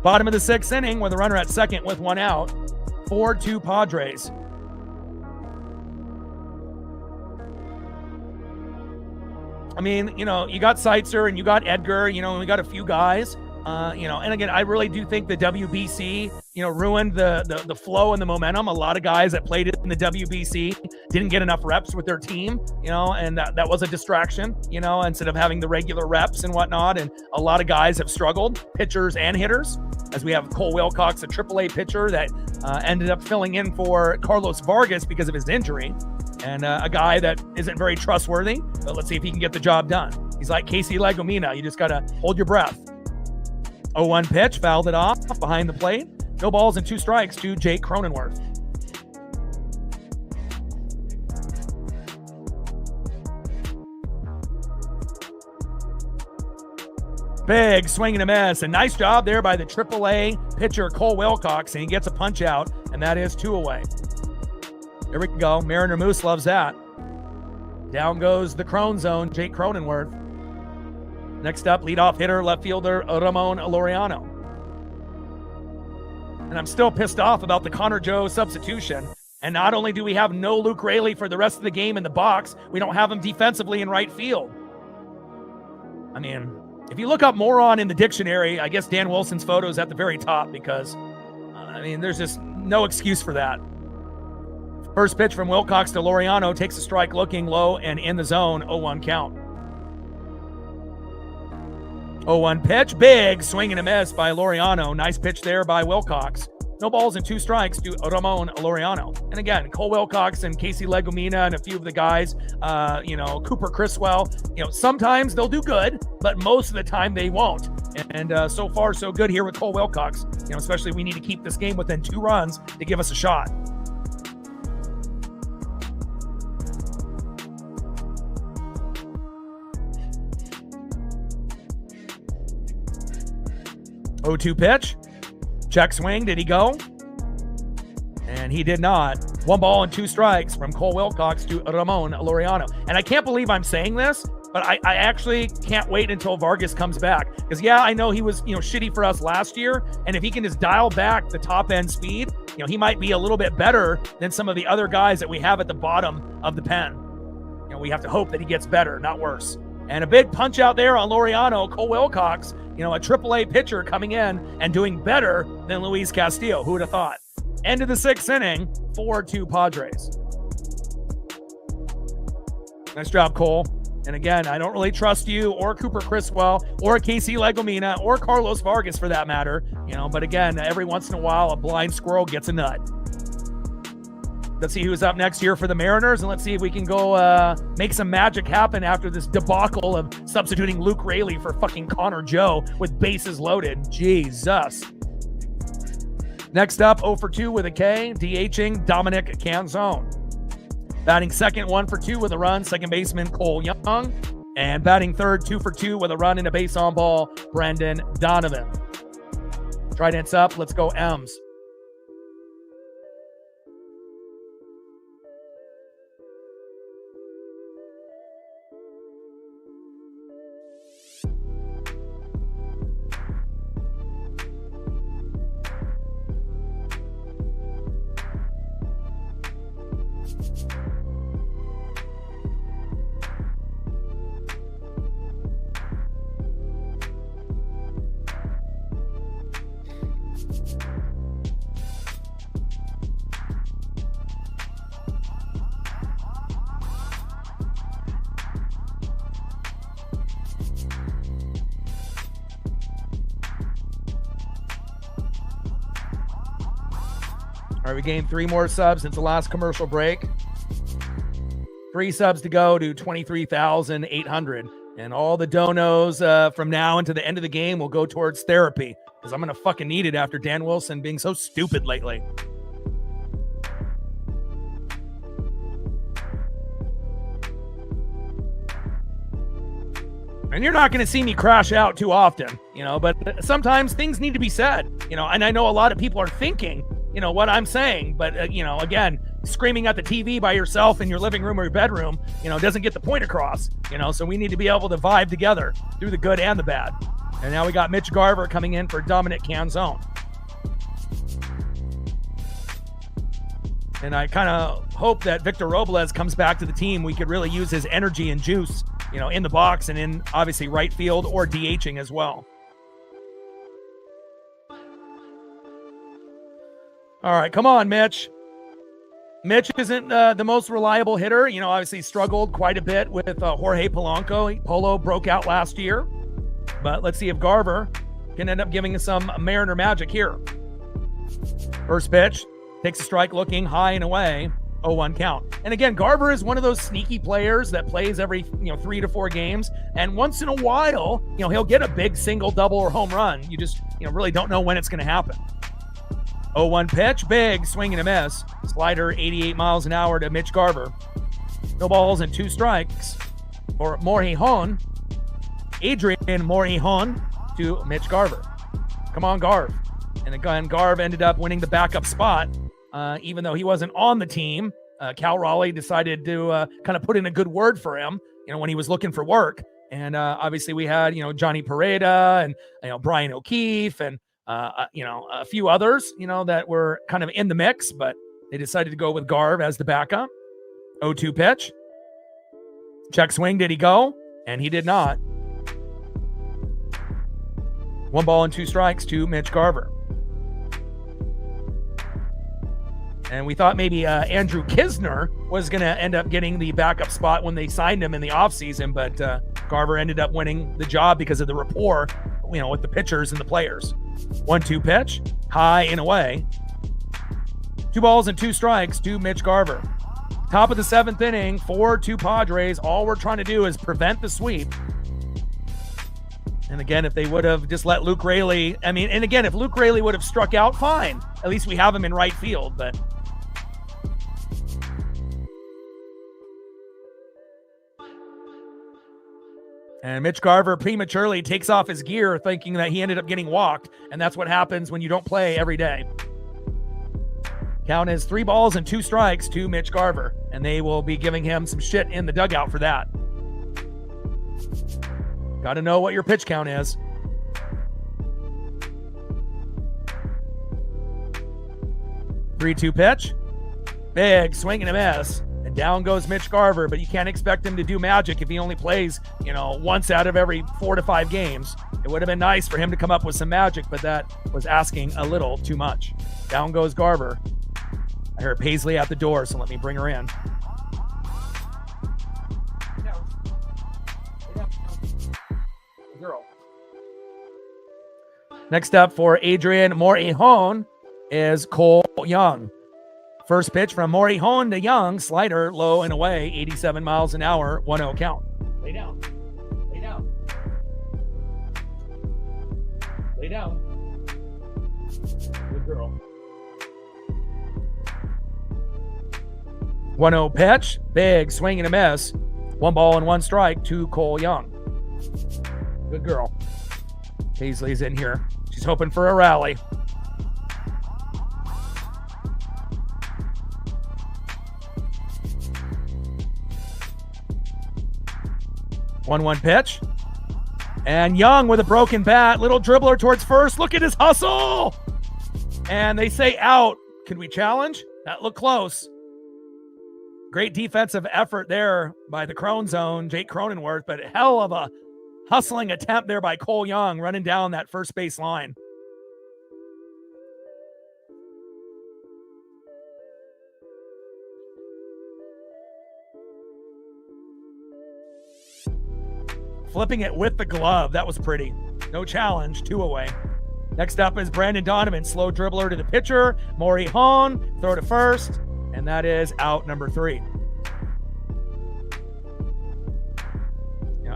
Bottom of the 6th inning with a runner at second with 1 out. 4-2 Padres. I mean, you got Seitzer and you got Edgar, and we got a few guys. And again, I really do think the WBC, ruined the flow and the momentum. A lot of guys that played in the WBC didn't get enough reps with their team, and that was a distraction, instead of having the regular reps and whatnot. And a lot of guys have struggled, pitchers and hitters, as we have Cole Wilcox, a AAA pitcher that ended up filling in for Carlos Vargas because of his injury, and a guy that isn't very trustworthy, but let's see if he can get the job done. He's like Casey Lagomina. You just got to hold your breath. 0-1 pitch, fouled it off behind the plate. No balls and 2 strikes to Jake Cronenworth. Big swing and a miss. A nice job there by the AAA pitcher Cole Wilcox, and he gets a punch out, and that is 2 away. Here we go. Mariner Moose loves that. Down goes the Crone zone, Jake Cronenworth. Next up, leadoff hitter, left fielder Ramon Laureano. And I'm still pissed off about the Connor Joe substitution. And not only do we have no Luke Raley for the rest of the game in the box, we don't have him defensively in right field. I mean, if you look up moron in the dictionary, I guess Dan Wilson's photo is at the very top because, there's just no excuse for that. First pitch from Wilcox to Laureano, takes a strike looking low and in the zone, 0-1 count. 0-1 pitch, big swing and a miss by Laureano. Nice pitch there by Wilcox. No balls and 2 strikes to Ramon Laureano. And again, Cole Wilcox and Casey Legumina and a few of the guys, Cooper Criswell, sometimes they'll do good, but most of the time they won't. And so far, so good here with Cole Wilcox. Especially we need to keep this game within 2 runs to give us a shot. Oh-2 pitch. Check swing. Did he go? And he did not. 1 ball and 2 strikes from Cole Wilcox to Ramon Laureano. And I can't believe I'm saying this, but I actually can't wait until Vargas comes back. Because, I know he was, shitty for us last year. And if he can just dial back the top end speed, he might be a little bit better than some of the other guys that we have at the bottom of the pen. We have to hope that he gets better, not worse. And a big punch out there on Laureano. Cole Wilcox, a AAA pitcher coming in and doing better than Luis Castillo. Who would have thought? End of the 6th inning, 4-2 Padres. Nice job, Cole. And again, I don't really trust you or Cooper Criswell or Casey Legumina or Carlos Vargas for that matter. But again, every once in a while, a blind squirrel gets a nut. Let's see who's up next here for the Mariners, and let's see if we can go make some magic happen after this debacle of substituting Luke Raley for fucking Connor Joe with bases loaded. Jesus. Next up, 0 for 2 with a K, DHing Dominic Canzone. Batting second, 1 for 2 with a run, second baseman Cole Young. And batting third, 2 for 2 with a run and a base on ball, Brendan Donovan. Trident's up, let's go M's. All right, we gained 3 more subs since the last commercial break. 3 subs to go to 23,800. And all the donos from now into the end of the game will go towards therapy because I'm going to fucking need it after Dan Wilson being so stupid lately. And you're not going to see me crash out too often, but sometimes things need to be said, and I know a lot of people are thinking, what I'm saying, but, again, screaming at the TV by yourself in your living room or your bedroom, doesn't get the point across, so we need to be able to vibe together through the good and the bad. And now we got Mitch Garver coming in for Dominic Canzone. And I kind of hope that Victor Robles comes back to the team. We could really use his energy and juice, in the box and in obviously right field or DHing as well. All right, come on, Mitch. Mitch isn't the most reliable hitter. Obviously struggled quite a bit with Jorge Polanco. Polo broke out last year. But let's see if Garver can end up giving us some Mariner magic here. First pitch, takes a strike looking high and away. 0-1 count. And again, Garver is one of those sneaky players that plays every 3 to 4 games. And once in a while, he'll get a big single, double, or home run. You just really don't know when it's going to happen. 0-1 pitch, big swing and a miss. Slider 88 miles an hour to Mitch Garver. No balls and 2 strikes for Morejon. Adrian Morejon to Mitch Garver. Come on, Garv. And again, Garv ended up winning the backup spot, even though he wasn't on the team. Cal Raleigh decided to kind of put in a good word for him, when he was looking for work. And obviously we had, Johnny Pareda and, Brian O'Keefe and A few others, that were kind of in the mix, but they decided to go with Garv as the backup. 0-2 pitch. Check swing. Did he go? And he did not. 1 ball and 2 strikes to Mitch Garver. And we thought maybe Andrew Kisner was going to end up getting the backup spot when they signed him in the offseason, but Garver ended up winning the job because of the rapport, with the pitchers and the players. 1-2 pitch, high and away. 2 balls and 2 strikes to Mitch Garver. Top of the 7th inning, 4-2 Padres. All we're trying to do is prevent the sweep. And again, if they would have just let Luke Raley, if Luke Raley would have struck out, fine. At least we have him in right field, but and Mitch Garver prematurely takes off his gear thinking that he ended up getting walked, and that's what happens when you don't play every day. Count is 3 balls and 2 strikes to Mitch Garver, and they will be giving him some shit in the dugout for that. Got to know what your pitch count is. 3-2 pitch. Big swing and a miss. And down goes Mitch Garver, but you can't expect him to do magic if he only plays, once out of every 4 to 5 games. It would have been nice for him to come up with some magic, but that was asking a little too much. Down goes Garver. I heard Paisley at the door, so let me bring her in. Girl. Next up for Adrian Morejon is Cole Young. First pitch from Morejon to Young, slider low and away, 87 miles an hour, 1-0 count. Lay down. Lay down. Lay down. Good girl. 1-0 pitch, big swing and a miss. 1 ball and 1 strike to Cole Young. Good girl. Paisley's in here. She's hoping for a rally. 1-1 pitch. And Young with a broken bat. Little dribbler towards first. Look at his hustle. And they say out. Could we challenge? That looked close. Great defensive effort there by the Crone zone, Jake Cronenworth, but hell of a hustling attempt there by Cole Young running down that first base line. Flipping it with the glove. That was pretty. No challenge. 2 away. Next up is Brandon Donovan. Slow dribbler to the pitcher. Morejon. Throw to first. And that is out number 3.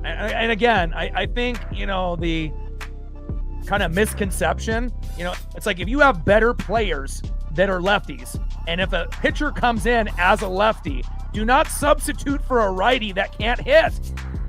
And again, I think, the kind of misconception, it's like if you have better players that are lefties, and if a pitcher comes in as a lefty, do not substitute for a righty that can't hit.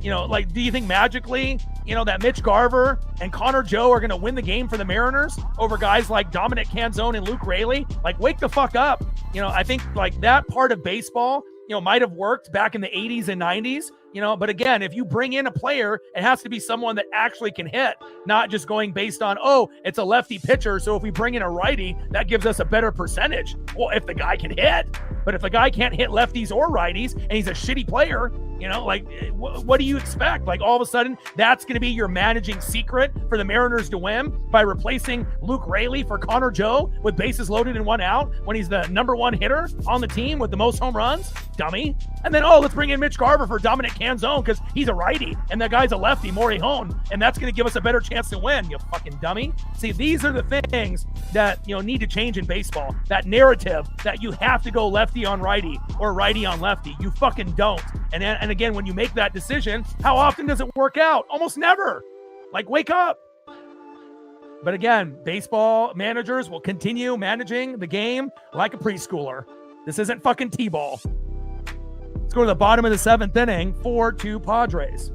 Do you think magically, that Mitch Garver and Connor Joe are going to win the game for the Mariners over guys like Dominic Canzone and Luke Raley? Wake the fuck up. I think that part of baseball, might have worked back in the 80s and 90s, but again, if you bring in a player, it has to be someone that actually can hit, not just going based on, it's a lefty pitcher, so if we bring in a righty, that gives us a better percentage. Well, if the guy can hit, but if the guy can't hit lefties or righties and he's a shitty player, what do you expect? All of a sudden, that's going to be your managing secret for the Mariners to win by replacing Luke Raley for Connor Joe with bases loaded and 1 out when he's the number 1 hitter on the team with the most home runs? Dummy. And then, let's bring in Mitch Garver for Dominic Canzone because he's a righty and that guy's a lefty, Morejon, and that's going to give us a better chance to win, you fucking dummy. See, these are the things that, need to change in baseball. That narrative that you have to go lefty on righty or righty on lefty. You fucking don't. And again, when you make that decision, how often does it work out? Almost never. Wake up. But again, baseball managers will continue managing the game like a preschooler. This isn't fucking T-ball. Let's go to the bottom of the 7th inning, 4-2 Padres.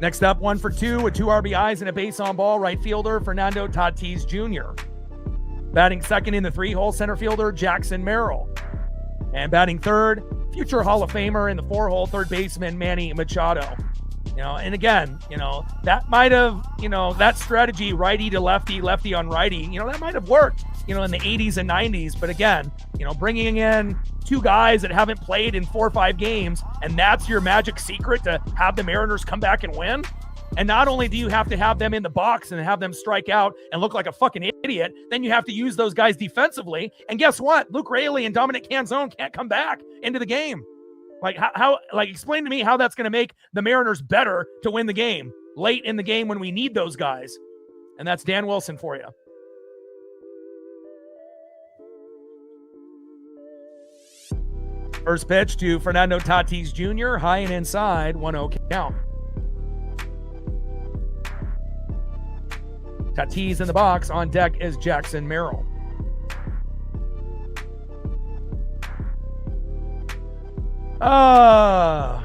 Next up, 1 for 2 with 2 RBIs and a base on ball, right fielder Fernando Tatis Jr. Batting second in the 3-hole, center fielder Jackson Merrill. And batting third, future Hall of Famer in the 4-hole, third baseman Manny Machado. And again, that might have, that strategy, righty to lefty, lefty on righty, that might have worked, in the 80s and 90s. But again, bringing in two guys that haven't played in 4 or 5 games, and that's your magic secret to have the Mariners come back and win. And not only do you have to have them in the box and have them strike out and look like a fucking idiot, then you have to use those guys defensively. And guess what? Luke Raley and Dominic Canzone can't come back into the game. Explain to me how that's going to make the Mariners better to win the game late in the game when we need those guys. And that's Dan Wilson for you. First pitch to Fernando Tatis Jr., high and inside, 1-0 count. Tatis in the box. On deck is Jackson Merrill. Uh,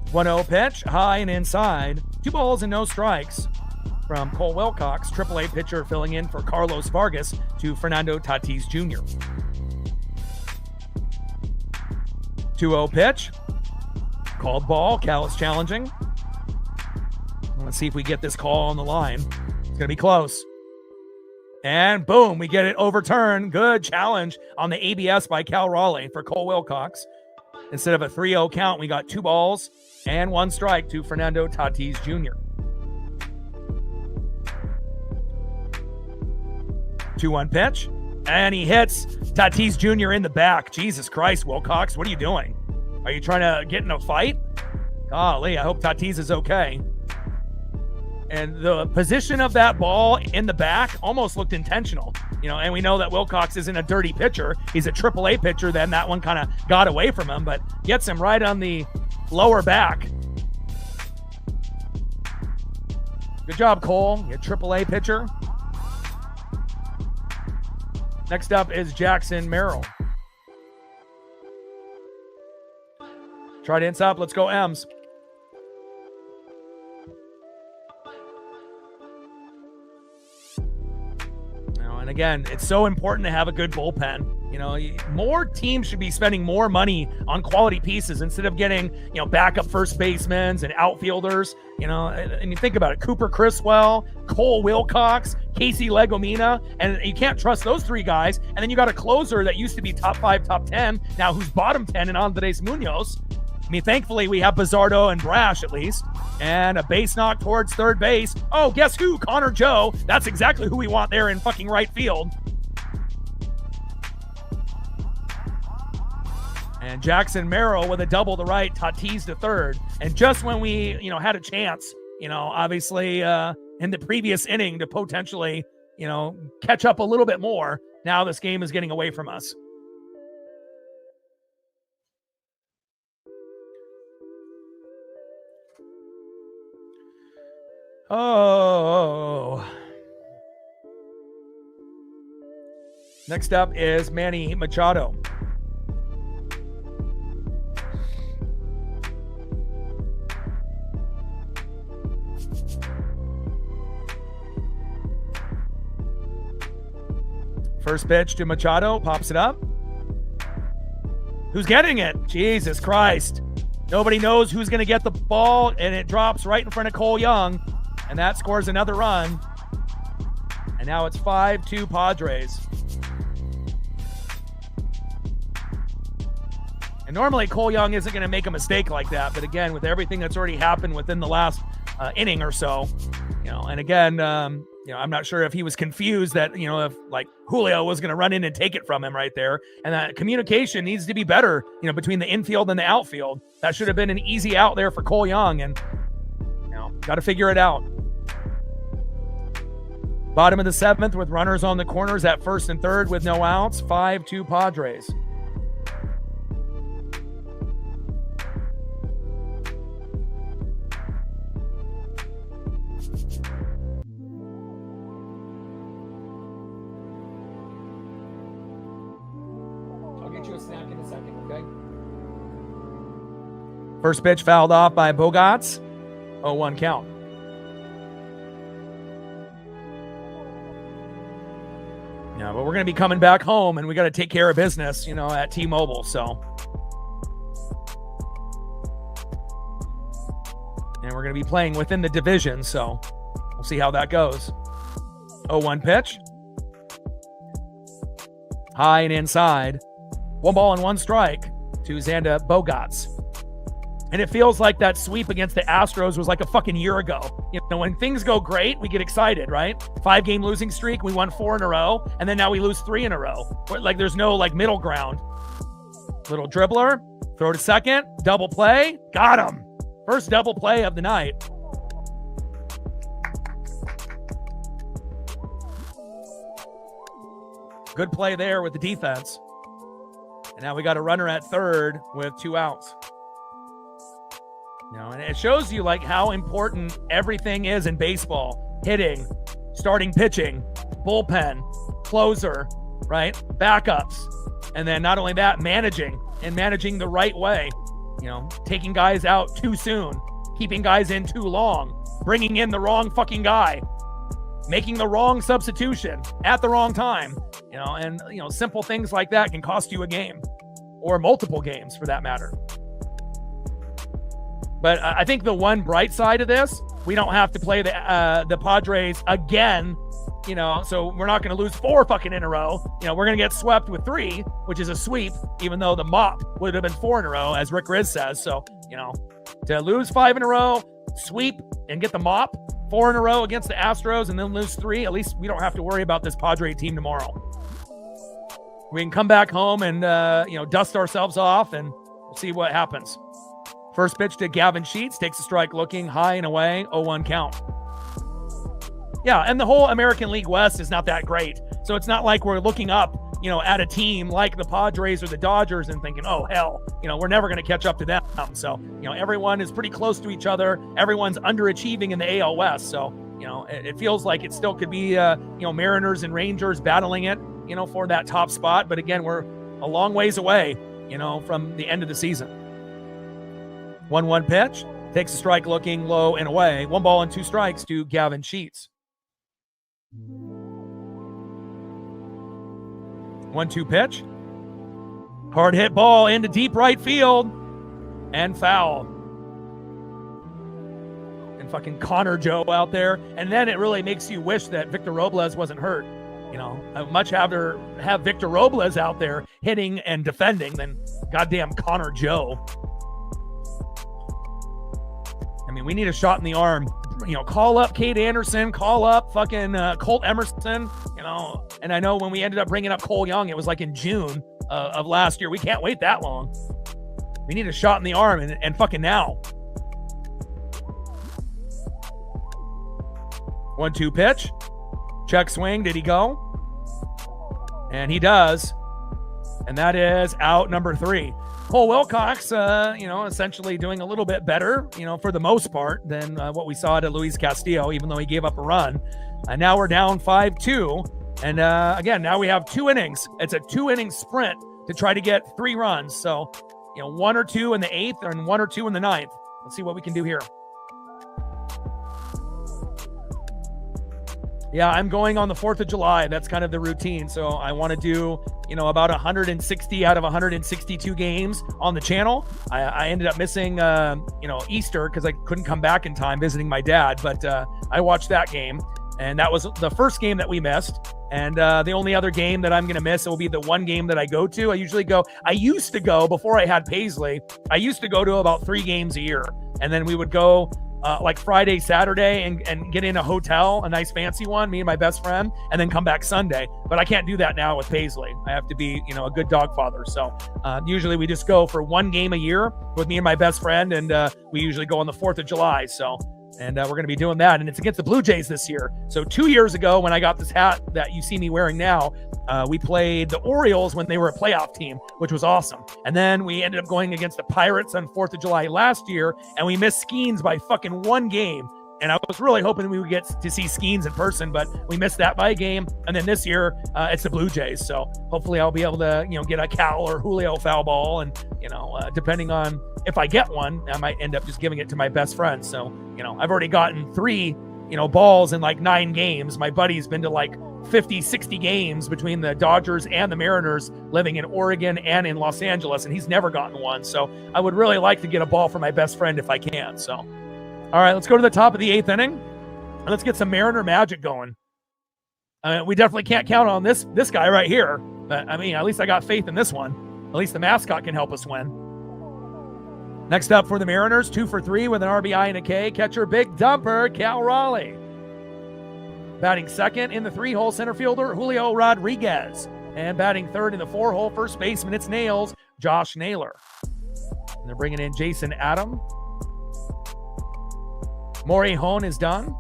1-0 pitch, high and inside. 2 balls and no strikes from Cole Wilcox, AAA pitcher filling in for Carlos Vargas, to Fernando Tatis Jr. 2-0 pitch. Called ball. Cal is challenging. Let's see if we get this call on the line. It's going to be close. And boom, we get it overturned. Good challenge on the ABS by Cal Raleigh for Cole Wilcox. Instead of a 3-0 count, we got 2 balls and 1 strike to Fernando Tatis Jr. 2-1 pitch. And he hits Tatis Jr. in the back. Jesus Christ, Wilcox, what are you doing? Are you trying to get in a fight? Golly, I hope Tatis is okay. And the position of that ball in the back almost looked intentional, and we know that Wilcox isn't a dirty pitcher. He's a AAA pitcher. Then that one kind of got away from him, but gets him right on the lower back. Good job, Cole. You're a AAA pitcher. Next up is Jackson Merrill. Try to inside. Let's go, M's. And again, it's so important to have a good bullpen. More teams should be spending more money on quality pieces instead of getting, backup first basemen and outfielders. And you think about it, Cooper Criswell, Cole Wilcox, Casey Legomina, and you can't trust those 3 guys. And then you got a closer that used to be top 5, top 10, now who's bottom 10 in Andres Munoz. Thankfully, we have Bizzardo and Brash at least. And a base knock towards third base. Oh, guess who? Connor Joe. That's exactly who we want there in fucking right field. And Jackson Merrill with a double to right, Tatis to third. And just when we, had a chance, obviously in the previous inning to potentially, catch up a little bit more, now this game is getting away from us. Oh. Next up is Manny Machado. First pitch to Machado, pops it up. Who's getting it? Jesus Christ. Nobody knows who's going to get the ball, and it drops right in front of Cole Young. And that scores another run. And now it's 5-2 Padres. And normally Cole Young isn't going to make a mistake like that. But again, with everything that's already happened within the last inning or so, and again, I'm not sure if he was confused that, if like Julio was going to run in and take it from him right there. And that communication needs to be better, between the infield and the outfield. That should have been an easy out there for Cole Young. And, got to figure it out. Bottom of the 7th with runners on the corners at first and third with no outs. 5-2 Padres. I'll get you a snack in a second, okay? First pitch fouled off by Bogarts. 0-1 count. Yeah, but we're going to be coming back home, and we got to take care of business, at T-Mobile. So And we're going to be playing within the division, so we'll see how that goes. 0-1 pitch. High and inside. 1 ball and 1 strike to Xander Bogaerts. And it feels like that sweep against the Astros was like a fucking year ago. You know, when things go great, we get excited, right? 5-game losing streak, we won 4 in a row, and then now we lose 3 in a row. Like there's no like middle ground. Little dribbler, throw to second, double play, got him. First double play of the night. Good play there with the defense. And now we got a runner at third with 2 outs. You know, and it shows you like how important everything is in baseball. Hitting, starting pitching, bullpen, closer, right? Backups. And then not only that, managing the right way. You know, taking guys out too soon, keeping guys in too long, bringing in the wrong fucking guy, making the wrong substitution at the wrong time. You know, and, you know, simple things like that can cost you a game or multiple games for that matter. But I think the one bright side of this, we don't have to play the Padres again, you know, so we're not going to lose 4 fucking in a row. You know, we're going to get swept with 3, which is a sweep, even though the mop would have been 4 in a row, as Rick Riz says. So, you know, to lose 5 in a row, sweep, and get the mop, 4 in a row against the Astros, and then lose 3, at least we don't have to worry about this Padre team tomorrow. We can come back home and, you know, dust ourselves off, and we'll see what happens. First pitch to Gavin Sheets, takes a strike looking, high and away, 0-1 count. Yeah, and the whole American League West is not that great. So it's not like we're looking up, you know, at a team like the Padres or the Dodgers and thinking, oh, hell, you know, we're never going to catch up to them. So, you know, everyone is pretty close to each other. Everyone's underachieving in the AL West. So, you know, it feels like it still could be, you know, Mariners and Rangers battling it, you know, for that top spot. But again, we're a long ways away, you know, from the end of the season. 1-1 pitch, takes a strike looking, low and away. 1 ball and 2 strikes to Gavin Sheets. 1-2 pitch. Hard hit ball into deep right field and foul. And fucking Connor Joe out there. And then it really makes you wish that Victor Robles wasn't hurt. You know, I'd much rather have Victor Robles out there hitting and defending than goddamn Connor Joe. I mean, we need a shot in the arm. You know, call up Kate Anderson, call up fucking Colt Emerson, you know. And I know when we ended up bringing up Cole Young, it was like in June of last year. We can't wait that long. We need a shot in the arm and fucking now. 1-2 pitch. Check swing. Did he go? And he does. And that is out number 3. Cole Wilcox, you know, essentially doing a little bit better, you know, for the most part than what we saw to Luis Castillo, even though he gave up a run. And now we're down 5-2. And again, now we have 2 innings. It's a 2-inning sprint to try to get 3 runs. So, you know, 1 or 2 in the 8th and 1 or 2 in the 9th. Let's see what we can do here. Yeah, I'm going on the 4th of July. That's kind of the routine. So I want to do, you know, about 160 out of 162 games on the channel. I ended up missing, you know, Easter because I couldn't come back in time visiting my dad. But I watched that game. And that was the first game that we missed. And the only other game that I'm going to miss will be the one game that I go to. I used to go, before I had Paisley, I used to go to about 3 games a year. And then we would go like Friday, Saturday, and get in a hotel, a nice fancy one, me and my best friend, and then come back Sunday. But I can't do that now with Paisley. I have to be, you know, a good dog father. So usually we just go for 1 game a year with me and my best friend, and we usually go on the 4th of July. So, and we're going to be doing that, and it's against the Blue Jays this year. So 2 years ago, when I got this hat that you see me wearing now, we played the Orioles when they were a playoff team, which was awesome. And then we ended up going against the Pirates on 4th of July last year, and we missed Skeens by fucking 1 game. And I was really hoping we would get to see Skeens in person, but we missed that by a game. And then this year, it's the Blue Jays. So hopefully I'll be able to, you know, get a Cal or Julio foul ball. And, you know, depending on if I get one, I might end up just giving it to my best friend. So, you know, I've already gotten 3, you know, balls in like 9 games. My buddy's been to like 50, 60 games between the Dodgers and the Mariners, living in Oregon and in Los Angeles, and he's never gotten one. So I would really like to get a ball for my best friend if I can. So All right, let's go to the top of the 8th inning. And let's get some Mariner magic going. We definitely can't count on this guy right here. But, I mean, at least I got faith in this one. At least the mascot can help us win. Next up for the Mariners, 2 for 3 with an RBI and a K. Catcher, big dumper, Cal Raleigh. Batting second in the 3-hole center fielder, Julio Rodriguez. And batting third in the 4-hole first baseman, it's Nails, Josh Naylor. And they're bringing in Jason Adam. Morihone is done.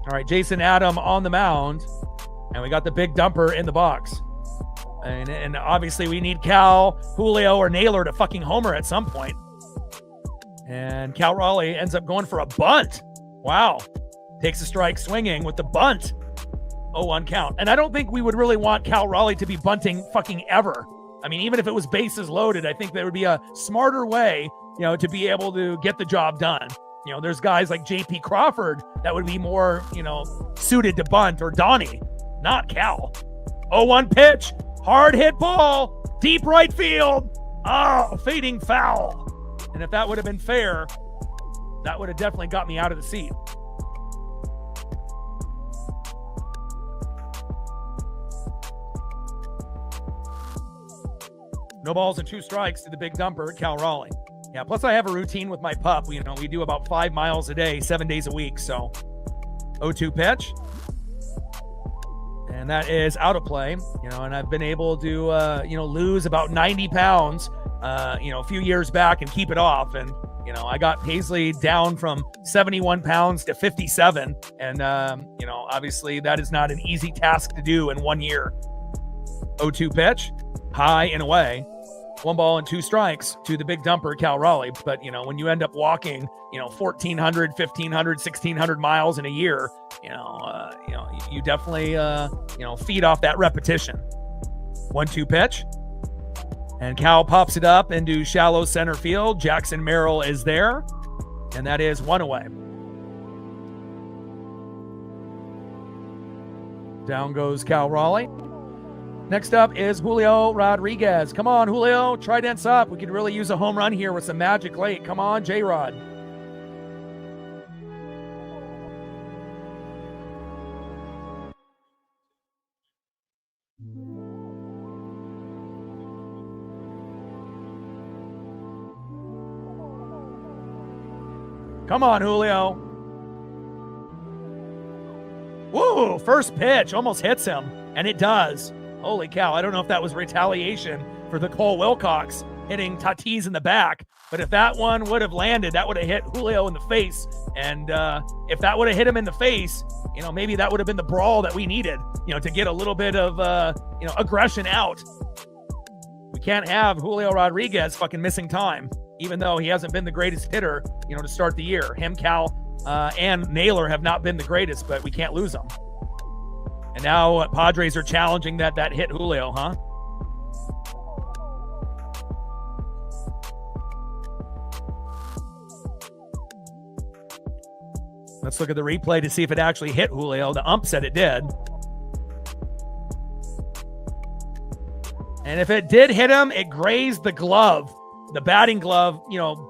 All right, Jason Adam on the mound, and we got the big dumper in the box. And obviously we need Cal, Julio, or Naylor to fucking homer at some point. And Cal Raleigh ends up going for a bunt. Wow. Takes a strike swinging with the bunt. 0-1 count. And I don't think we would really want Cal Raleigh to be bunting fucking ever. I mean, even if it was bases loaded, I think there would be a smarter way, to be able to get the job done. There's guys like J.P. Crawford that would be more, suited to bunt, or Donnie, not Cal. 0-1 pitch, hard hit ball, deep right field. Oh, fading foul. And if that would have been fair, that would have definitely got me out of the seat. No balls and 2 strikes to the big dumper, Cal Raleigh. Yeah, plus I have a routine with my pup. We do about 5 miles a day, 7 days a week. So 0-2 pitch. And that is out of play. And I've been able to, lose about 90 pounds, a few years back and keep it off. And, I got Paisley down from 71 pounds to 57. And, obviously that is not an easy task to do in 1 year. 0-2 pitch, high and away. 1 ball and 2 strikes to the big dumper, Cal Raleigh. But, when you end up walking, 1,400, 1,500, 1,600 miles in a year, you definitely, feed off that repetition. 1-2 pitch. And Cal pops it up into shallow center field. Jackson Merrill is there. And that is 1 away. Down goes Cal Raleigh. Next up is Julio Rodriguez. Come on, Julio. Trident's up. We could really use a home run here with some magic late. Come on, J-Rod. Come on, Julio. Woo! First pitch almost hits him, and it does. Holy cow, I don't know if that was retaliation for the Cole Wilcox hitting Tatis in the back, but if that one would have landed, that would have hit Julio in the face. And if that would have hit him in the face, maybe that would have been the brawl that we needed, to get a little bit of, aggression out. We can't have Julio Rodriguez fucking missing time, even though he hasn't been the greatest hitter, to start the year. Him, Cal, and Naylor have not been the greatest, but we can't lose them. And now Padres are challenging that hit Julio, huh? Let's look at the replay to see if it actually hit Julio. The ump said it did. And if it did hit him, it grazed the glove, the batting glove,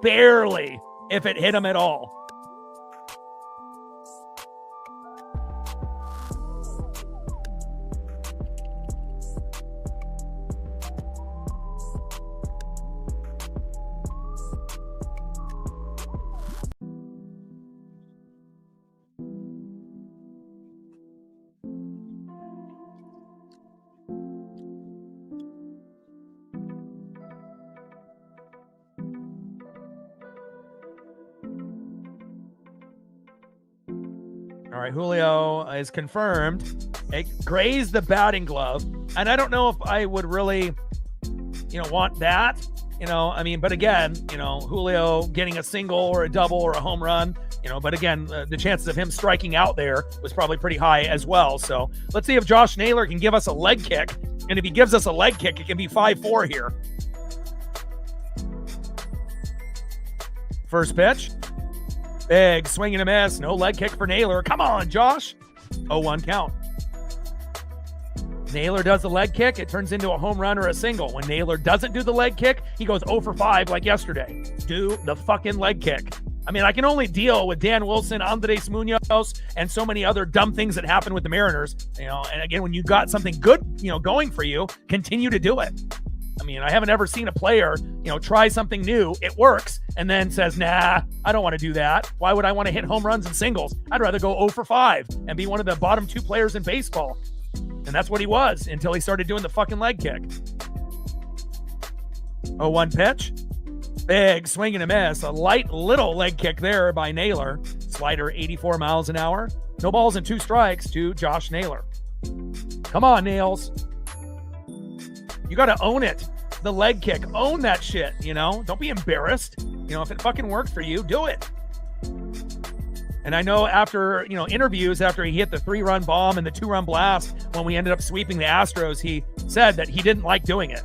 barely, if it hit him at all. All right, Julio is confirmed. It grazed the batting glove. And I don't know if I would really, want that. But again, Julio getting a single or a double or a home run, but again, the chances of him striking out there was probably pretty high as well. So let's see if Josh Naylor can give us a leg kick. And if he gives us a leg kick, it can be 5-4 here. First pitch. Big swing and a miss. No leg kick for Naylor. Come on, Josh. 0-1 count. Naylor does the leg kick. It turns into a home run or a single. When Naylor doesn't do the leg kick, he goes 0 for 5 like yesterday. Do the fucking leg kick. I mean, I can only deal with Dan Wilson, Andres Munoz, and so many other dumb things that happen with the Mariners. And again, when you got something good, going for you, continue to do it. I mean, I haven't ever seen a player, try something new, it works, and then says, nah, I don't want to do that. Why would I want to hit home runs and singles? I'd rather go 0 for 5 and be one of the bottom 2 players in baseball. And that's what he was until he started doing the fucking leg kick. 0-1 pitch. Big swing and a miss. A light little leg kick there by Naylor. Slider 84 miles an hour. No balls and 2 strikes to Josh Naylor. Come on, Nails. You got to own it. The leg kick. Own that shit, Don't be embarrassed. If it fucking worked for you, do it. And I know after, interviews after he hit the 3-run bomb and the 2-run blast when we ended up sweeping the Astros, he said that he didn't like doing it,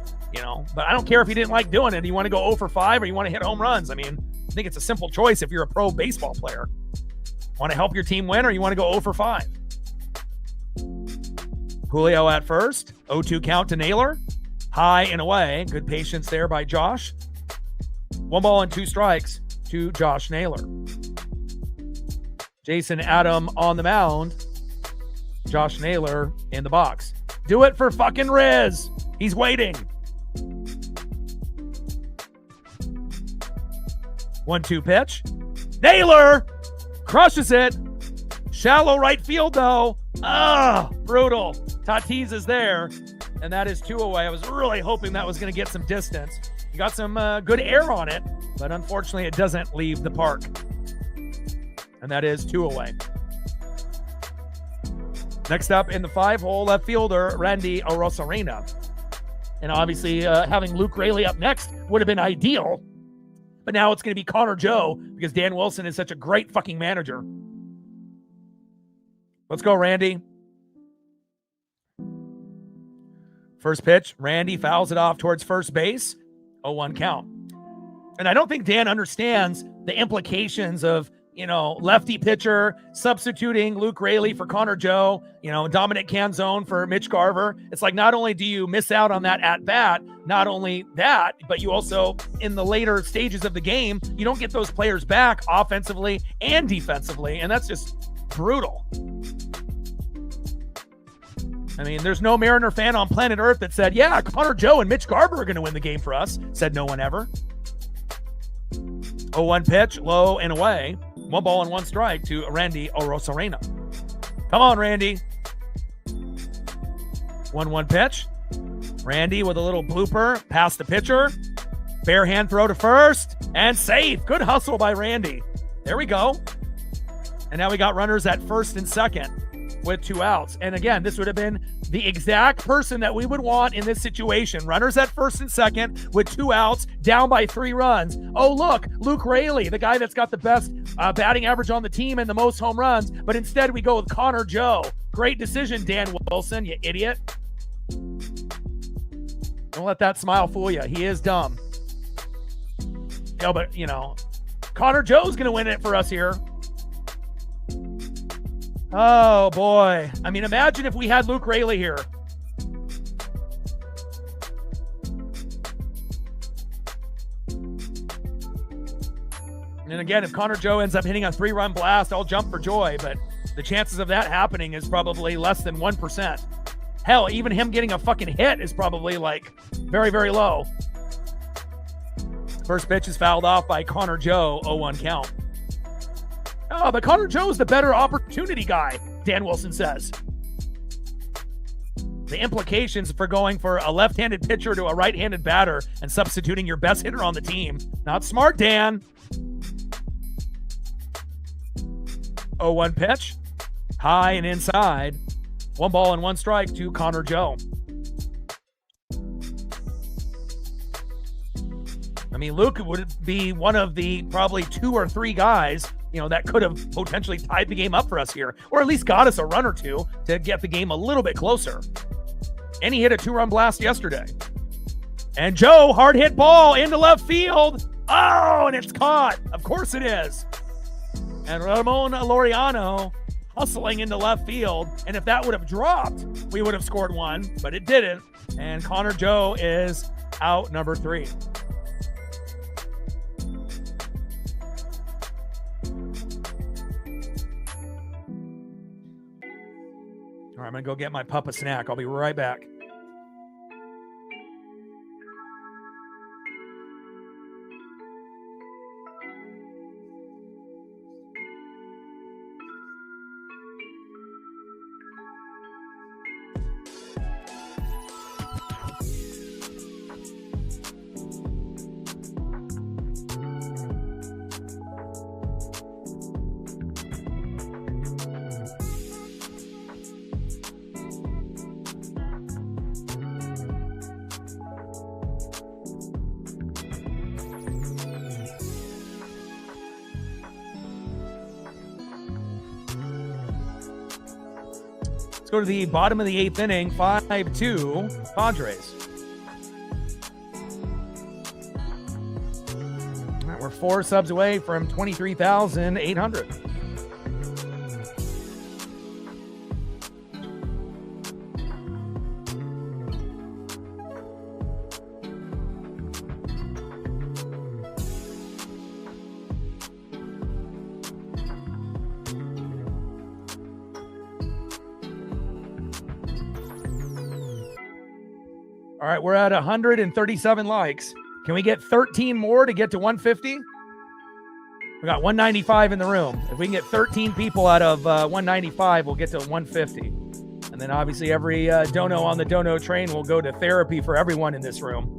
But I don't care if he didn't like doing it. You want to go 0 for 5 or you want to hit home runs? I mean, I think it's a simple choice if you're a pro baseball player. Want to help your team win or you want to go 0 for 5? Julio at first. 0-2 count to Naylor. High and away. Good patience there by Josh. 1 ball and 2 strikes to Josh Naylor. Jason Adam on the mound. Josh Naylor in the box. Do it for fucking Riz. He's waiting. 1-2 pitch. Naylor crushes it. Shallow right field though. Brutal. Tatis is there. And that is 2 away. I was really hoping that was going to get some distance. You got some good air on it, but unfortunately it doesn't leave the park. And that is 2 away. Next up in the 5-hole, left fielder, Randy Arozarena. And obviously having Luke Raley up next would have been ideal. But now it's going to be Connor Joe because Dan Wilson is such a great fucking manager. Let's go, Randy. First pitch, Randy fouls it off towards first base. 0-1 count. And I don't think Dan understands the implications of, lefty pitcher, substituting Luke Raley for Connor Joe, Dominic Canzone for Mitch Garver. It's like not only do you miss out on that at bat, not only that, but you also, in the later stages of the game, you don't get those players back offensively and defensively. And that's just brutal. I mean, there's no Mariner fan on planet Earth that said, yeah, Connor Joe and Mitch Garver are going to win the game for us. Said no one ever. 0-1 pitch, low and away. 1 ball and 1 strike to Randy Arozarena. Come on, Randy. 1-1 pitch. Randy with a little blooper past the pitcher. Bare hand throw to first and safe. Good hustle by Randy. There we go. And now we got runners at first and second with 2 outs. And again, this would have been the exact person that we would want in this situation. Runners at first and second with 2 outs, down by 3 runs. Oh, look, Luke Raley, the guy that's got the best batting average on the team and the most home runs. But instead we go with Connor Joe. Great decision, Dan Wilson, you idiot. Don't let that smile fool you. He is dumb. But, Connor Joe's going to win it for us here. Oh, boy. I mean, imagine if we had Luke Raley here. And again, if Connor Joe ends up hitting a 3-run blast, I'll jump for joy. But the chances of that happening is probably less than 1%. Hell, even him getting a fucking hit is probably very, very low. First pitch is fouled off by Connor Joe. 0-1 count. Oh, but Connor Joe's the better opportunity guy, Dan Wilson says. The implications for going for a left-handed pitcher to a right-handed batter and substituting your best hitter on the team. Not smart, Dan. 0-1 pitch. High and inside. 1 ball and 1 strike to Connor Joe. I mean, Luke would be one of the probably 2 or 3 guys that could have potentially tied the game up for us here, or at least got us a run or 2 to get the game a little bit closer. And he hit a 2-run blast yesterday. And Joe, hard hit ball into left field. Oh, and it's caught. Of course it is. And Ramon Laureano hustling into left field. And if that would have dropped, we would have scored one, but it didn't. And Connor Joe is out number 3. All right, I'm going to go get my pup a snack. I'll be right back. Let's go to the bottom of the 8th inning, 5-2 Padres. All right, we're 4 subs away from 23,800. All right, we're at 137 likes. Can we get 13 more to get to 150? We got 195 in the room. If we can get 13 people out of 195, we'll get to 150. And then obviously every dono on the dono train will go to therapy for everyone in this room.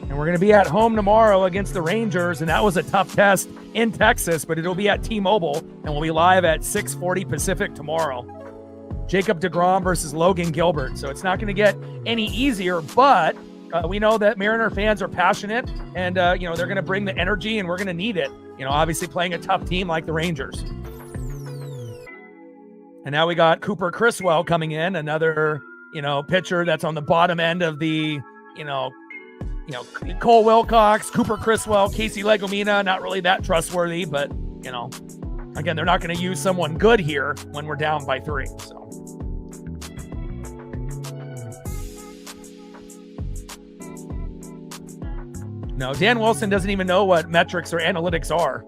And we're going to be at home tomorrow against the Rangers, and that was a tough test in Texas, but it'll be at T-Mobile, and we'll be live at 6:40 Pacific tomorrow. Jacob deGrom versus Logan Gilbert. So it's not going to get any easier, but we know that Mariner fans are passionate, and they're going to bring the energy, and we're going to need it. Obviously playing a tough team like the Rangers. And now we got Cooper Criswell coming in, another pitcher that's on the bottom end of the Cole Wilcox, Cooper Criswell, Casey Legomina, not really that trustworthy, but, again, they're not going to use someone good here when we're down by 3. So. No, Dan Wilson doesn't even know what metrics or analytics are.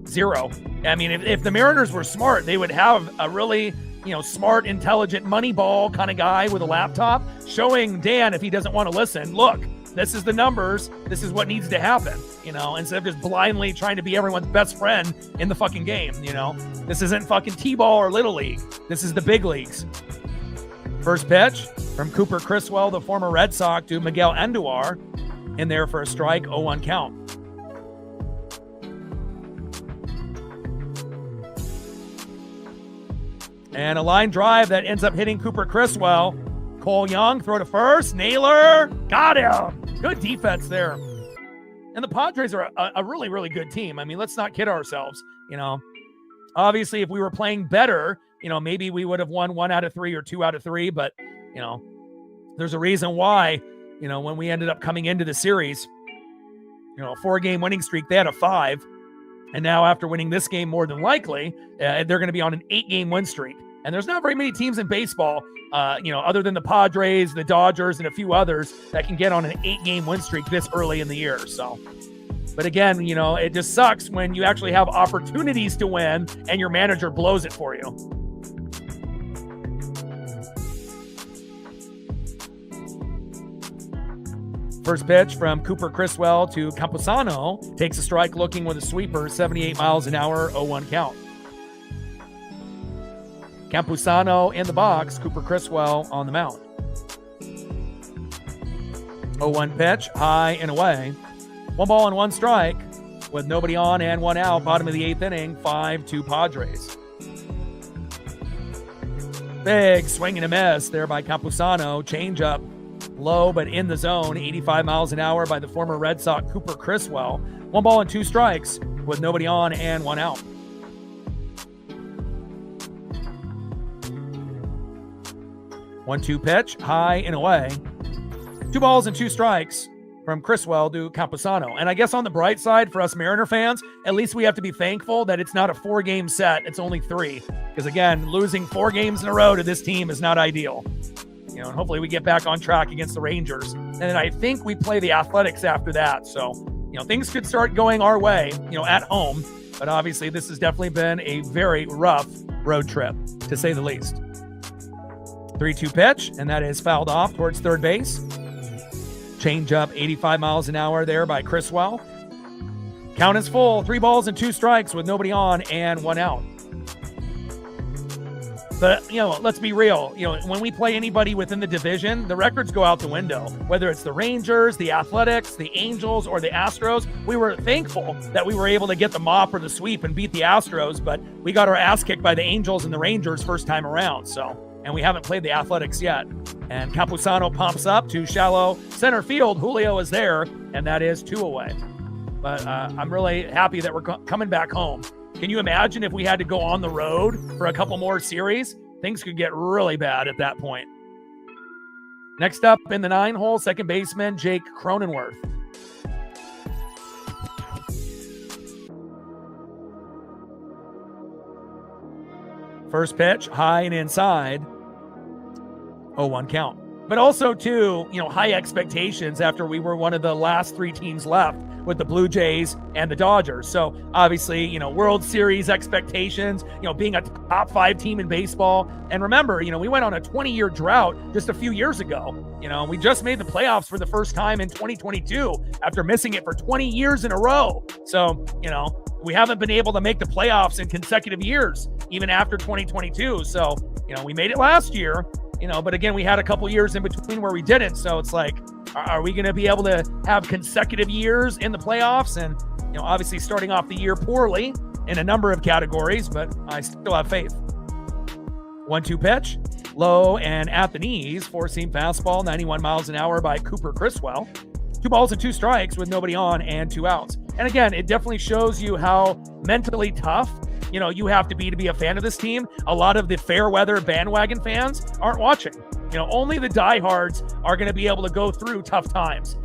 0. I mean, if the Mariners were smart, they would have a really, smart, intelligent Moneyball kind of guy with a laptop showing Dan, if he doesn't want to listen, look, this is the numbers. This is what needs to happen, instead of just blindly trying to be everyone's best friend in the fucking game, This isn't fucking T-ball or Little League. This is the big leagues. First pitch from Cooper Criswell, the former Red Sox, to Miguel Andujar in there for a strike, 0-1 count. And a line drive that ends up hitting Cooper Criswell. Cole Young, throw to first. Naylor, got him. Good defense there. And the Padres are a really, really good team. I mean, let's not kid ourselves. Obviously, if we were playing better, maybe we would have won 1 out of 3 or 2 out of 3. But, there's a reason why, when we ended up coming into the series, a 4-game winning streak, they had a 5. And now after winning this game, more than likely, they're going to be on an 8-game win streak. And there's not very many teams in baseball, other than the Padres, the Dodgers, and a few others that can get on an 8-game win streak this early in the year. So, but again, it just sucks when you actually have opportunities to win and your manager blows it for you. First pitch from Cooper Criswell to Campusano. Takes a strike looking with a sweeper, 78 miles an hour, 0-1 count. Campusano in the box, Cooper Criswell on the mound. 0-1 pitch, high and away. 1 ball and 1 strike with nobody on and 1 out. Bottom of the 8th inning, 5-2 Padres. Big swing and a miss there by Campusano. Changeup low but in the zone. 85 miles an hour by the former Red Sox Cooper Criswell. 1 ball and 2 strikes with nobody on and 1 out. One-two pitch, high and away. 2 balls and 2 strikes from Criswell to Campusano. And I guess on the bright side for us Mariner fans, at least we have to be thankful that it's not a 4-game set. It's only 3. Because again, losing 4 games in a row to this team is not ideal. And hopefully we get back on track against the Rangers. And then I think we play the Athletics after that. So, things could start going our way, at home. But obviously this has definitely been a very rough road trip, to say the least. 3-2 pitch, and that is fouled off towards third base. Change up 85 miles an hour there by Criswell. Count is full. 3 balls and 2 strikes with nobody on and 1 out. But, let's be real. When we play anybody within the division, the records go out the window. Whether it's the Rangers, the Athletics, the Angels, or the Astros, we were thankful that we were able to get the mop or the sweep and beat the Astros, but we got our ass kicked by the Angels and the Rangers first time around, and we haven't played the Athletics yet. And Campusano pumps up to shallow center field. Julio is there, and that is 2 away. But I'm really happy that we're coming back home. Can you imagine if we had to go on the road for a couple more series? Things could get really bad at that point. Next up in the 9-hole, second baseman Jake Cronenworth. First pitch, high and inside. 0-1 count. But also, too, high expectations after we were one of the last 3 teams left with the Blue Jays and the Dodgers. So, obviously, World Series expectations, being a top 5 team in baseball. And remember, we went on a 20-year drought just a few years ago. We just made the playoffs for the first time in 2022 after missing it for 20 years in a row. So, we haven't been able to make the playoffs in consecutive years, even after 2022. So, we made it last year. But again, we had a couple years in between where we didn't. So it's like, are we going to be able to have consecutive years in the playoffs? And, obviously starting off the year poorly in a number of categories, but I still have faith. 1-2 pitch, low and at the knees, 4-seam fastball, 91 miles an hour by Cooper Criswell. 2 balls and 2 strikes with nobody on and 2 outs. And again, it definitely shows you how mentally tough you have to be a fan of this team. A lot of the fair weather bandwagon fans aren't watching. Only the diehards are going to be able to go through tough times,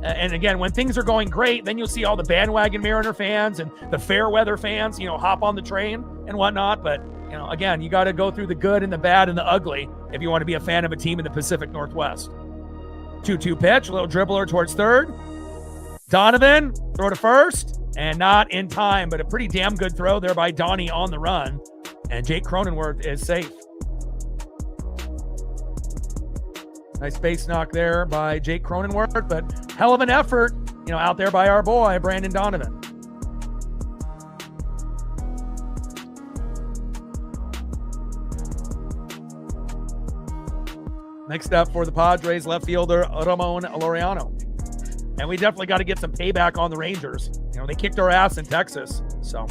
And again, when things are going great, then you'll see all the bandwagon Mariner fans and the fair weather fans, hop on the train and whatnot. But, again, you got to go through the good and the bad and the ugly if you want to be a fan of a team in the Pacific Northwest. 2-2 pitch, a little dribbler towards third. Donovan, throw to first. And not in time, but a pretty damn good throw there by Donnie on the run. And Jake Cronenworth is safe. Nice base knock there by Jake Cronenworth, but hell of an effort, out there by our boy, Brandon Donovan. Next up for the Padres, left fielder Ramon Laureano. And we definitely got to get some payback on the Rangers. They kicked our ass in Texas. So,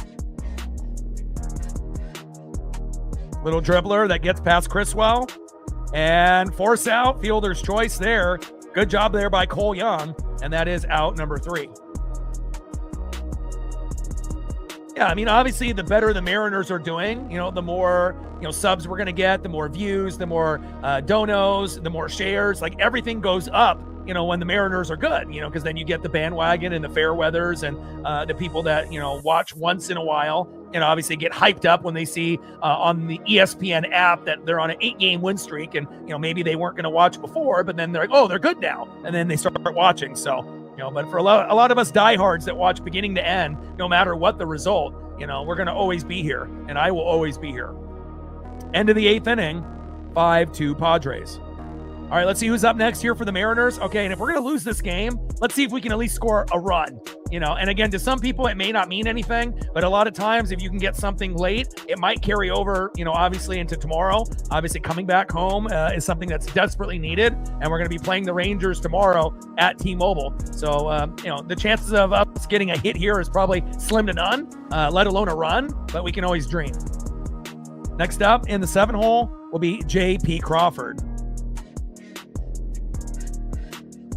little dribbler that gets past Criswell. And force out, fielder's choice there. Good job there by Cole Young. And that is out number 3. Yeah, obviously, the better the Mariners are doing, the more, subs we're going to get, the more views, the more donos, the more shares. Like, everything goes up. When the Mariners are good, because then you get the bandwagon and the fair weathers and the people that, watch once in a while and obviously get hyped up when they see on the ESPN app that they're on an 8-game win streak and, maybe they weren't going to watch before, but then they're like, oh, they're good now. And then they start watching. So, but for a lot of us diehards that watch beginning to end, no matter what the result, we're going to always be here and I will always be here. End of the 8th inning, 5-2 Padres. All right, let's see who's up next here for the Mariners. Okay, and if we're going to lose this game, let's see if we can at least score a run. And again, to some people, it may not mean anything, but a lot of times if you can get something late, it might carry over, obviously into tomorrow. Obviously, coming back home is something that's desperately needed, and we're going to be playing the Rangers tomorrow at T-Mobile. So, the chances of us getting a hit here is probably slim to none, let alone a run, but we can always dream. Next up in the 7 hole will be J.P. Crawford.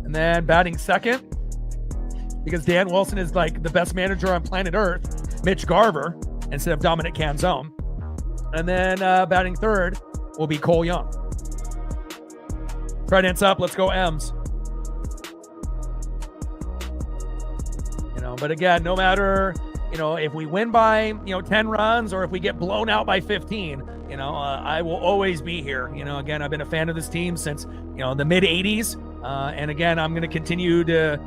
And then batting second, because Dan Wilson is like the best manager on planet Earth, Mitch Garver instead of Dominic Canzone. And then batting third will be Cole Young. Credence up. Let's go M's. But again, no matter, if we win by, 10 runs or if we get blown out by 15, I will always be here. Again, I've been a fan of this team since, the mid 80s. And again, I'm going to continue to,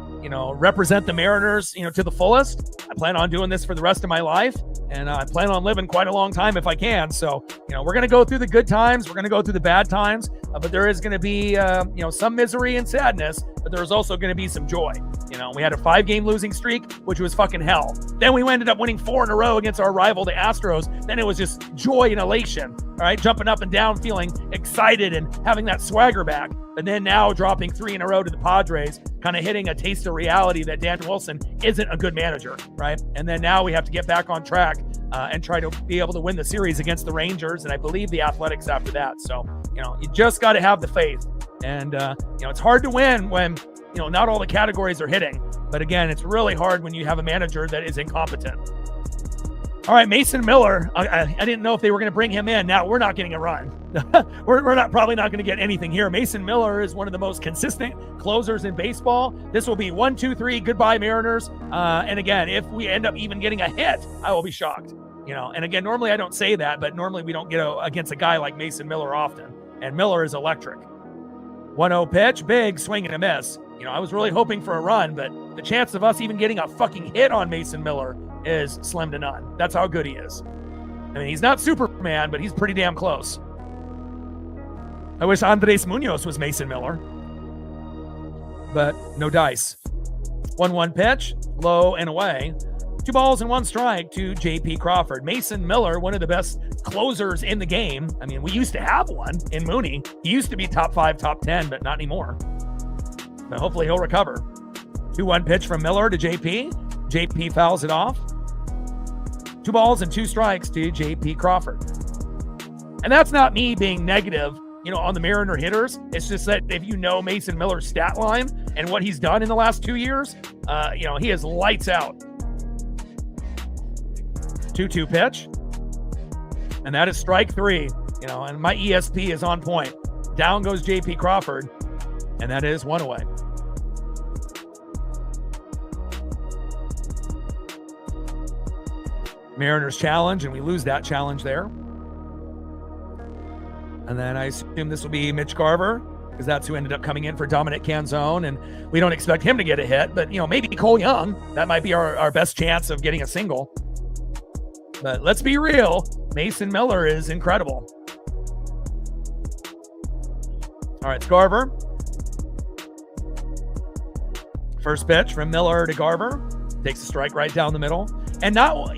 represent the Mariners, to the fullest. I plan on doing this for the rest of my life. And I plan on living quite a long time if I can. So, we're going to go through the good times. We're going to go through the bad times. But there is going to be, some misery and sadness. But there is also going to be some joy. We had a 5-game losing streak, which was fucking hell. Then we ended up winning 4 in a row against our rival, the Astros. Then it was just joy and elation. All right, jumping up and down, feeling excited and having that swagger back. And then now dropping 3 in a row to the Padres, kind of hitting a taste of reality that Dan Wilson isn't a good manager, right? And then now we have to get back on track and try to be able to win the series against the Rangers and I believe the Athletics after that. So, you just got to have the faith. And, it's hard to win when, not all the categories are hitting. But again, it's really hard when you have a manager that is incompetent. All right, Mason Miller, I didn't know if they were going to bring him in. Now, we're not getting a run. we're probably not going to get anything here. Mason Miller is one of the most consistent closers in baseball. This will be 1, 2, 3, goodbye Mariners. And again, if we end up even getting a hit, I will be shocked. And again, normally I don't say that, but normally we don't get against a guy like Mason Miller often. And Miller is electric. 1-0 pitch, big swing and a miss. I was really hoping for a run, but the chance of us even getting a fucking hit on Mason Miller is slim to none. That's how good he is. I mean, he's not Superman, but he's pretty damn close. I wish Andres Munoz was Mason Miller, but no dice. 1-1 pitch, low and away. 2 balls and 1 strike to J.P. Crawford. Mason Miller, one of the best closers in the game. I mean, we used to have one in Mooney. He used to be top 5, top 10, but not anymore. But hopefully he'll recover. 2-1 pitch from Miller to JP. JP fouls it off. 2 balls and 2 strikes to JP Crawford. And that's not me being negative, on the Mariner hitters. It's just that if Mason Miller's stat line and what he's done in the last 2 years, he is lights out. 2-2 pitch. And that is strike 3. And my ESP is on point. Down goes JP Crawford. And that is 1 away. Mariners challenge, and we lose that challenge there. And then I assume this will be Mitch Garver, because that's who ended up coming in for Dominic Canzone, and we don't expect him to get a hit, but, maybe Cole Young. That might be our best chance of getting a single. But let's be real, Mason Miller is incredible. All right, it's Garver. First pitch from Miller to Garver. Takes a strike right down the middle. And not,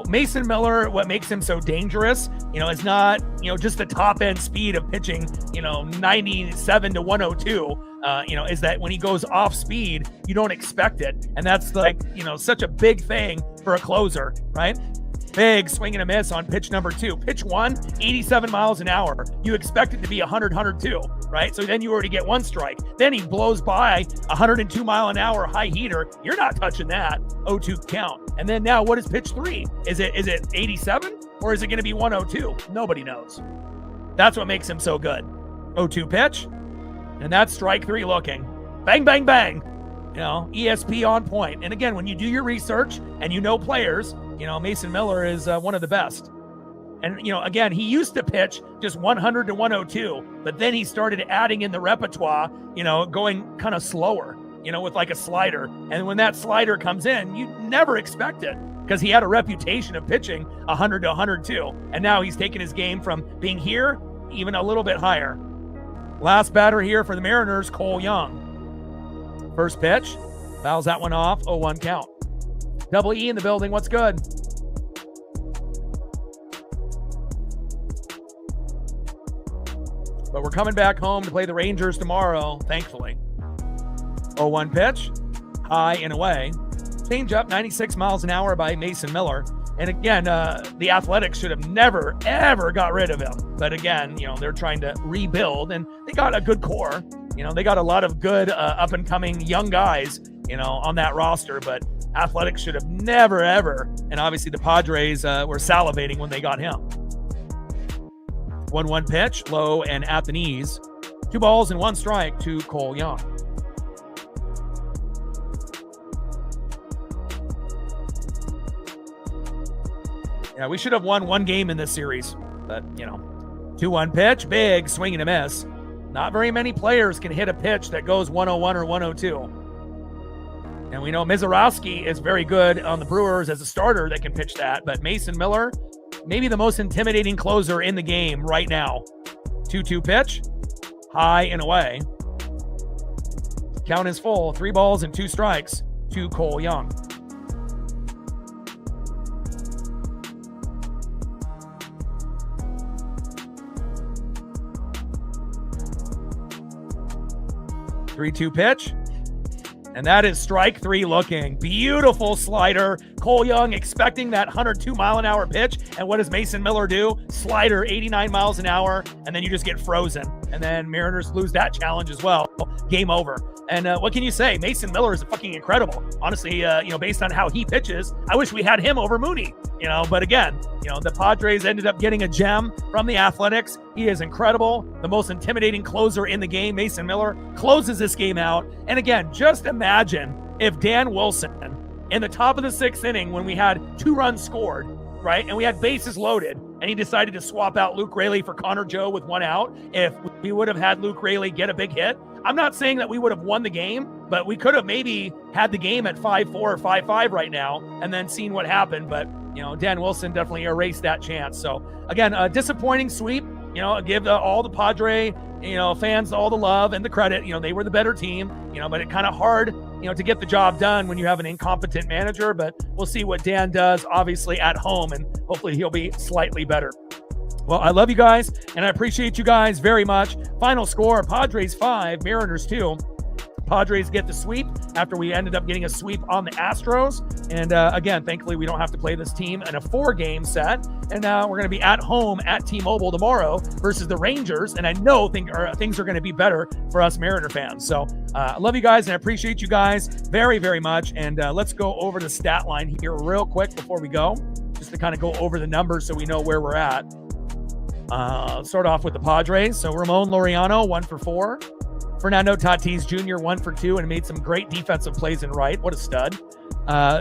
Mason Miller, what makes him so dangerous, is not, just the top end speed of pitching, 97 to 102, is that when he goes off speed, you don't expect it. And that's like, such a big thing for a closer, right? Big swing and a miss on pitch number 2. Pitch 1, 87 miles an hour. You expect it to be 100, 102, right? So then you already get 1 strike. Then he blows by 102 mile an hour high heater. You're not touching that. 0-2 count. And then now what is pitch 3? Is it 87 or is it going to be 102? Nobody knows. That's what makes him so good. 0-2 pitch. And that's strike 3 looking. Bang, bang, bang. ESP on point. And again, when you do your research and players, Mason Miller is one of the best. And, again, he used to pitch just 100 to 102, but then he started adding in the repertoire, going kind of slower, with like a slider. And when that slider comes in, you never expect it because he had a reputation of pitching 100 to 102. And now he's taken his game from being here even a little bit higher. Last batter here for the Mariners, Cole Young. First pitch, fouls that one off, 0-1 count. Double E in the building, what's good? But we're coming back home to play the Rangers tomorrow, thankfully. 0-1 pitch, high and away. Change up, 96 miles an hour by Mason Miller. And again, the Athletics should have never, ever got rid of him. But again, they're trying to rebuild, and they got a good core. They got a lot of good up-and-coming young guys, on that roster. But Athletics should have never, ever. And obviously the Padres were salivating when they got him. 1-1 pitch, low and at the knees. 2 balls and 1 strike to Cole Young. Yeah, we should have won 1 game in this series, but 2-1 pitch, big swing and a miss. Not very many players can hit a pitch that goes 101 or 102. And we know Mizorowski is very good on the Brewers as a starter that can pitch that, but Mason Miller, maybe the most intimidating closer in the game right now. 2-2 pitch, high and away. Count is full, 3 balls and 2 strikes to Cole Young. Three-two pitch. And that is strike 3 looking. Beautiful slider. Cole Young expecting that 102-mile-an-hour pitch. And what does Mason Miller do? Slider, 89 miles an hour. And then you just get frozen. And then Mariners lose that challenge as well. Game over. And what can you say? Mason Miller is fucking incredible. Honestly, based on how he pitches, I wish we had him over Mooney. But again, the Padres ended up getting a gem from the Athletics. He is incredible. The most intimidating closer in the game, Mason Miller, closes this game out. And again, just imagine if Dan Wilson, in the top of the 6th inning when we had 2 runs scored, right, and we had bases loaded, and he decided to swap out Luke Raley for Connor Joe with 1 out, if we would have had Luke Raley get a big hit, I'm not saying that we would have won the game, but we could have maybe had the game at 5-4 or 5-5 right now and then seen what happened. But, Dan Wilson definitely erased that chance. So, again, a disappointing sweep. Give all the Padre, fans all the love and the credit. They were the better team, but it kind of hard, to get the job done when you have an incompetent manager. But we'll see what Dan does, obviously, at home, and hopefully he'll be slightly better. Well, I love you guys, and I appreciate you guys very much. Final score, Padres 5, Mariners 2. Padres get the sweep after we ended up getting a sweep on the Astros. And again, thankfully, we don't have to play this team in a 4-game set. And we're going to be at home at T-Mobile tomorrow versus the Rangers. And I know things are going to be better for us Mariner fans. So I love you guys, and I appreciate you guys very, very much. And let's go over the stat line here real quick before we go, just to kind of go over the numbers so we know where we're at. Start off with the Padres. So Ramon Laureano, 1 for 4. Fernando Tatis Jr., 1 for 2, and made some great defensive plays in right. What a stud.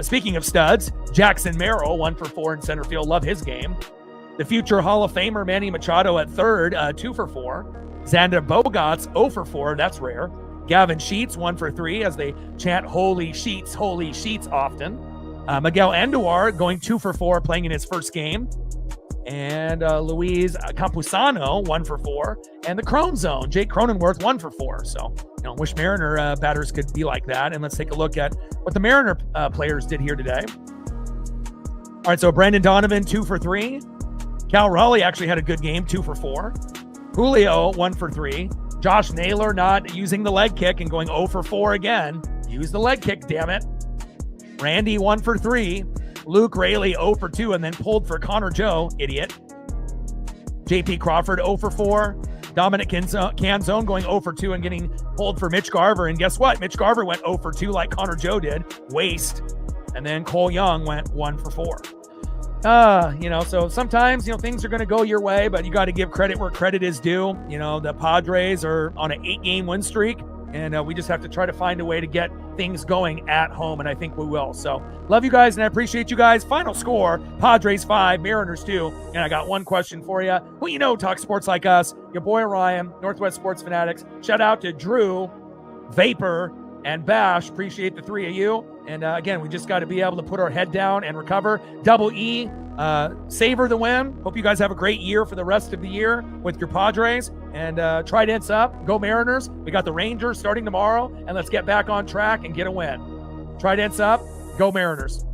Speaking of studs, Jackson Merrill, 1 for 4 in center field. Love his game. The future Hall of Famer Manny Machado at third, 2 for 4. Xander Bogaerts, 0 for 4. That's rare. Gavin Sheets, 1 for 3, as they chant holy sheets often. Miguel Andujar going 2 for 4, playing in his first game. And Luis Campusano, 1 for 4. And the Crone Zone, Jake Cronenworth, 1 for 4. So, wish Mariner batters could be like that. And let's take a look at what the Mariner players did here today. All right, so Brandon Donovan, 2 for 3. Cal Raleigh actually had a good game, 2 for 4. Julio, 1 for 3. Josh Naylor not using the leg kick and going 0 for 4 again. Use the leg kick, damn it. Randy, 1 for 3. Luke Raley, 0 for 2, and then pulled for Connor Joe, idiot. JP Crawford, 0 for 4. Dominic Canzone going 0 for 2 and getting pulled for Mitch Garver. And guess what? Mitch Garver went 0 for 2 like Connor Joe did. Waste. And then Cole Young went 1 for 4. So sometimes, things are going to go your way, but you got to give credit where credit is due. The Padres are on an 8-game win streak, and we just have to try to find a way to get things going at home, and I think we will. So love you guys, and I appreciate you guys. Final score, Padres 5, Mariners 2. And I got one question for you. Who talk sports like us? Your boy Ryan, Northwest Sports Fanatics. Shout out to Drew, Vapor, and Bash. Appreciate the 3 of you. And again, we just got to be able to put our head down and recover. Double E, savor the win. Hope you guys have a great year for the rest of the year with your Padres. And Tridents up. Go Mariners. We got the Rangers starting tomorrow. And let's get back on track and get a win. Tridents up. Go Mariners.